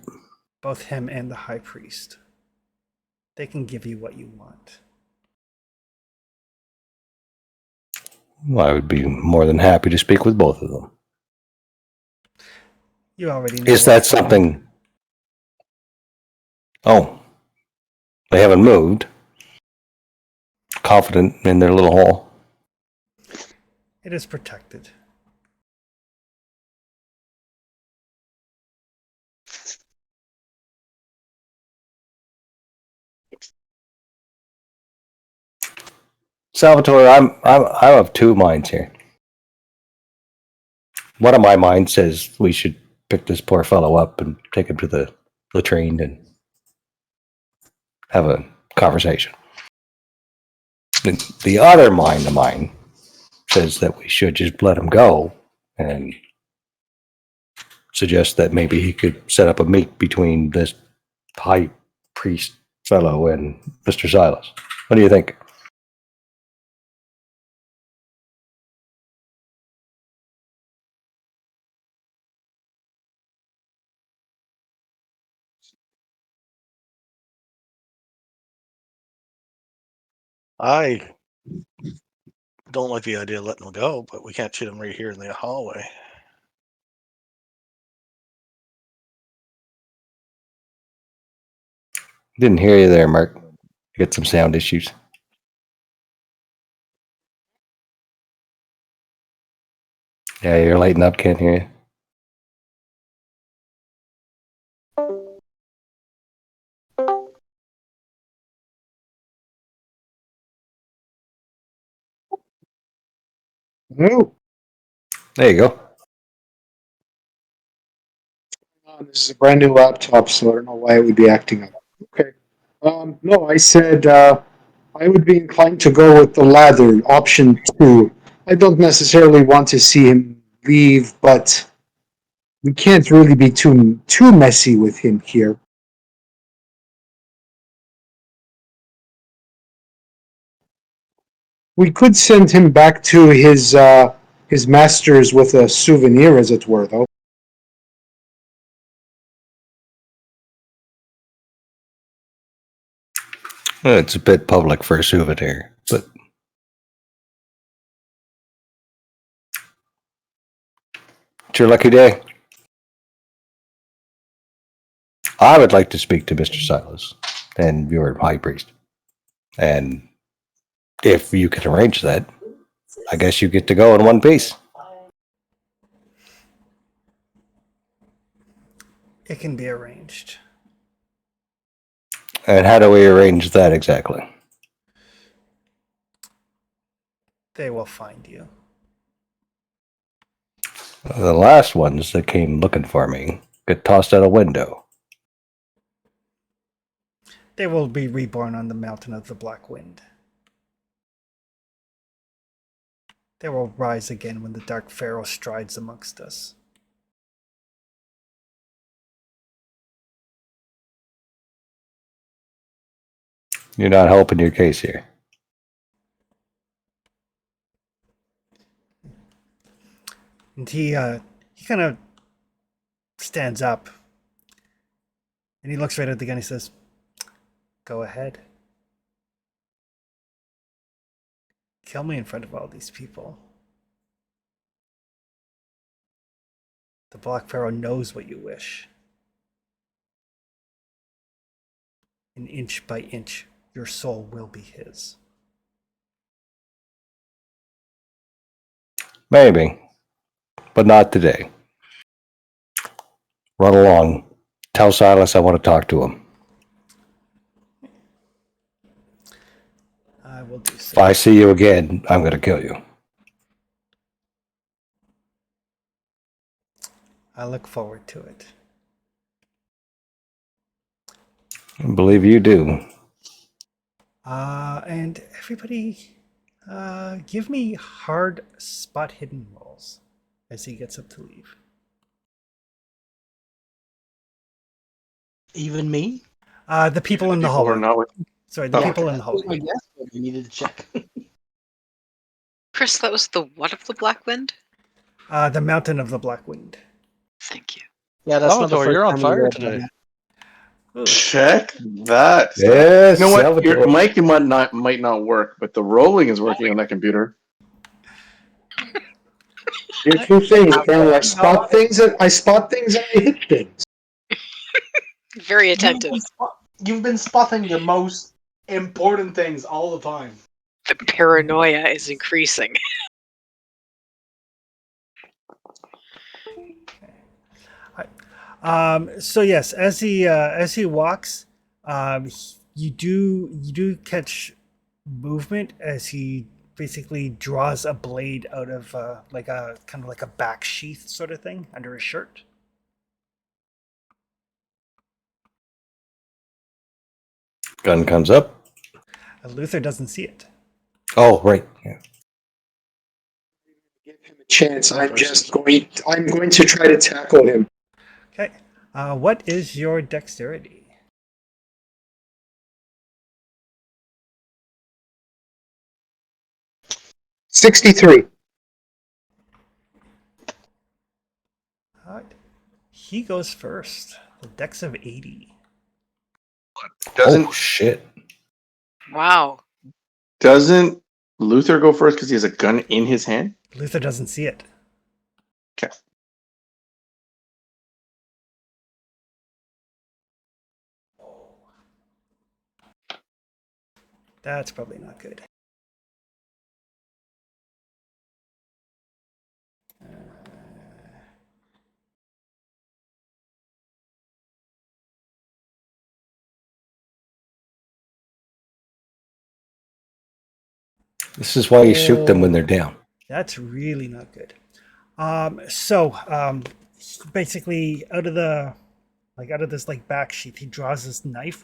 Both him and the High Priest. They can give you what you want. Well, I would be more than happy to speak with both of them. You already know. Is that what's going on. something? Oh, they haven't moved. Confident in their little hole. It is protected. Salvatore, I'm of two minds here. One of my minds says we should pick this poor fellow up and take him to the latrine and have a conversation. And the other mind of mine says that we should just let him go and suggest that maybe he could set up a meet between this high priest fellow and Mr. Silas. What do you think? I don't like the idea of letting him go, but we can't shoot him right here in the hallway. Didn't hear you there, Mark. You got some sound issues. Yeah, you're lighting up, can't hear you. No. There you go. This is a brand new laptop, so I don't know why it would be acting up. Okay. No, I said I would be inclined to go with the latter, option 2. I don't necessarily want to see him leave, but we can't really be too messy with him here. we could send him back to his masters with a souvenir, as it were, though. It's a bit public for a souvenir, but it's your lucky day. I would like to speak to Mr. Silas and your high priest. And if you can arrange that, I guess you get to go in one piece. It can be arranged. And how do we arrange that exactly? They will find you. The last ones that came looking for me got tossed out a window. They will be reborn on the mountain of the Black Wind. They will rise again when the Dark Pharaoh strides amongst us. You're not helping your case here. And he kind of stands up and he looks right at the gun. He says, "Go ahead. Kill me in front of all these people. The Black Pharaoh knows what you wish. And inch by inch, your soul will be his." Maybe, but not today. Run along. Tell Silas I want to talk to him. I will do If so. I see you again, I'm going to kill you. I look forward to it. I believe you do. And everybody, give me hard spot hidden rolls as he gets up to leave. Even me? The people in the People who are hallway. not with. Sorry, the Oh, people okay. in the That was my hallway. guess, but I needed to check. Chris, that was the what of the Black Wind? The mountain of the Black Wind. Thank you. Yeah, that's not the Salvatore, first you're on time we fire read today. that. Ooh. Check that. Yes, You know what? Salvatore. Your mic might not work, but the rolling is working on that computer. Here's two things. Apparently, I spot things and I hit things. Very attentive. You've been spotting the most important things all the time. The paranoia is increasing. So yes, as he walks, you do catch movement as he basically draws a blade out of like a kind of like a back sheath sort of thing under his shirt. Gun comes up. Luther doesn't see it. Oh, right. Yeah. Give him a chance. I'm going to try to tackle him. Okay. What is your dexterity? 63. All right. He goes first. The dex of 80. Doesn't Oh, shit. Wow. doesn't Luther go first because he has a gun in his hand? Luther doesn't see it. Okay. That's probably not good. This is why you shoot them when they're down. That's really not good. So basically, out of this like back sheath, he draws his knife,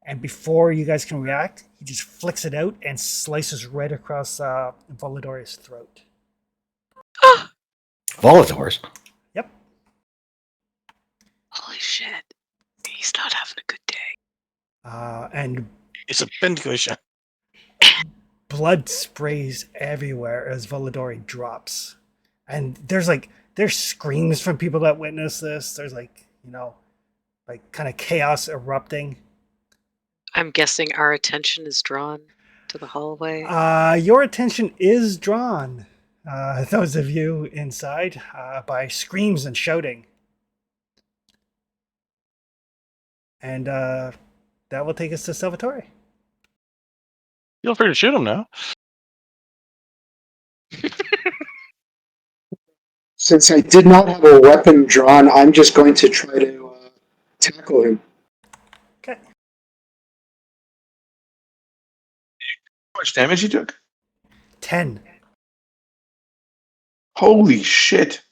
and before you guys can react, he just flicks it out and slices right across Volador's throat. Voladors? Yep. Holy shit. He's not having a good day. And It's a pincushion. blood sprays everywhere as Voladori drops. And there's screams from people that witness this. There's kind of chaos erupting. I'm guessing our attention is drawn to the hallway. Your attention is drawn, those of you inside, by screams and shouting. And that will take us to Salvatore. Feel free to shoot him now. Since I did not have a weapon drawn, I'm just going to try to tackle him. Okay. How much damage he took? 10. Holy shit!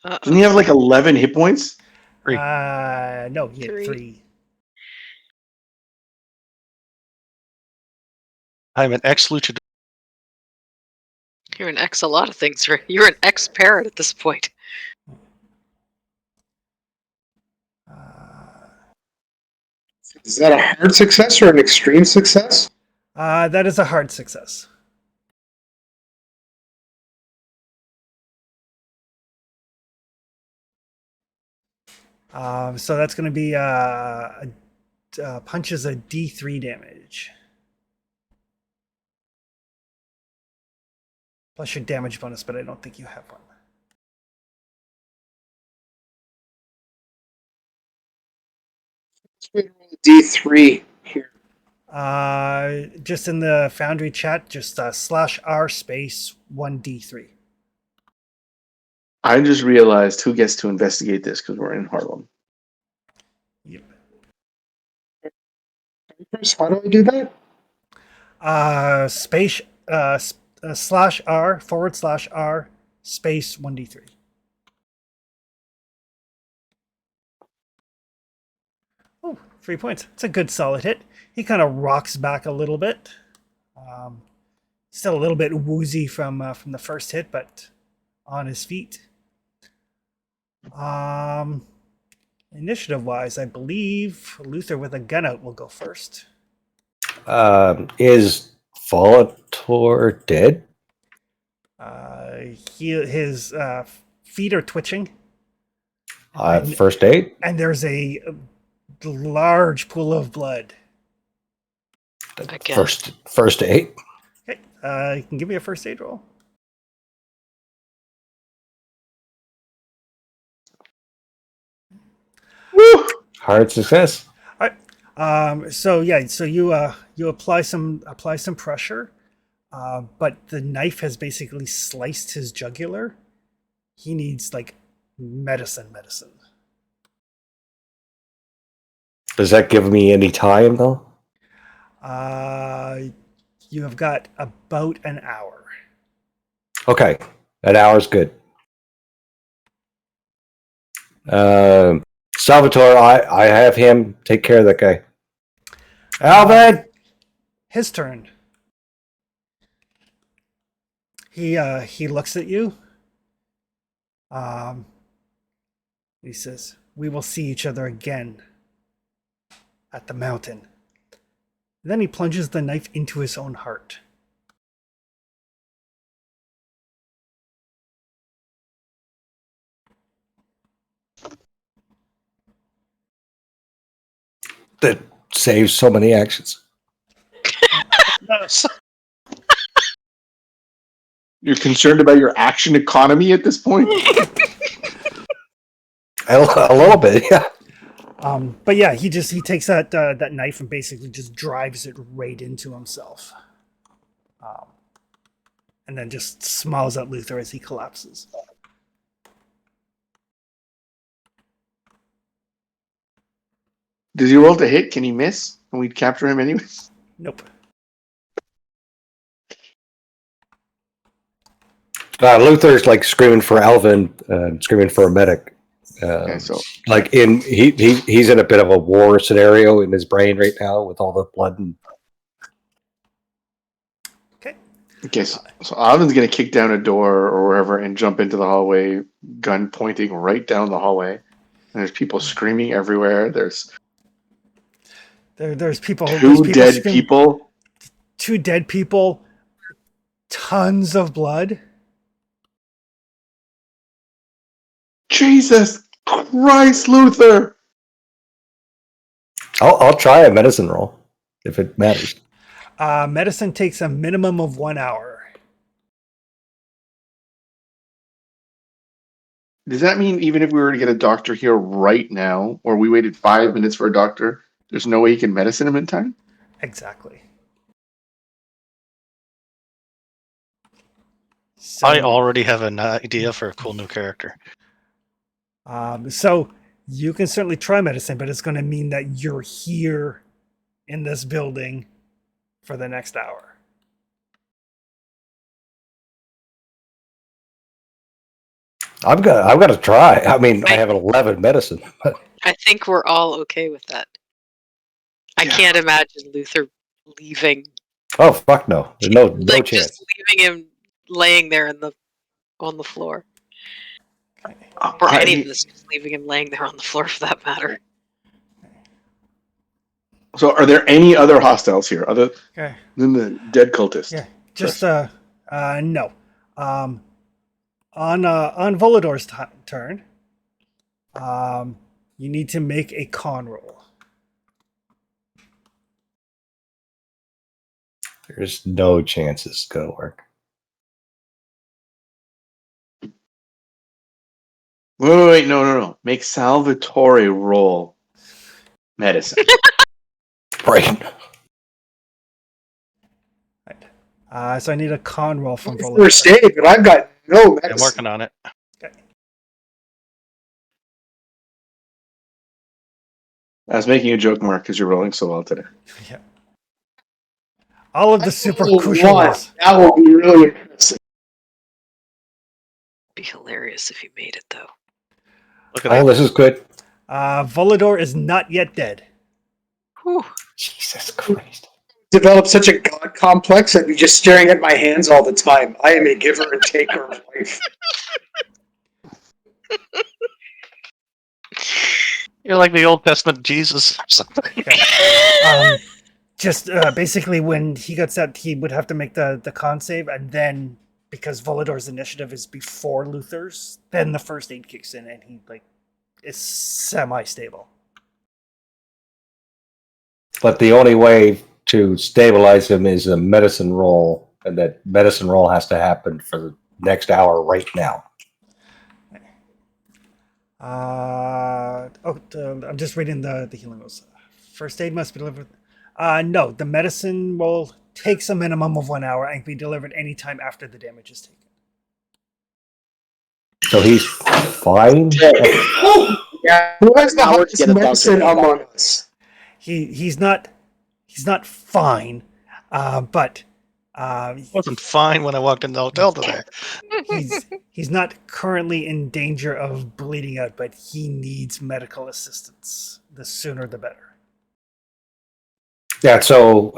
Uh-oh. Didn't he have like 11 hit points? Three. No, he had Three. 3. I'm an ex-luchador. You're an ex a lot of things, right? You're an ex parrot at this point. Is that a hard success or an extreme success? That is a hard success. So that's going to be punches a D3 damage. Plus your damage bonus, but I don't think you have one. D3 here. Just in the Foundry chat, just /R space 1D3. I just realized who gets to investigate this because we're in Harlem. Yep. How do I do that? Space /R /R space 1D3. Oh, 3 points. It's a good solid hit. He kind of rocks back a little bit. Still a little bit woozy from the first hit, but on his feet. Initiative wise, I believe Luther with a gun out will go first. Is Volator dead? His feet are twitching, First aid? and there's a large pool of blood. Again. First aid? Okay, you can give me a first aid roll. Woo! Hard success. All right. So you apply some pressure, but the knife has basically sliced his jugular. He needs medicine. Does that give me any time though? You have got about an hour. Okay, an hour's good. Salvatore, I have him take care of that guy. Alvin! His turn. He looks at you. He says, "We will see each other again at the mountain." Then he plunges the knife into his own heart. That saves so many actions. You're concerned about your action economy at this point? A little bit, yeah. But yeah, he takes that knife and basically just drives it right into himself, and then just smiles at Luther as he collapses. Does he roll to hit? Can he miss? Can we capture him anyway? Nope. Luther's screaming for Alvin, screaming for a medic. Okay, so He's in a bit of a war scenario in his brain right now with all the blood and. okay, so Alvin's gonna kick down a door or wherever and jump into the hallway, gun pointing right down the hallway. And there's people screaming everywhere. There's There's people. two dead screaming. people. 2 dead people. tons of blood. Jesus Christ, Luther! I'll try a medicine roll if it matters. Medicine takes a minimum of 1 hour. Does that mean even if we were to get a doctor here right now, or we waited 5 minutes for a doctor, there's no way you can medicine him in time? Exactly. So, I already have an idea for a cool new character. so you can certainly try medicine, but it's going to mean that you're here in this building for the next hour. I've got to try. I mean, I have an 11 medicine. But I think we're all okay with that. I Yeah. can't imagine Luther leaving. oh fuck no, there's no Like chance. just leaving him laying there on the floor. Or I- any of us just leaving him laying there on the floor for that matter. So, are there any other hostiles here other Okay. than the dead cultist? Yeah. Just no. On Volodor's turn, you need to make a con roll. There's no chance this is gonna work. Wait, no. Make Salvatore roll medicine. Right. So I need a con roll from Volodor. First aid, but I've got no I'm medicine. working on it. I was making a joke, Mark, because you're rolling so well today. Yeah. All of the super Oh, crucial one. rolls. That will be really impressive. Be hilarious if you made it though. Look at Oh, that. this is good. Volodor is not yet dead. Whew. Jesus Christ. Develop such a god complex, I'd be just staring at my hands all the time. I am a giver and taker of life. You're like the Old Testament Jesus or something. Just basically, when he got set, he would have to make the con save, and then because Volodor's initiative is before Luther's, then the first aid kicks in, and he is semi-stable. But the only way to stabilize him is a medicine roll, and that medicine roll has to happen for the next hour right now. I'm just reading the healing rules. First aid must be delivered. No, the medicine roll takes a minimum of 1 hour and can be delivered anytime after the damage is taken. So he's fine. Yeah, who has the Now we're hottest getting medicine Dr. among us? He's not fine, but It wasn't fine when I walked in the hotel today. he's not currently in danger of bleeding out, but he needs medical assistance. The sooner the better. Yeah. So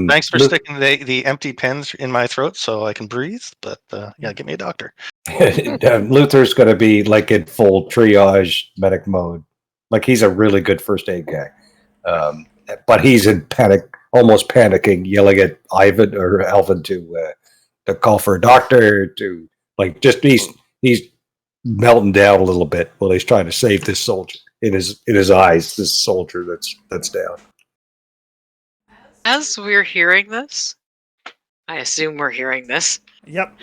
Thanks for Lu- sticking the empty pens in my throat so I can breathe. But yeah, get me a doctor. Luther's going to be like in full triage medic mode. Like he's a really good first aid guy, but he's in panic, almost panicking, yelling at Ivan or Alvin to call for a doctor. To like just he's melting down a little bit while he's trying to save this soldier in his eyes. This soldier that's down. As we're hearing this, I assume we're hearing this. Yep.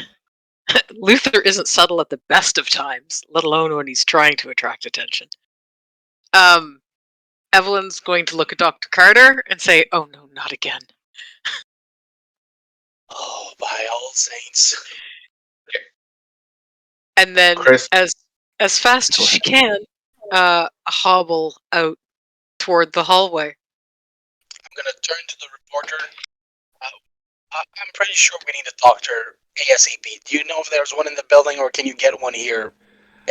Luther isn't subtle at the best of times, let alone when he's trying to attract attention. Evelyn's going to look at Dr. Carter and say, "Oh no, not again." Oh, by all saints. And then, Chris. as fast as she can, hobble out toward the hallway. I'm gonna turn to the reporter. I'm pretty sure we need a doctor ASAP. Do you know if there's one in the building, or can you get one here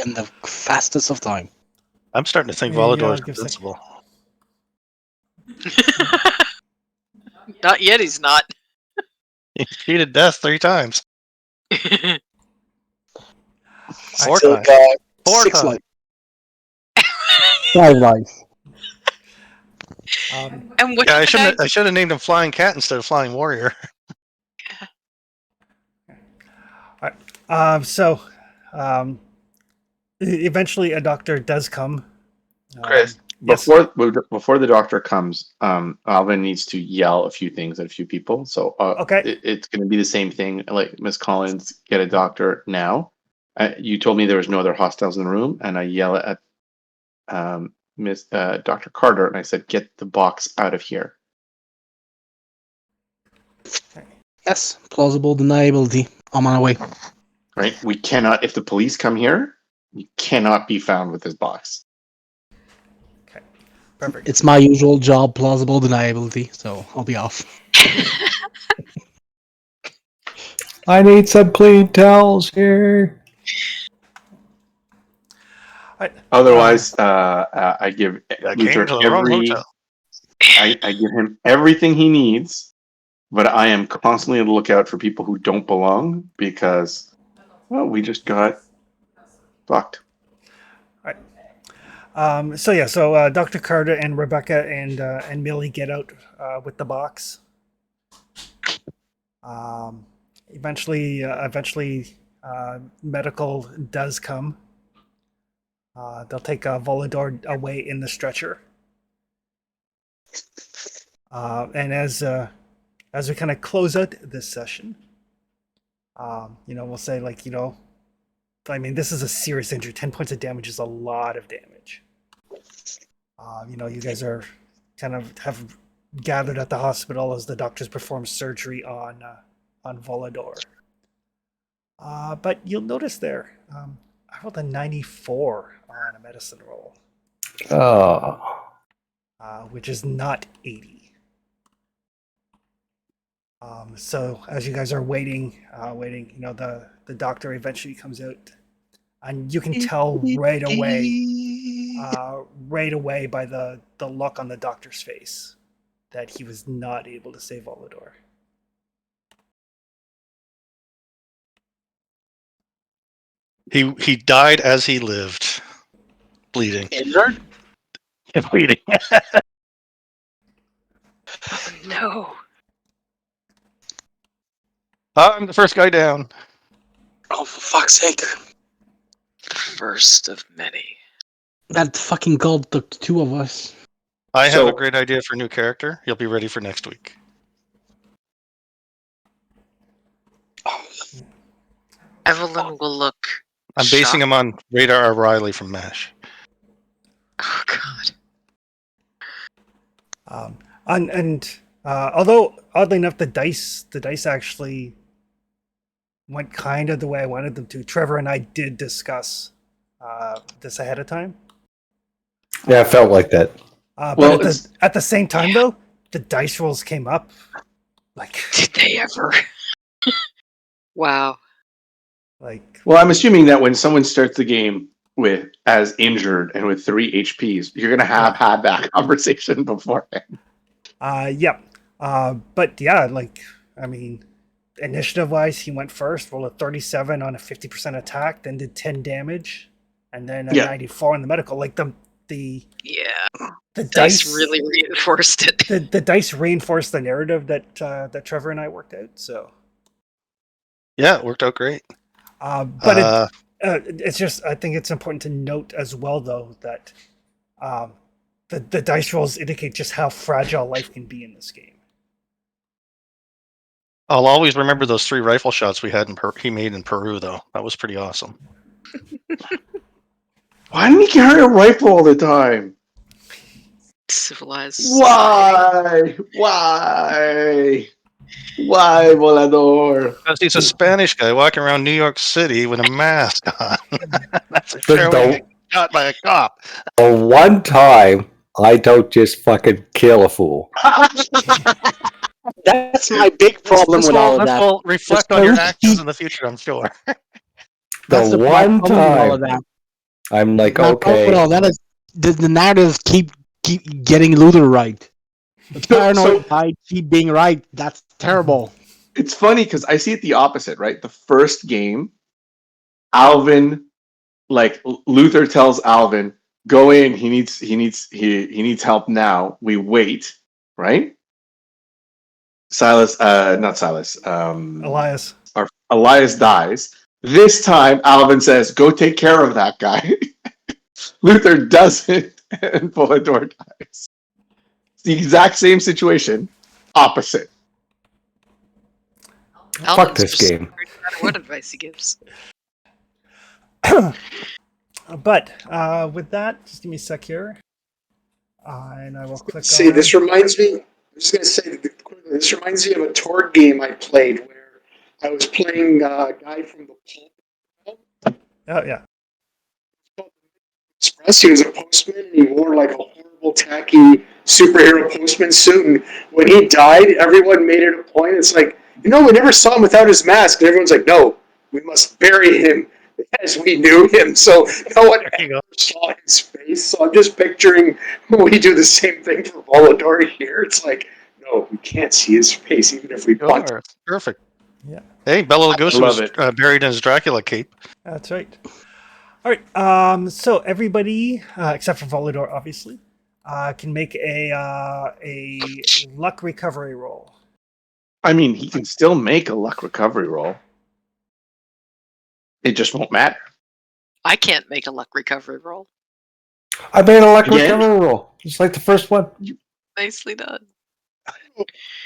in the fastest of time? I'm starting to think Yeah, Volodor is give a second. invincible. Not yet, he's not. He cheated death 3 times. 4 Still times. got 4 6 times. life. 5 life. And what Yeah, did I should have named him Flying Cat instead of Flying Warrior. So, um, eventually, a doctor does come. Chris, yes. before the doctor comes, Alvin needs to yell a few things at a few people. So Okay. it's going to be the same thing. Like Miss Collins, get a doctor now. You told me there was no other hostiles in the room, and I yell at Miss Dr. Carter, and I said, "Get the box out of here." Yes, plausible deniability. I'm on my way. Right? We cannot. If the police come here, you cannot be found with this box. Okay. Perfect. It's my usual job, plausible deniability, so I'll be off. I need some clean towels here. Otherwise, I give I came Luther to the wrong hotel. I give him everything he needs, but I am constantly on the lookout for people who don't belong because, well, we just got fucked. So Dr. Carter and Rebecca and Millie get out with the box. Eventually, medical does come. They'll take Volador away in the stretcher. And as we kind of close out this session, we'll say I mean, this is a serious injury. 10 points of damage is a lot of damage. You guys are kind of have gathered at the hospital as the doctors perform surgery on Volador. But you'll notice there, I rolled a 94 on a medicine roll, Oh. which is not 80. So as you guys are waiting, the doctor eventually comes out, and you can tell right away by the look on the doctor's face that he was not able to save Volador. He died as he lived, bleeding. Injured? Bleeding. Oh, no. I'm the first guy down. Oh, for fuck's sake. First of many. That fucking gold took two of us. I have So- a great idea for a new character. He'll be ready for next week. Evelyn will look. I'm basing shocked. him on Radar O'Reilly from MASH. Oh, God. Although oddly enough, the dice actually went kind of the way I wanted them to. Trevor and I did discuss this ahead of time. Yeah, it felt like that. But at the same time, though, the dice rolls came up. Did they ever? Wow. Well, I'm assuming that when someone starts the game with as injured and with 3 HPs, you're gonna have had that conversation beforehand. Yeah. But yeah, I mean, initiative wise, he went first, rolled a 37 on a 50% attack, then did 10 damage, and then a 94 on the medical. The dice really reinforced it. The dice reinforced the narrative that Trevor and I worked out. So yeah, it worked out great. But it's just, I think it's important to note as well, though, that the dice rolls indicate just how fragile life can be in this game. I'll always remember those 3 rifle shots we had he made in Peru, though. That was pretty awesome. Why didn't he carry a rifle all the time? Civilized. Why? Why, Volador? Because he's a Spanish guy walking around New York City with a mask on. That's a fair way to get shot by a cop. The one time I don't just fucking kill a fool. That's my big problem with all of that. This will reflect on your actions in the future, I'm sure. That's The my one problem with all of time that. I'm like, My problem with okay. all that is the narratives keep getting Luther right. The paranoid guy keep being right. That's terrible. It's funny because I see it the opposite, right? The first game, Alvin, Luther tells Alvin, "Go in. He needs help now." We wait, right? Silas, not Silas. Elias. Elias dies. This time, Alvin says, "Go take care of that guy." Luther doesn't, and Volador dies. It's the exact same situation, opposite. Fuck Alvin's this just game. no matter what advice he gives. But with that, just give me a sec here. And I will click See, on... this reminds me. I'm just gonna say quickly. This reminds me of a Torg game I played where I was playing a guy from the Pulp Oh, yeah. Express. He was a postman, and he wore like a horrible, tacky superhero postman suit. And when he died, everyone made it a point. It's like, we never saw him without his mask. And everyone's like, no, we must bury him as we knew him. So no one There you go. ever saw his face. So I'm just picturing we do the same thing for Volador here. It's like, no, we can't see his face, even if we want. Sure. Perfect. Yeah. Hey, Bela Lugosi love was it. buried in his Dracula cape. That's right. All right. So everybody, except for Volador, obviously, can make a luck recovery roll. I mean, he can still make a luck recovery roll. It just won't matter. I can't make a luck recovery roll. I made a luck Again? recovery roll, just like the first one. Nicely done.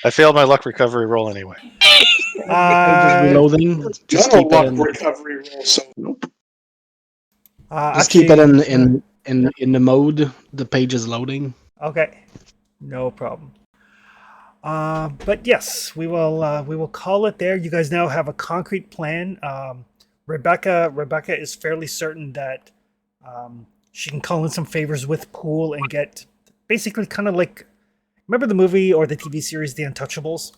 I failed my luck recovery roll anyway. Pages Uh, reloading. Just Done a keep it luck in. recovery roll, so Nope. Just keep it actually- in the mode. The page is loading. Okay, no problem. But yes, we will call it there. You guys now have a concrete plan. Rebecca is fairly certain that she can call in some favors with Poole and get basically kind of like, remember the movie or the TV series The Untouchables?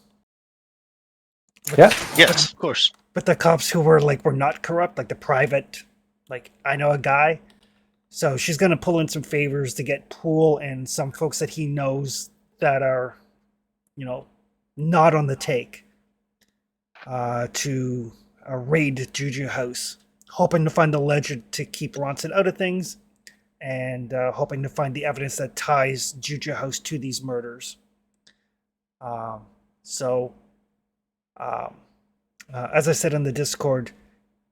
Yeah. Yes, of course. But the cops who were not corrupt, like the private, like I know a guy. So she's gonna pull in some favors to get Poole and some folks that he knows that are, not on the take, to raid Juju House, hoping to find the legend to keep Ronson out of things, and hoping to find the evidence that ties Juju House to these murders. As I said on the Discord,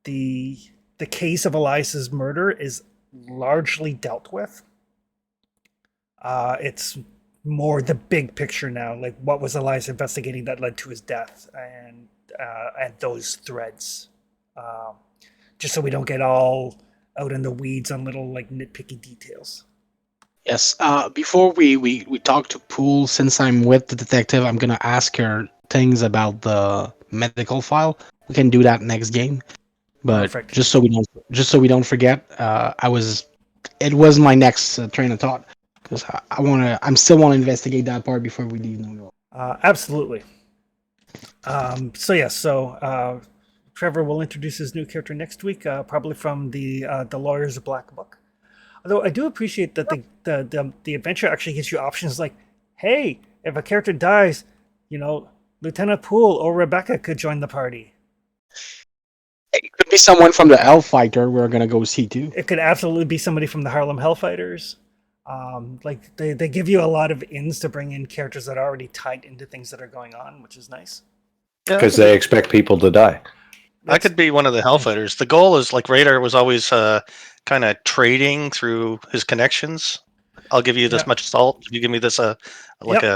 the case of Elias's murder is largely dealt with. It's more the big picture now, like what was Elias investigating that led to his death, and those threads. Just so we don't get all out in the weeds on little like nitpicky details. Yes. Before we talk to Poole, since I'm with the detective, I'm gonna ask her things about the medical file. We can do that next game. But Perfect. just so we don't forget, it was my next train of thought, because I'm still want to investigate that part before we leave New York. Absolutely. So Trevor will introduce his new character next week, probably from the Lawyer's Black Book. Although I do appreciate that the adventure actually gives you options like, hey, if a character dies, Lieutenant Poole or Rebecca could join the party. It could be someone from the Elf Fighter we're gonna go see too. It could absolutely be somebody from the Harlem Hellfighters. Like they give you a lot of ins to bring in characters that are already tied into things that are going on, which is nice. Because they expect people to die. I could be one of the Hellfighters. The goal is, like, Radar was always kind of trading through his connections. I'll give you this Yeah. much salt. You give me this a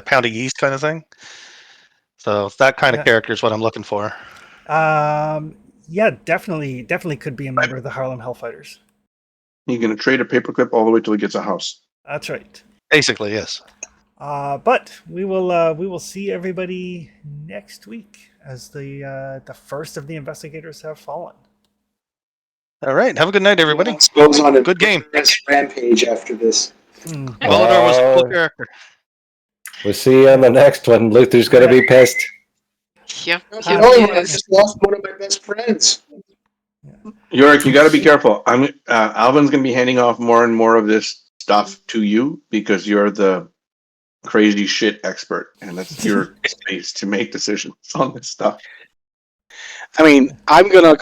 pound of yeast kind of thing. So that kind Yeah. of character is what I'm looking for. Yeah, definitely could be a member of the Harlem Hellfighters. You're going to trade a paperclip all the way till he gets a house. That's right. Basically, yes. But we will see everybody next week as the first of the investigators have fallen. All right. Have a good night, everybody. goes on a Good game. rampage after this. Volador was a cool character. We'll see you on the next one. Luther's going to be pissed. Yep. I just lost one of my best friends. Yorick, you got to be careful. Alvin's going to be handing off more and more of this stuff to you because you're the crazy shit expert, and that's your space to make decisions on this stuff. I mean, I'm gonna